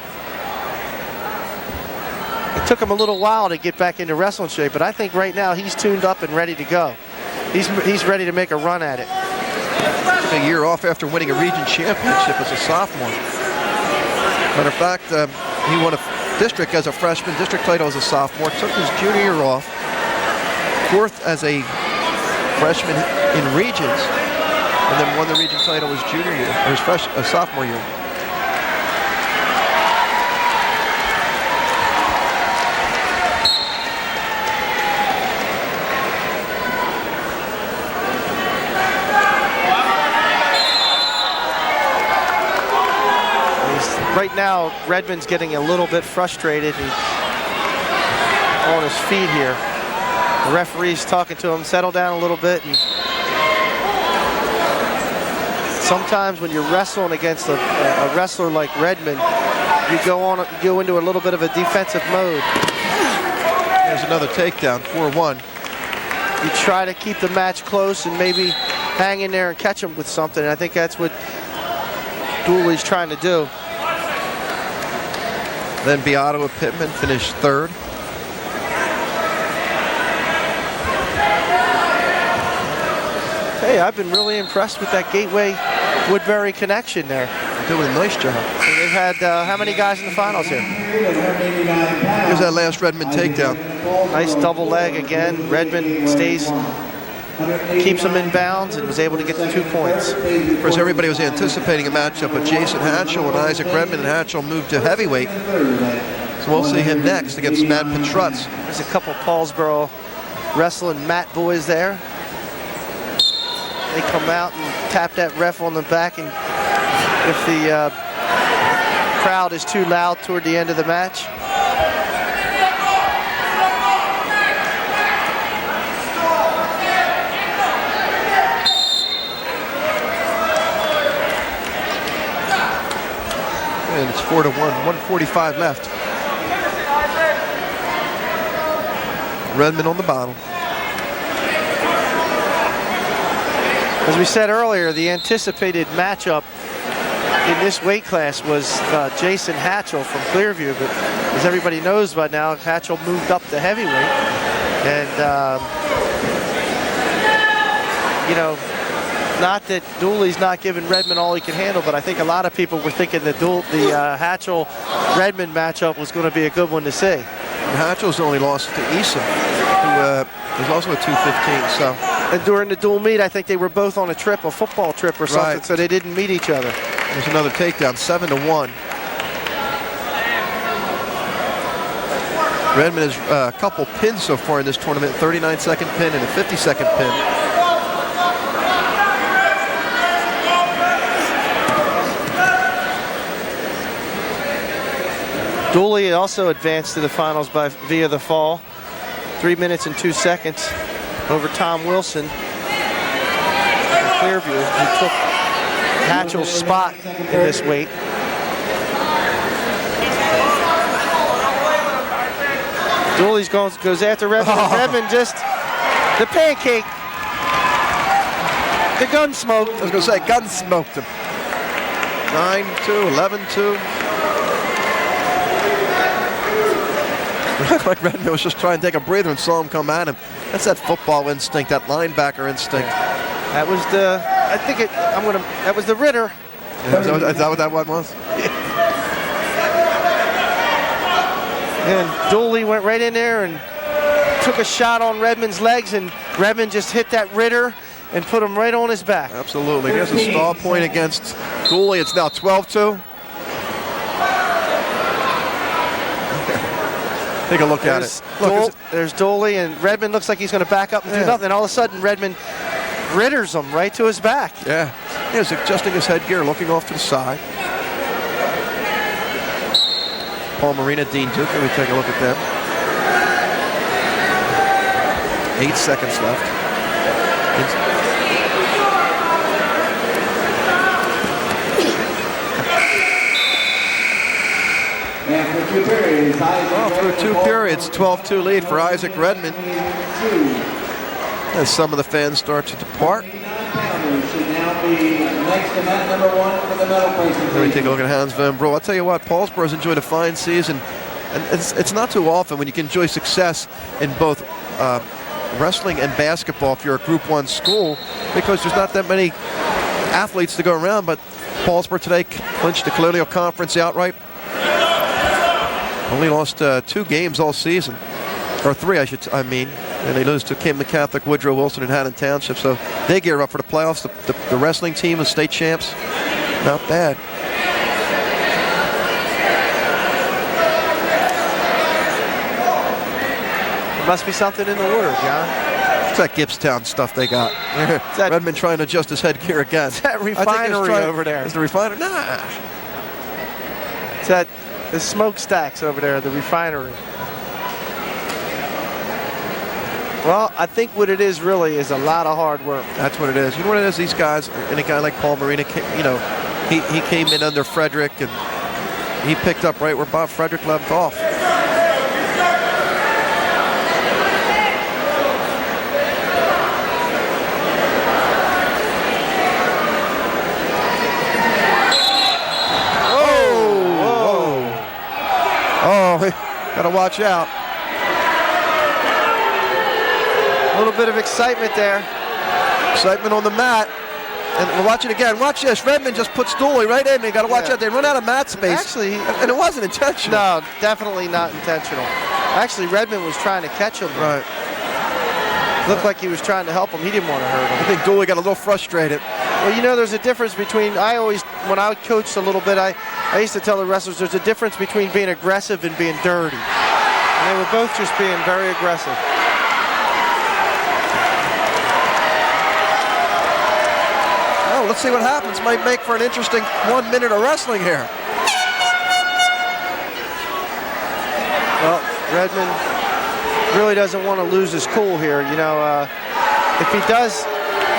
It took him a little while to get back into wrestling shape, but I think right now he's tuned up and ready to go. He's ready to make a run at it. Took a year off after winning a region championship as a sophomore. Matter of fact, he won a district as a freshman, district title as a sophomore, took his junior year off, 4th as a freshman in regions, and then won the region title his junior year, or his sophomore year. Right now, Redmond's getting a little bit frustrated and on his feet here. The referee's talking to him, settle down a little bit. And sometimes when you're wrestling against a wrestler like Redmond, you go into a little bit of a defensive mode. There's another takedown, 4-1. You try to keep the match close and maybe hang in there and catch him with something. And I think that's what Dooley's trying to do. Then Beato of Pittman finished 3rd. Hey, I've been really impressed with that Gateway Woodbury connection there. They're doing a nice job. So they've had how many guys in the finals here? Here's that last Redmond takedown. Nice double leg again. Redmond keeps them in bounds and was able to get the 2 points. Of course, everybody was anticipating a matchup with Jason Hatchell and Isaac Redmond, and Hatchell moved to heavyweight. So we'll see him next against Matt Petrutz. There's a couple Paulsboro wrestling mat boys there. They come out and tap that ref on the back, and if the crowd is too loud toward the end of the match, and it's 4-1, 1:45 left. Redmond on the bottom. as we said earlier, the anticipated matchup in this weight class was Jason Hatchell from Clearview, but as everybody knows by now, Hatchell moved up to heavyweight, and you know, not that Dooley's not giving Redmond all he can handle, but I think a lot of people were thinking that the Hatchell-Redmond matchup was going to be a good one to see. And Hatchell's only lost to Eason, who is also a 215. So. And during the dual meet, I think they were both on a football trip or something, right. So they didn't meet each other. There's another takedown, 7-1. Redmond has a couple pins so far in this tournament, 39-second pin and a 50-second pin. Dooley also advanced to the finals via the fall, 3 minutes and 2 seconds over Tom Wilson in Clearview, who took Hatchell's spot in this weight. Dooley's goes after Redmond. Redmond just the pancake. The gun smoke. I was going to say, gun smoked him. 9-2, 11-2. It looked like Redmond was just trying to take a breather and saw him come at him. That's that football instinct, that linebacker instinct. That was the, that was the Ritter. Yeah, is that what that one was? And Dooley went right in there and took a shot on Redmond's legs, and Redmond just hit that Ritter and put him right on his back. Absolutely. Here's a stall point against Dooley. It's now 12-2. Take a look at it. There's Dooley, and Redmond looks like he's going to back up and do nothing. All of a sudden, Redmond Ritters him right to his back. Yeah. He's adjusting his headgear, looking off to the side. Paul Marina, Dean Duke, we take a look at them. 8 seconds left. Through 2 periods, 12-2 lead for Isaac Redmond. As some of the fans start to depart. Let me take a look at Hans Van Brugge. I'll tell you what, Paulsboro's enjoyed a fine season. And it's not too often when you can enjoy success in both wrestling and basketball if you're a Group 1 school, because there's not that many athletes to go around. But Paulsboro today clinched the Colonial Conference outright. Only lost 2 games all season, or 3 I mean, and they lose to Camden Catholic, Woodrow Wilson, and Haddon Township. So they gear up for the playoffs. The wrestling team is state champs. Not bad. There must be something in the water, John. It's that Gibbstown stuff they got. Redmond trying to adjust his headgear again. It's that refinery over there. It's the refinery? Nah. It's that the smokestacks over there, the refinery. Well, I think what it is really is a lot of hard work. That's what it is. You know what it is? These guys, and a guy like Paul Marina, you know, he came in under Frederick, and he picked up right where Bob Frederick left off. Gotta watch out. A little bit of excitement there. Excitement on the mat. And we'll watch it again. Watch this. Redmond just puts Dooley right in. They gotta watch out. They run out of mat space. Actually, and it wasn't intentional. No, definitely not intentional. Actually, Redmond was trying to catch him. Right. Looked like he was trying to help him. He didn't want to hurt him. I think Dooley got a little frustrated. Well, you know, there's a difference between, when I coached a little bit, I used to tell the wrestlers there's a difference between being aggressive and being dirty. And they were both just being very aggressive. Oh, let's see what happens. Might make for an interesting 1 minute of wrestling here. Well, Redmond really doesn't want to lose his cool here. You know, if he does,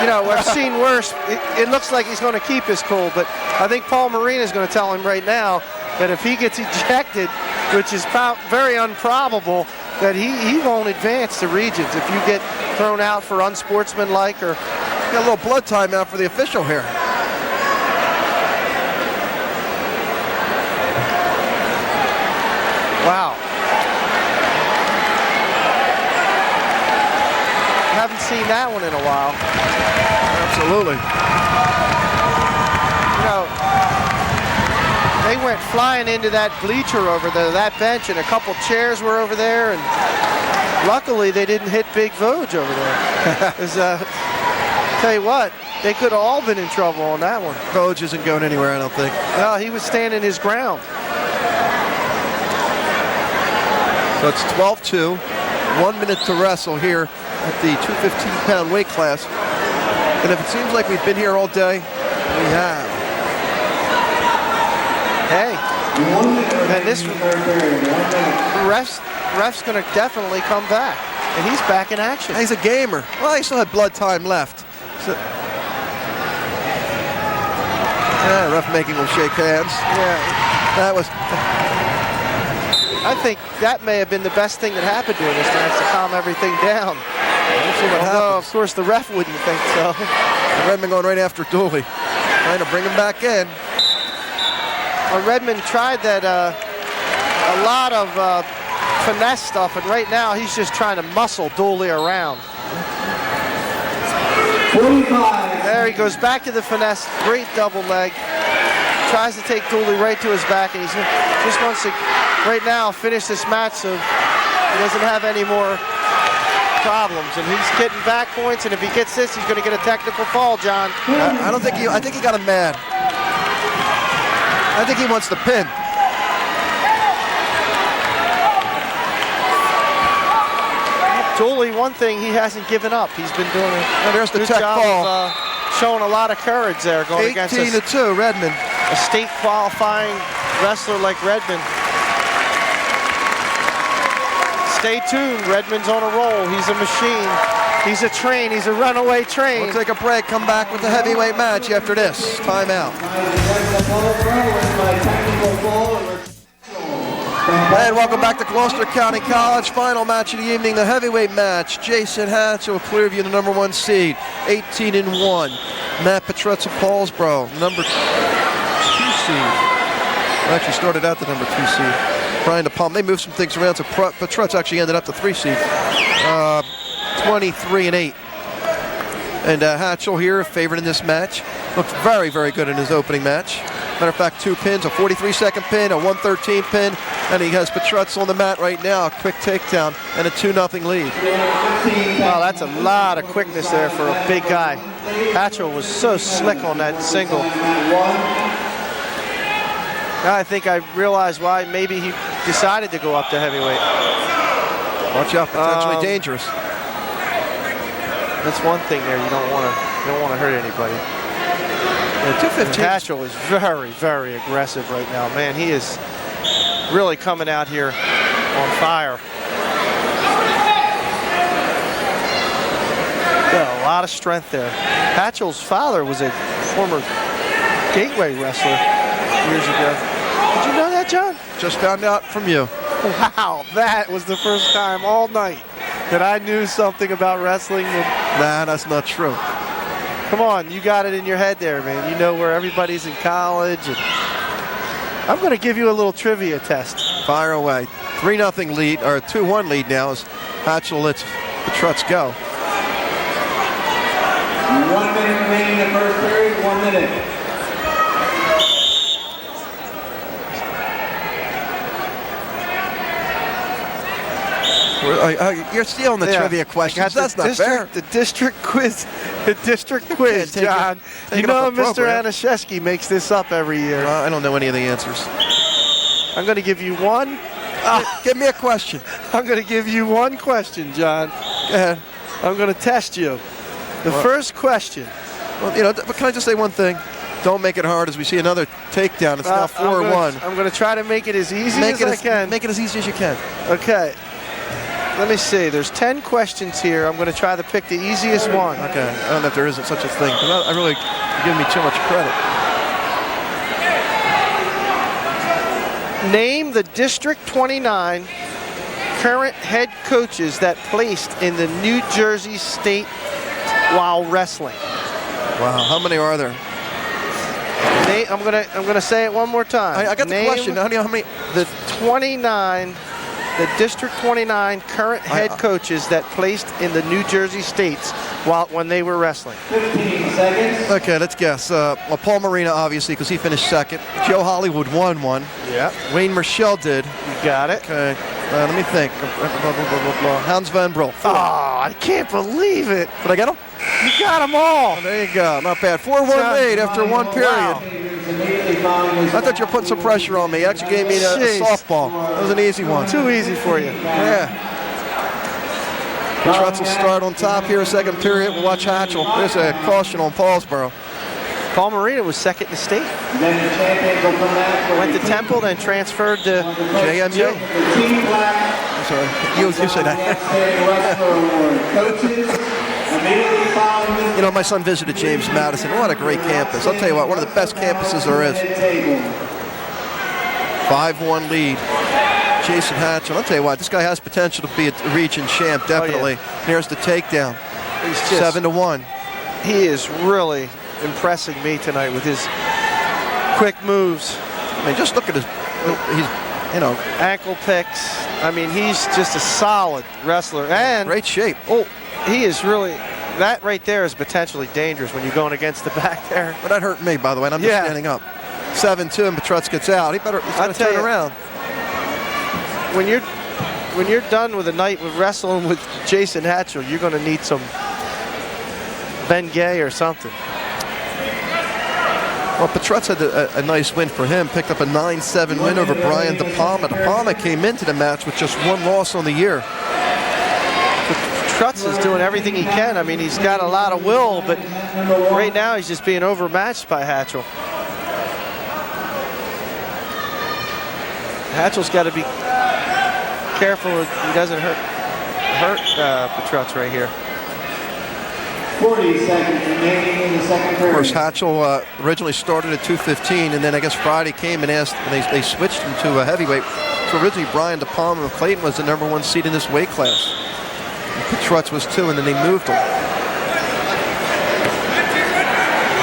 you know, I've seen worse. It looks like he's going to keep his cool, but I think Paul Marina is going to tell him right now that if he gets ejected, which is very improbable, that he won't advance to regions. If you get thrown out for unsportsmanlike or... Got a little blood time out for the official here. Wow. Haven't seen that one in a while. Absolutely. You know, they went flying into that bleacher over there, that bench, and a couple chairs were over there, and luckily they didn't hit Big Vogue over there. Tell you what, they could have all been in trouble on that one. Vogue isn't going anywhere, I don't think. No, he was standing his ground. So it's 12-2, 1 minute to wrestle here at the 215-pound weight class. And if it seems like we've been here all day, we have. Hey, and this ref's going to definitely come back. And he's back in action. He's a gamer. Well, he still had blood time left. So, ref making him shake hands. Yeah. That was... I think that may have been the best thing that happened during this match to calm everything down. We'll see what Although, happens. of course, the ref wouldn't think so. Redmond going right after Dooley, trying to bring him back in. Well, Redmond tried that a lot of finesse stuff, and right now he's just trying to muscle Dooley around. 45. There he goes back to the finesse, great double leg. Tries to take Dooley right to his back, and he just wants to, right now, finish this match so he doesn't have any more problems. And he's getting back points, and if he gets this, he's going to get a technical fall, John. I don't think I think he got him mad. I think he wants the pin. Dooley, one thing, he hasn't given up. He's been doing a There's the good tech job fall. of showing a lot of courage there going against 18-2, Redmond. a state qualifying wrestler like Redmond. Stay tuned, Redmond's on a roll. He's a machine. He's a train, he's a runaway train. We'll take a break, come back with the heavyweight match after this. Timeout. And welcome back to Gloucester County College. Final match of the evening, the heavyweight match. Jason Hatchell, Clearview, the number 1 seed, 18-1. Matt Petruzza, Paulsboro, number 2 seed. Actually started out the number 2 seed. Brian DePalma, they moved some things around, so Petruzza actually ended up the 3 seed. 23-8. And Hatchell here, favored in this match. Looked very, very good in his opening match. Matter of fact, 2 pins, a 43-second pin, a 113 pin, and he has Petruzza on the mat right now, a quick takedown, and a 2-0 lead. Wow, that's a lot of quickness there for a big guy. Hatchell was so slick on that single. Now I think I realized why maybe he decided to go up to heavyweight. Watch out, potentially dangerous. That's one thing there. You don't want to hurt anybody. Yeah, 215. Hatchell is very, very aggressive right now. Man, he is really coming out here on fire. Got a lot of strength there. Hatchell's father was a former Gateway wrestler years ago. Did you know that, John? Just found out from you. Wow, that was the first time all night that I knew something about wrestling. Nah, that's not true. Come on, you got it in your head there, man. You know where everybody's in college. And I'm going to give you a little trivia test. Fire away. 3-0 lead, or 2-1 lead now as Hatchell lets Petruzza go. 1 minute remaining in the first period, 1 minute. You're stealing the trivia questions. That's not fair. The district quiz, John. You know Mr. Anashesky makes this up every year. I don't know any of the answers. I'm going to give you one. Give me a question. I'm going to give you one question, John. Go ahead. I'm going to test you. The first question. Well, you know, but can I just say one thing? Don't make it hard as we see another takedown. It's now 4-1. I'm going to try to make it as easy as I can. Make it as easy as you can. Okay. Let me see. There's 10 questions here. I'm going to try to pick the easiest one. Okay. I don't know if there isn't such a thing. I really, you're giving me too much credit. Name the District 29 current head coaches that placed in the New Jersey State while wrestling. Wow. How many are there? I'm gonna say it one more time. I got the question. How many? The District 29 current head coaches that placed in the New Jersey States when they were wrestling. 15 seconds. Okay, let's guess. Well, Paul Marina, obviously, because he finished second. Joe Hollywood won one. Yeah. Wayne Michelle did. You got it. Okay. Let me think. Hans Van Brill. Oh, I can't believe it. Did I get him? You got them all. Oh, there you go. Not bad. 4-1 lead after one period. Wow. I thought you were putting some pressure on me. You actually gave me a softball. That was an easy one. Too easy for you. Yeah. Petruzza will start on top here, second period. We'll watch Hatchell. There's a caution on Paulsboro. Paul Marina was second in the state. Then the champions will come back. Went to Temple, then transferred to JMU. Team Black. I'm sorry. You said that. Coaches, immediately following this. You know, my son visited James Madison. What a great campus. I'll tell you what, one of the best campuses there is. 5-1 lead. Jason Hatchell. I'll tell you what, this guy has potential to be a region champ, definitely. Here's the takedown. He's just 7-1. He is really impressing me tonight with his quick moves. I mean, just look at his, ankle picks. I mean, he's just a solid wrestler. And great shape. Oh, he is really, that right there is potentially dangerous when you're going against the back there. But that hurt me, by the way, and I'm just standing up. 7-2, and Petrutz gets out. He's got to turn around. When you're done with a night with wrestling with Jason Hatchell, you're going to need some Ben Gay or something. Well, Petrutz had a nice win for him. Picked up a 9-7 win over Brian De Palma. De Palma came into the match with just 1 loss on the year. Petrutz is doing everything he can. I mean, he's got a lot of will, but right now he's just being overmatched by Hatchell. Hatchell's got to be careful he doesn't hurt Petrutz right here. 40 seconds remaining in the second period. Of course, Hatchell originally started at 215, and then I guess Friday came and asked, and they switched him to a heavyweight. So originally Brian De Palma of Clayton was the #1 seed in this weight class. And Petrutz was 2, and then they moved him.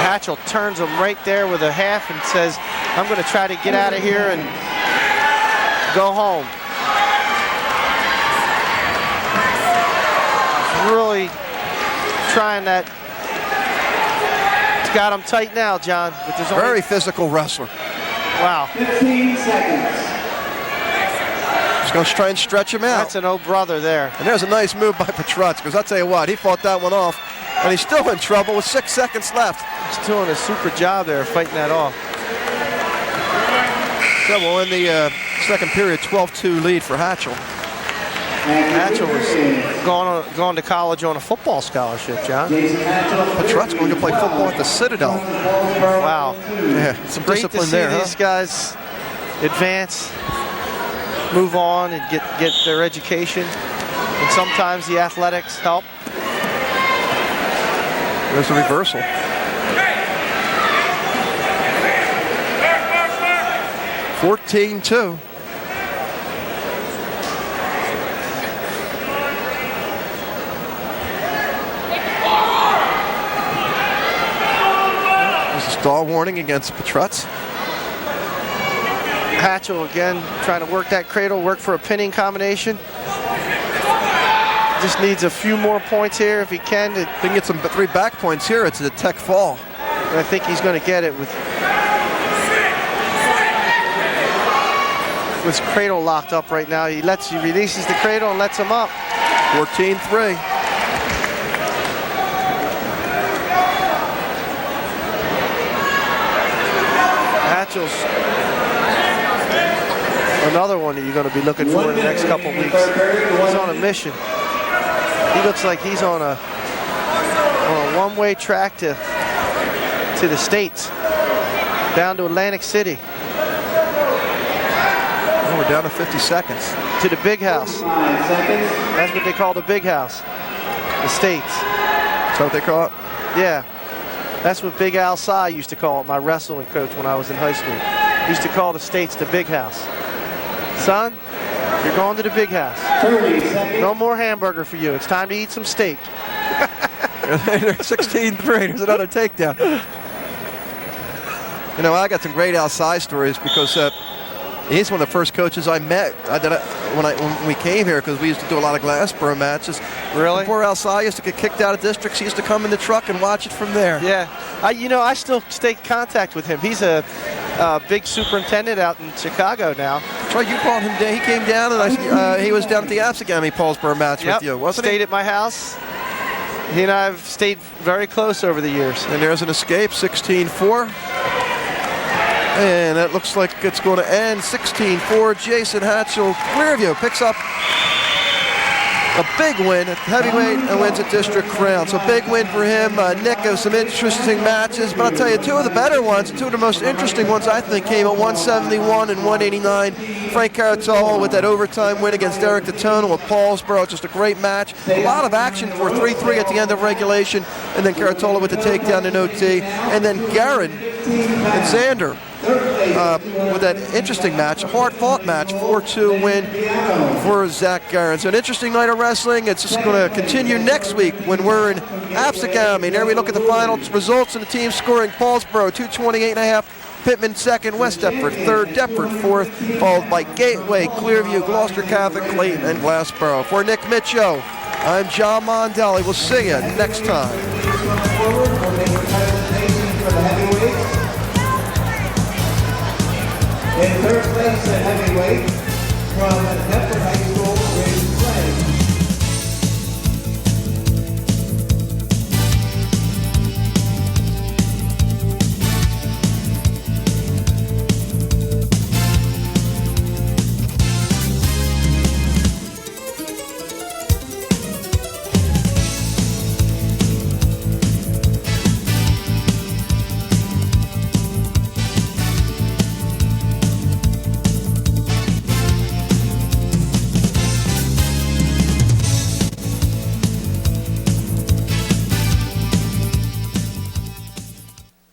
Hatchell turns him right there with a half and says, I'm going to try to get out of here and go home. Really trying that. It's got him tight now, John. But there's Very physical wrestler. Wow. 15 seconds. Just going to try and stretch him out. That's an old brother there. And there's a nice move by Petrutz, because I'll tell you what, he fought that one off, and he's still in trouble with 6 seconds left. He's doing a super job there fighting that off. So we'll end the second period, 12-2 lead for Hatchell. Hatchell was going to college on a football scholarship, John. Petrutz going to play football at the Citadel. Wow. Yeah, some Great discipline to see there, these guys advance, move on, and get their education. And sometimes the athletics help. There's a reversal. $14-2. There's a stall warning against Petrutz. Hatchell again trying to work that cradle, work for a pinning combination. Just needs a few more points here if he can. He can get some 3 back points here. It's a tech fall. I think he's going to get it with his cradle locked up right now. He releases the cradle and lets him up. 14-3. Hatchell's another one that you're going to be looking for in the next couple weeks. He's on a mission. He looks like he's on a one-way track to the States, down to Atlantic City. Oh, we're down to 50 seconds. To the big house. That's what they call the big house. The States. Is that what they call it? Yeah. That's what Big Al Sy used to call it, my wrestling coach when I was in high school. He used to call the States the big house. Son, you're going to the big house. No more hamburger for you. It's time to eat some steak. 16-3. There's another takedown. You know, I got some great Al Sy stories because he's one of the first coaches I met when we came here, because we used to do a lot of Glassboro matches. Really? Before Al Sy used to get kicked out of districts, he used to come in the truck and watch it from there. Yeah. I still stay in contact with him. He's a big superintendent out in Chicago now. Troy, you called him down. He came down, and he was down at the Absegami Paulsboro match with you, wasn't he? Stayed at my house. He and I have stayed very close over the years. And there's an escape, 16-4. And that looks like it's going to end 16-4. Jason Hatchell, Clearview, picks up a big win at heavyweight and wins a district crown. So big win for him. Nick has some interesting matches, but I'll tell you, 2 of the better ones, 2 of the most interesting ones I think came at 171 and 189. Frank Caratola with that overtime win against Derek Daytona with Paulsboro. Just a great match. A lot of action for 3-3 at the end of regulation. And then Caratola with the takedown in OT. And then Garin and Xander with that interesting match, a hard-fought match, 4-2 win for Zach Garrett. So an interesting night of wrestling. It's just going to continue next week when we're in Absecami. There we look at the final results and the team scoring. Paulsboro 228.5. Pittman second, West Deptford third, Deptford fourth, followed by Gateway, Clearview, Gloucester Catholic, Clayton, and Glassboro. For Nick Mitchell, I'm John Mondelli. We'll see you next time. Forward, we'll make the presentation for the heavyweights. In third place, the heavyweight from Deptford